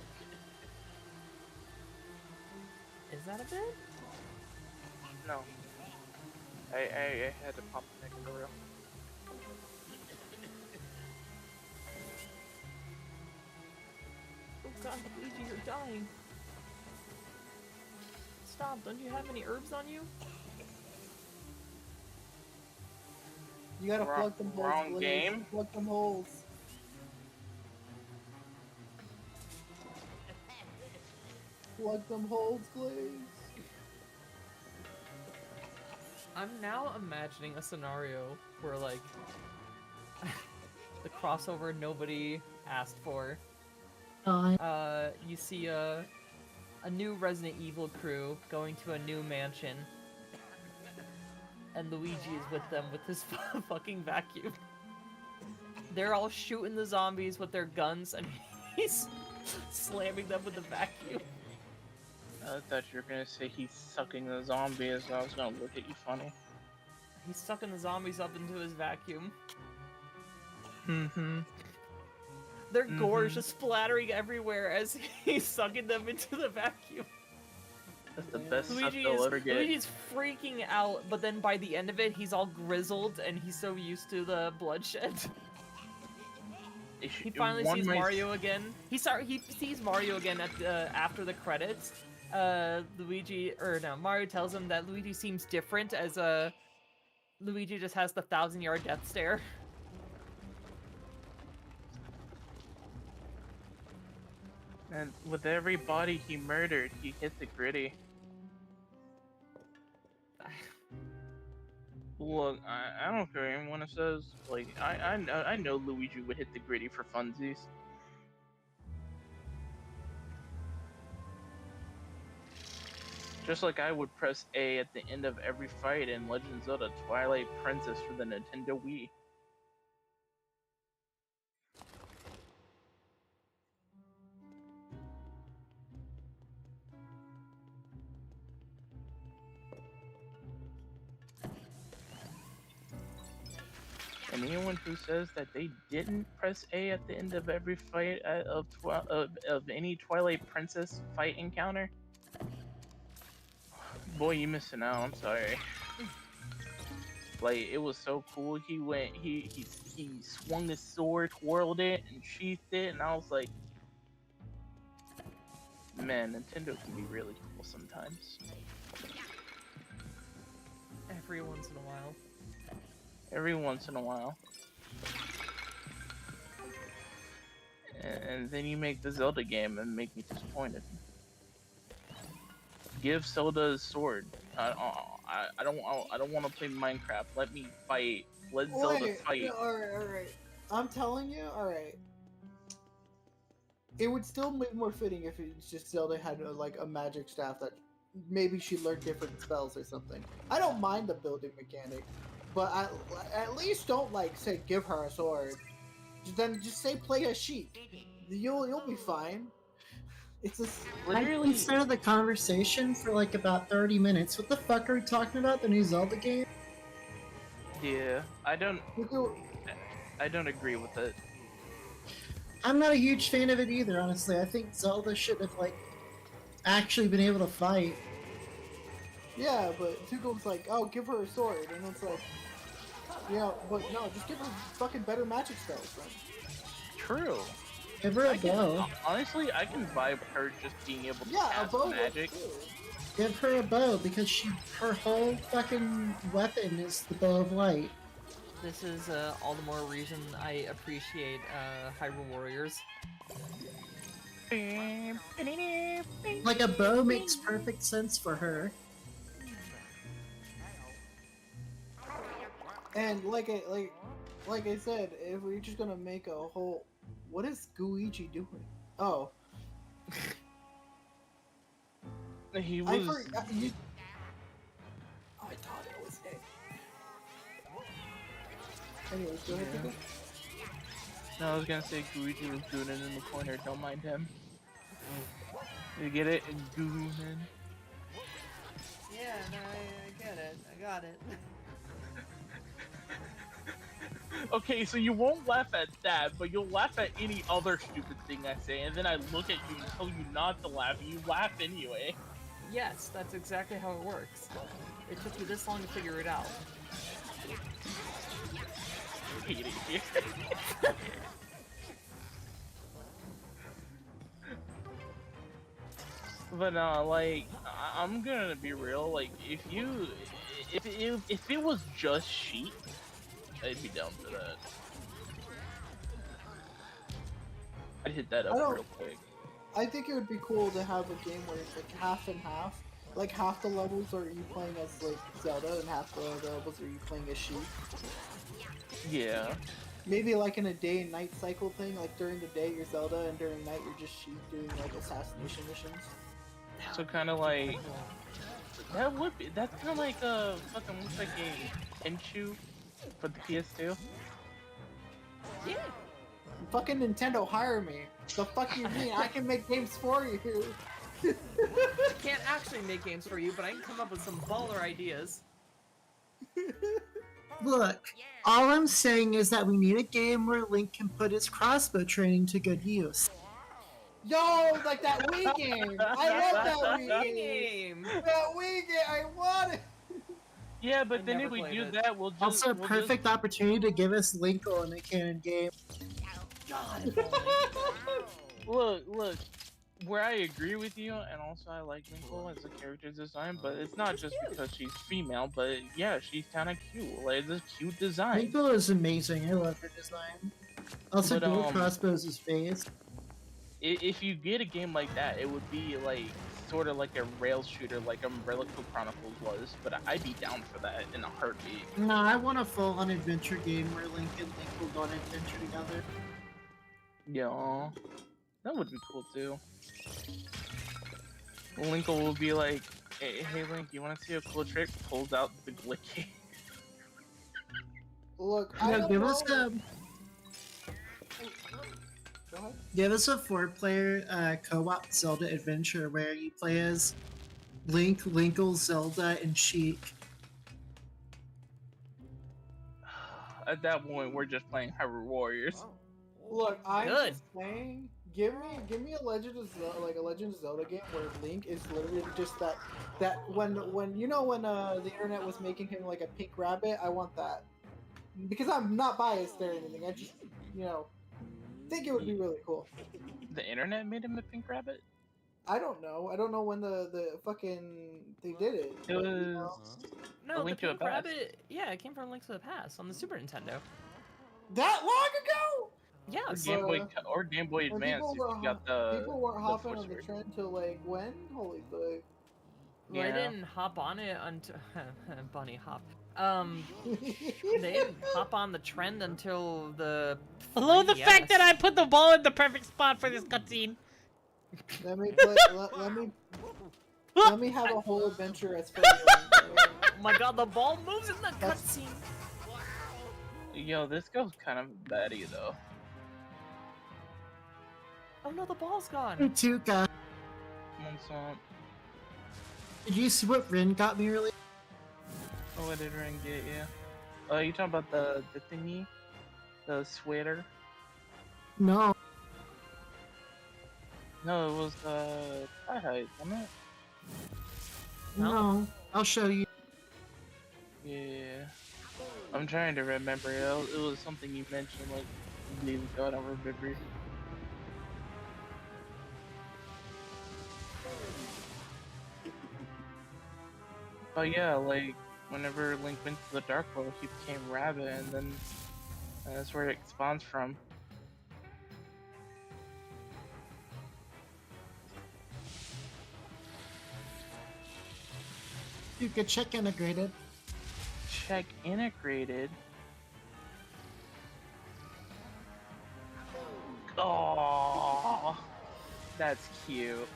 Is that a bit? No. I had to pop the neck for real. Oh god, Luigi, you're dying. Stop, don't you have any herbs on you? You gotta plug them holes. Wrong Glaze. game. Plug them holes. Plug them holes, Glaze. I'm now imagining a scenario where, like, the crossover nobody asked for. You see a new Resident Evil crew going to a new mansion, and Luigi is with them with his fucking vacuum. They're all shooting the zombies with their guns, and he's slamming them with the vacuum. I thought you were gonna say he's sucking the zombies, so I was gonna look at you funny. He's sucking the zombies up into his vacuum. Mm-hmm. Their gore is just splattering everywhere as he's sucking them into the vacuum. That's the best suck they'll ever get. Luigi's freaking out, but then by the end of it, he's all grizzled and he's so used to the bloodshed. He finally sees Mario again. He sees Mario again at after the credits. Mario tells him that Luigi seems different as Luigi just has the 1,000-yard death stare. And with every body he murdered, he hit the gritty. Look, I don't care what anyone says. Like, I know Luigi would hit the gritty for funsies. Just like I would press A at the end of every fight in Legend of Zelda Twilight Princess for the Nintendo Wii. And anyone who says that they didn't press A at the end of every fight of any Twilight Princess fight encounter, boy, you missing out. I'm sorry. Like, it was so cool. He swung his sword, twirled it, and sheathed it, and I was like, man, Nintendo can be really cool sometimes. Every once in a while. Every once in a while. And then you make the Zelda game and make me disappointed. Give Zelda a sword. I don't want to play Minecraft. Let me fight. Let Zelda Wait, fight. alright. I'm telling you, alright. It would still be more fitting if it's just Zelda had like a magic staff that maybe she learned different spells or something. I don't mind the building mechanic, but at least don't like say give her a sword. Then just say play as sheep. You'll be fine. It's just We started the conversation for like about 30 minutes. What the fuck are we talking about? The new Zelda game? Yeah, I don't agree with it. I'm not a huge fan of it either, honestly. I think Zelda should have like actually been able to fight. yeah, but Tuco's like, oh, give her a sword, and it's like, yeah, but no, just give her fucking better magic spells. Then. True. Give her a bow. Honestly, I can vibe her just being able to Yeah, a cast bow magic. Give her a bow because her whole fucking weapon is the bow of light. This is all the more reason I appreciate Hyrule Warriors. Like a bow makes perfect sense for her. And like I said, if we're just gonna make a whole, what is Luigi doing? Oh, He I was. forgot. I thought it was him. Anyways, go ahead. Yeah. No, I was gonna say Luigi was doing it in the corner. Don't mind him. You get it? Gooey man. Yeah, no, I get it. I got it. Okay, so you won't laugh at that, but you'll laugh at any other stupid thing I say, and then I look at you and tell you not to laugh, and you laugh anyway. Yes, that's exactly how it works. It took you this long to figure it out. But like, I'm gonna be real. Like, if it was just sheep, I'd be down for that. I'd hit that up real quick. I think it would be cool to have a game where it's like half and half. Like half the levels are you playing as like Zelda, and half the levels are you playing as sheep. Yeah. Maybe like in a day and night cycle thing. Like during the day you're Zelda, and during night you're just sheep doing like assassination missions. So kind of like that's kind of like fucking looks like a Tenchu for the PS2. Yeah. Fucking Nintendo, hire me. The fuck you mean? I can make games for you. I can't actually make games for you, but I can come up with some baller ideas. Look, all I'm saying is that we need a game where Link can put his crossbow training to good use. Yo, like that Wii game. I love that Wii game. That Wii game, I want it. Yeah, but then if we do that, we'll just Also, a perfect opportunity to give us Linkle in a canon game. God. Look. Where I agree with you, and also I like Winkle as a character design, but it's not just because she's female, but yeah, she's kind of cute. Like, it's a cute design. Linkle is amazing. I love her design. Also, dual crossbows is phase. If you get a game like that, it would be like sort of like a rail shooter, like Umbrella Chronicles was. But I'd be down for that in a heartbeat. No, I want a full-on adventure game where Link and Linkle go on an adventure together. Yeah, that would be cool too. Linkle will be like, hey Link, you want to see a cool trick? Pulls out the Glicky. Look, give us a 4-player co-op Zelda adventure where you play as Link, Linkle, Zelda, and Sheik. At that point, we're just playing Hyrule Warriors. Look, I'm just saying, give me a Legend of Zelda, like a Legend of Zelda game where Link is literally just that when you know when the internet was making him like a pink rabbit. I want that because I'm not biased or anything. I just think it would be really cool. The internet made him a pink rabbit? I don't know. I don't know when the fucking they did it. It was No, Link the to the Pink Past. Rabbit. Yeah, it came from Link to the Past on the Super Nintendo. That long ago? Yeah, Or so- Game Boy And Advance if you got people weren't the hopping on the Twister. trend till like when? Holy fuck. Well, I Yeah. didn't hop on it until bunny hop. They didn't hop on the trend until the. I love the fact 3DS. that I put the ball in the perfect spot for this cutscene. Let me play. Let me have a whole adventure as Ferdinand. Oh my god, the ball moves in the That's- cutscene. Yo, this goes kind of batty though. Oh no, the ball's Me gone. too, guys. Come on, Swamp. Did you see what Rin got me earlier? Oh, what did Ren get? Yeah. You talking about the thingy, the sweater? No. No, it was Twilight, wasn't it? No. I'll show you. Yeah. I'm trying to remember. It was something you mentioned like days ago. I don't remember. But yeah, like whenever Link went to the Dark World, he became Rabbit, and then that's where it spawns from. You could check integrated. Check integrated. Oh, that's cute.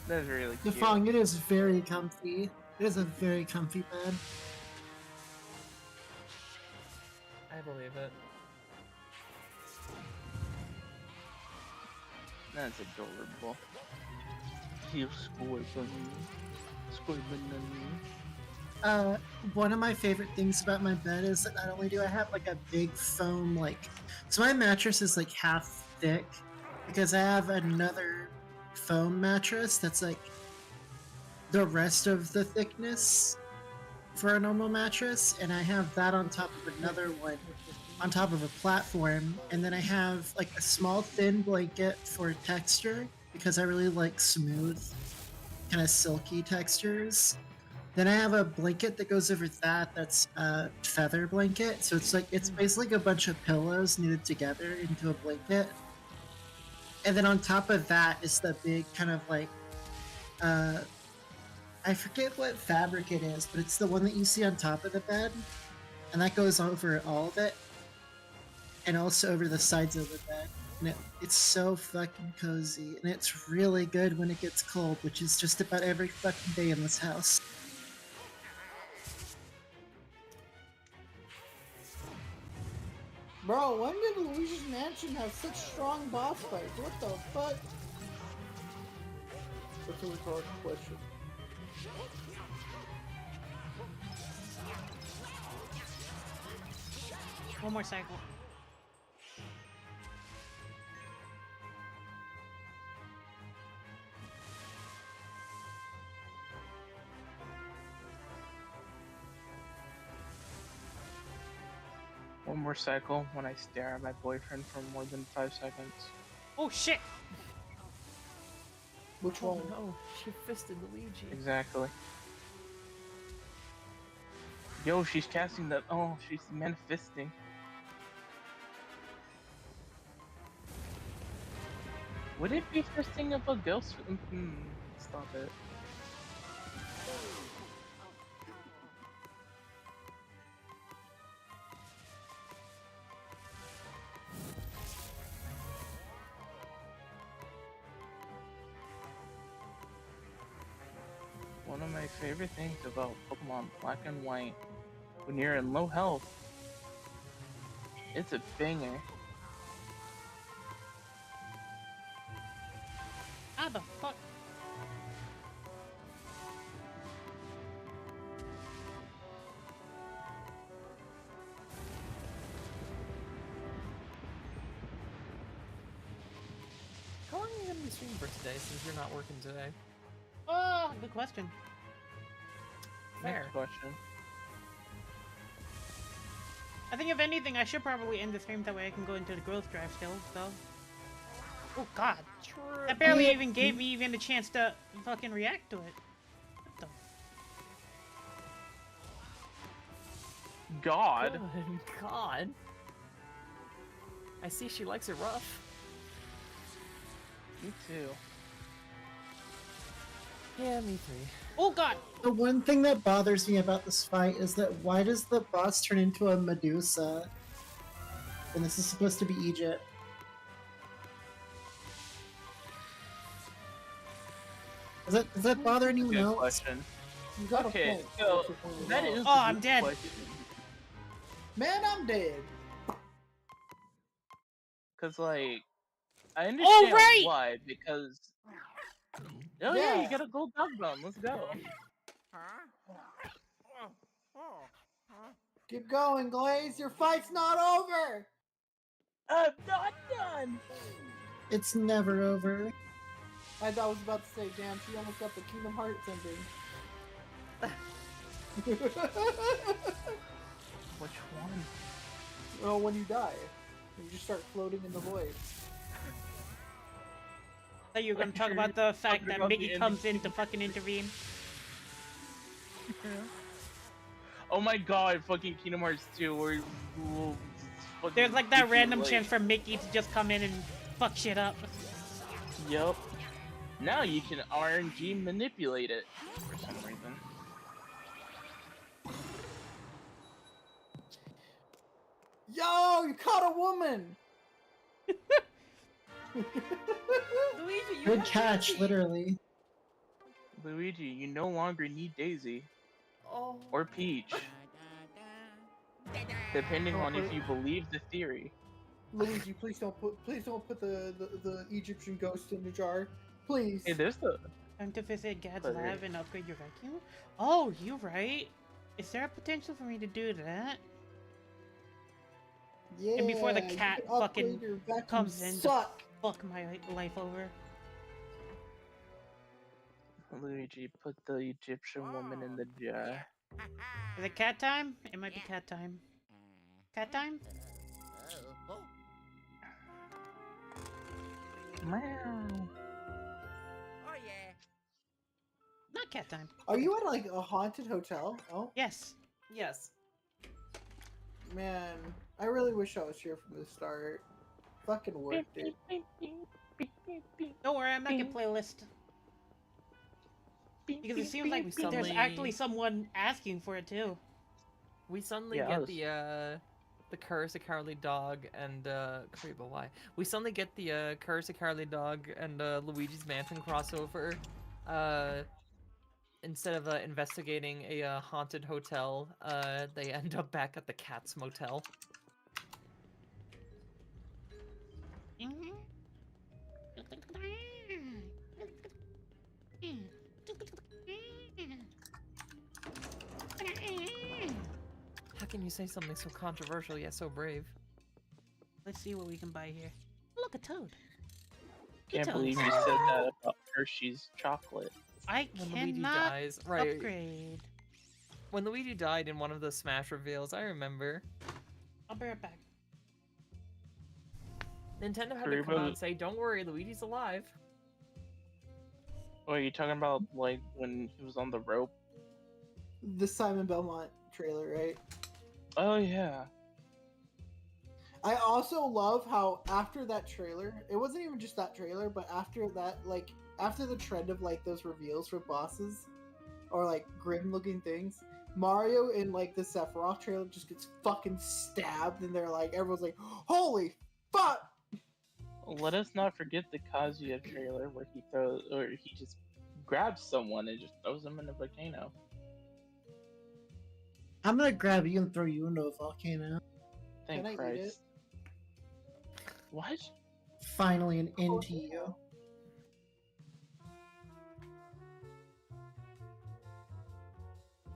That's really cute. Defong, it is very comfy. It is a very comfy bed. I believe it. That's adorable. You scored for me. Scored for me. One of my favorite things about my bed is that not only do I have like a big foam, so my mattress is like half thick because I have another foam mattress that's like the rest of the thickness for a normal mattress, and I have that on top of another one on top of a platform, and then I have like a small thin blanket for texture because I really like smooth, kind of silky textures. Then I have a blanket that goes over that that's a feather blanket, so it's basically a bunch of pillows knitted together into a blanket. And then on top of that is the big kind of like I forget what fabric it is, but it's the one that you see on top of the bed, and that goes over all of it, and also over the sides of the bed. And it's so fucking cozy, and it's really good when it gets cold, which is just about every fucking day in this house. Bro, when did Luigi's Mansion have such strong boss fights? What the fuck? That's a rhetorical question. One more cycle. One more cycle when I stare at my boyfriend for more than 5 seconds. Oh shit! Which Oh one? no, she fisted Luigi. Exactly. Yo, she's casting the. Oh, she's manifesting. Would it be fisting of a ghost? Stop it. One of my favorite things about Pokemon Black and White, when you're in low health, it's a banger. How the fuck? How long are you gonna be streaming for today since you're not working today? Oh, good question. Fair. Next question. I think if anything, I should probably end the stream that way I can go into the growth drive still, so. Oh god. True. That barely even gave me even a chance to fucking react to it. What the? God. Good God. I see she likes it rough. Me too. Yeah, me too. Oh god! The one thing that bothers me about this fight is that why does the boss turn into a Medusa? And this is supposed to be Egypt. Does that bother anyone Good else? question. You got Okay, a point. so That's the point that about- is. Oh, a I'm good dead. question. Man, I'm dead. Cause like, I understand right! why. Because oh yeah, you got a gold dog bone. Let's go. Keep going, Glaze. Your fight's not over. I'm not done. It's never over. I was about to say, damn, she almost got the Kingdom Hearts ending. Which one? Well, when you die, you just start floating in the void. So you're gonna talk about the fact that Mickey comes in to fucking intervene. Oh my god, fucking Kingdom Hearts 2, where There's like that random chance for Mickey to just come in and fuck shit up. Yup. Now you can RNG manipulate it for some reason. Yo, you caught a woman. Luigi, you Good have catch, Daisy. literally. Luigi, you no longer need Daisy. Oh. Or Peach. Depending on if you believe the theory. Luigi, please don't put the Egyptian ghost in the jar. Please. Hey, there's the... Time to visit Gad's But lab and upgrade your vacuum? Oh, you're right. Is there a potential for me to do that? Yeah. And before the you cat can upgrade fucking your vacuum comes in to suck. fuck my life over. Luigi, put the Egyptian woman in the jar. Is it cat time? It might be cat time. Cat time? Meow. Oh yeah. Not cat time. Are you at like a haunted hotel? Oh Yes. Yes. man, I really wish I was here from the start. Fucking worked it. Don't worry, I'm making playlist. Because it seems like there's actually someone asking for it too. We suddenly Yeah, I get was- the Curse of Cowardly Dog and Kariba, why? We suddenly get the Curse of Cowardly Dog and Luigi's Mansion crossover. Instead of investigating a haunted hotel, they end up back at the Cat's Motel. How can you say something so controversial yet so brave? Let's see what we can buy here. Look, a toad. Can't Toads. believe you said that about Hershey's chocolate. I When Luigi cannot dies, right? upgrade. When Luigi died in one of the Smash reveals, I remember. I'll be right back. Nintendo had to come Kariba- out and say, "Don't worry, Luigi's alive." Oh, are you talking about like when he was on the rope? The Simon Belmont trailer, right? Oh yeah. I also love how after that trailer, it wasn't even just that trailer, but after that, like after the trend of like those reveals for bosses or like grim looking things, Mario in like the Sephiroth trailer just gets fucking stabbed, and they're like, everyone's like, "Holy fuck!" Let us not forget the Kazuya trailer where he just grabs someone and just throws them in a volcano. I'm gonna grab you and throw you into a volcano. Thank Can I eat Christ. What? Finally, an end to you.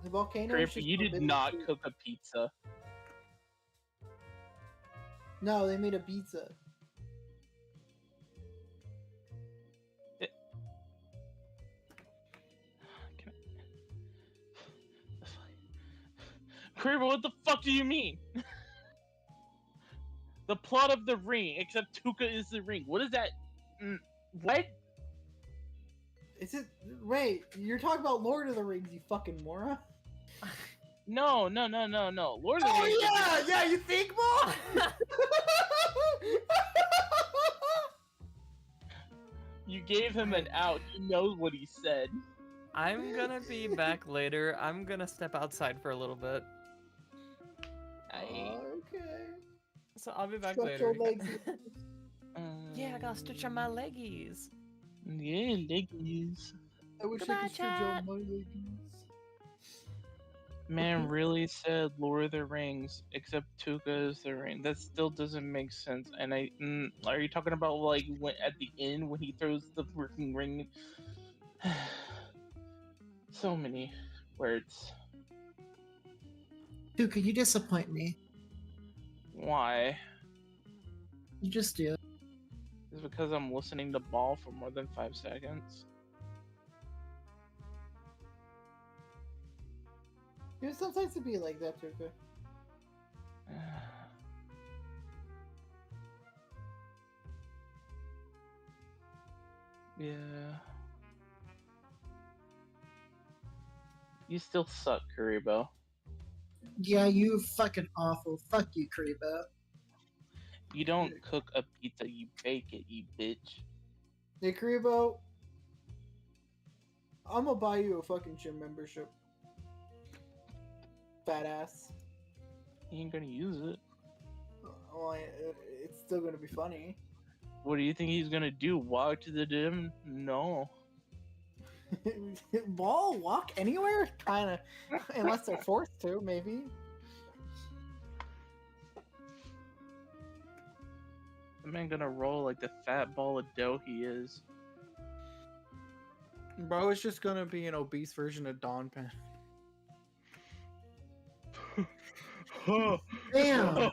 The volcano. is Grandpa, just you did forbidden not fruit. cook a pizza. No, they made a pizza. Grandpa, what the fuck do you mean? The plot of the ring, except Tuca is the ring. What is that? What? Is it? Wait, you're talking about Lord of the Rings, you fucking moron. No. Lord of the Oh Rings. yeah, you think, Mo? You gave him an out. He knows what he said. I'm gonna be back later. I'm gonna step outside for a little bit. Okay. So I'll be back Stretch later. your legs. Yeah, I gotta stretch on my leggies. Yeah, leggies. I wish Goodbye, I could stretch chat. out my legs. Man really said Lord of the Rings, except Tuca is the ring. That still doesn't make sense. And are you talking about like when at the end when he throws the freaking ring? So many words. Dude, could you disappoint me? Why? You just do. Is it because I'm listening to Ball for more than 5 seconds? You know, sometimes it be like that, Tuka. Yeah. You still suck, Karibo. Yeah, you fucking awful. Fuck you, Karibo. You don't cook a pizza, you bake it, you bitch. Hey, Karibo, I'm gonna buy you a fucking gym membership. Fat ass. He ain't gonna use it. Oh, it's still gonna be funny. What do you think he's gonna do? Walk to the gym? No. Ball walk anywhere, kind of, unless they're forced to, maybe. The man gonna roll like the fat ball of dough he is. Bro, it's just gonna be an obese version of Don Pen. Damn.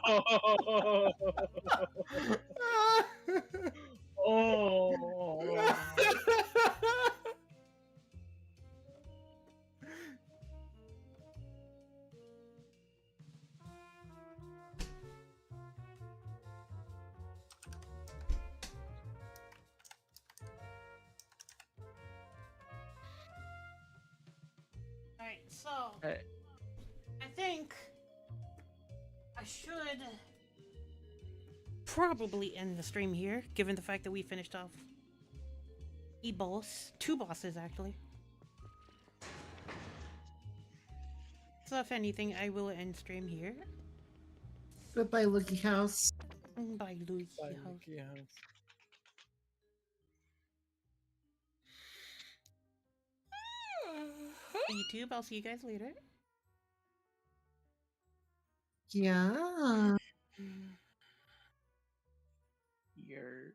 Oh. Alright, so Hey. I think I should probably end the stream here, given the fact that we finished off boss, 2 bosses actually. So if anything, I will end stream here. Goodbye, Lucky House. Bye, Luigi. YouTube, I'll see you guys later. Yeah. You're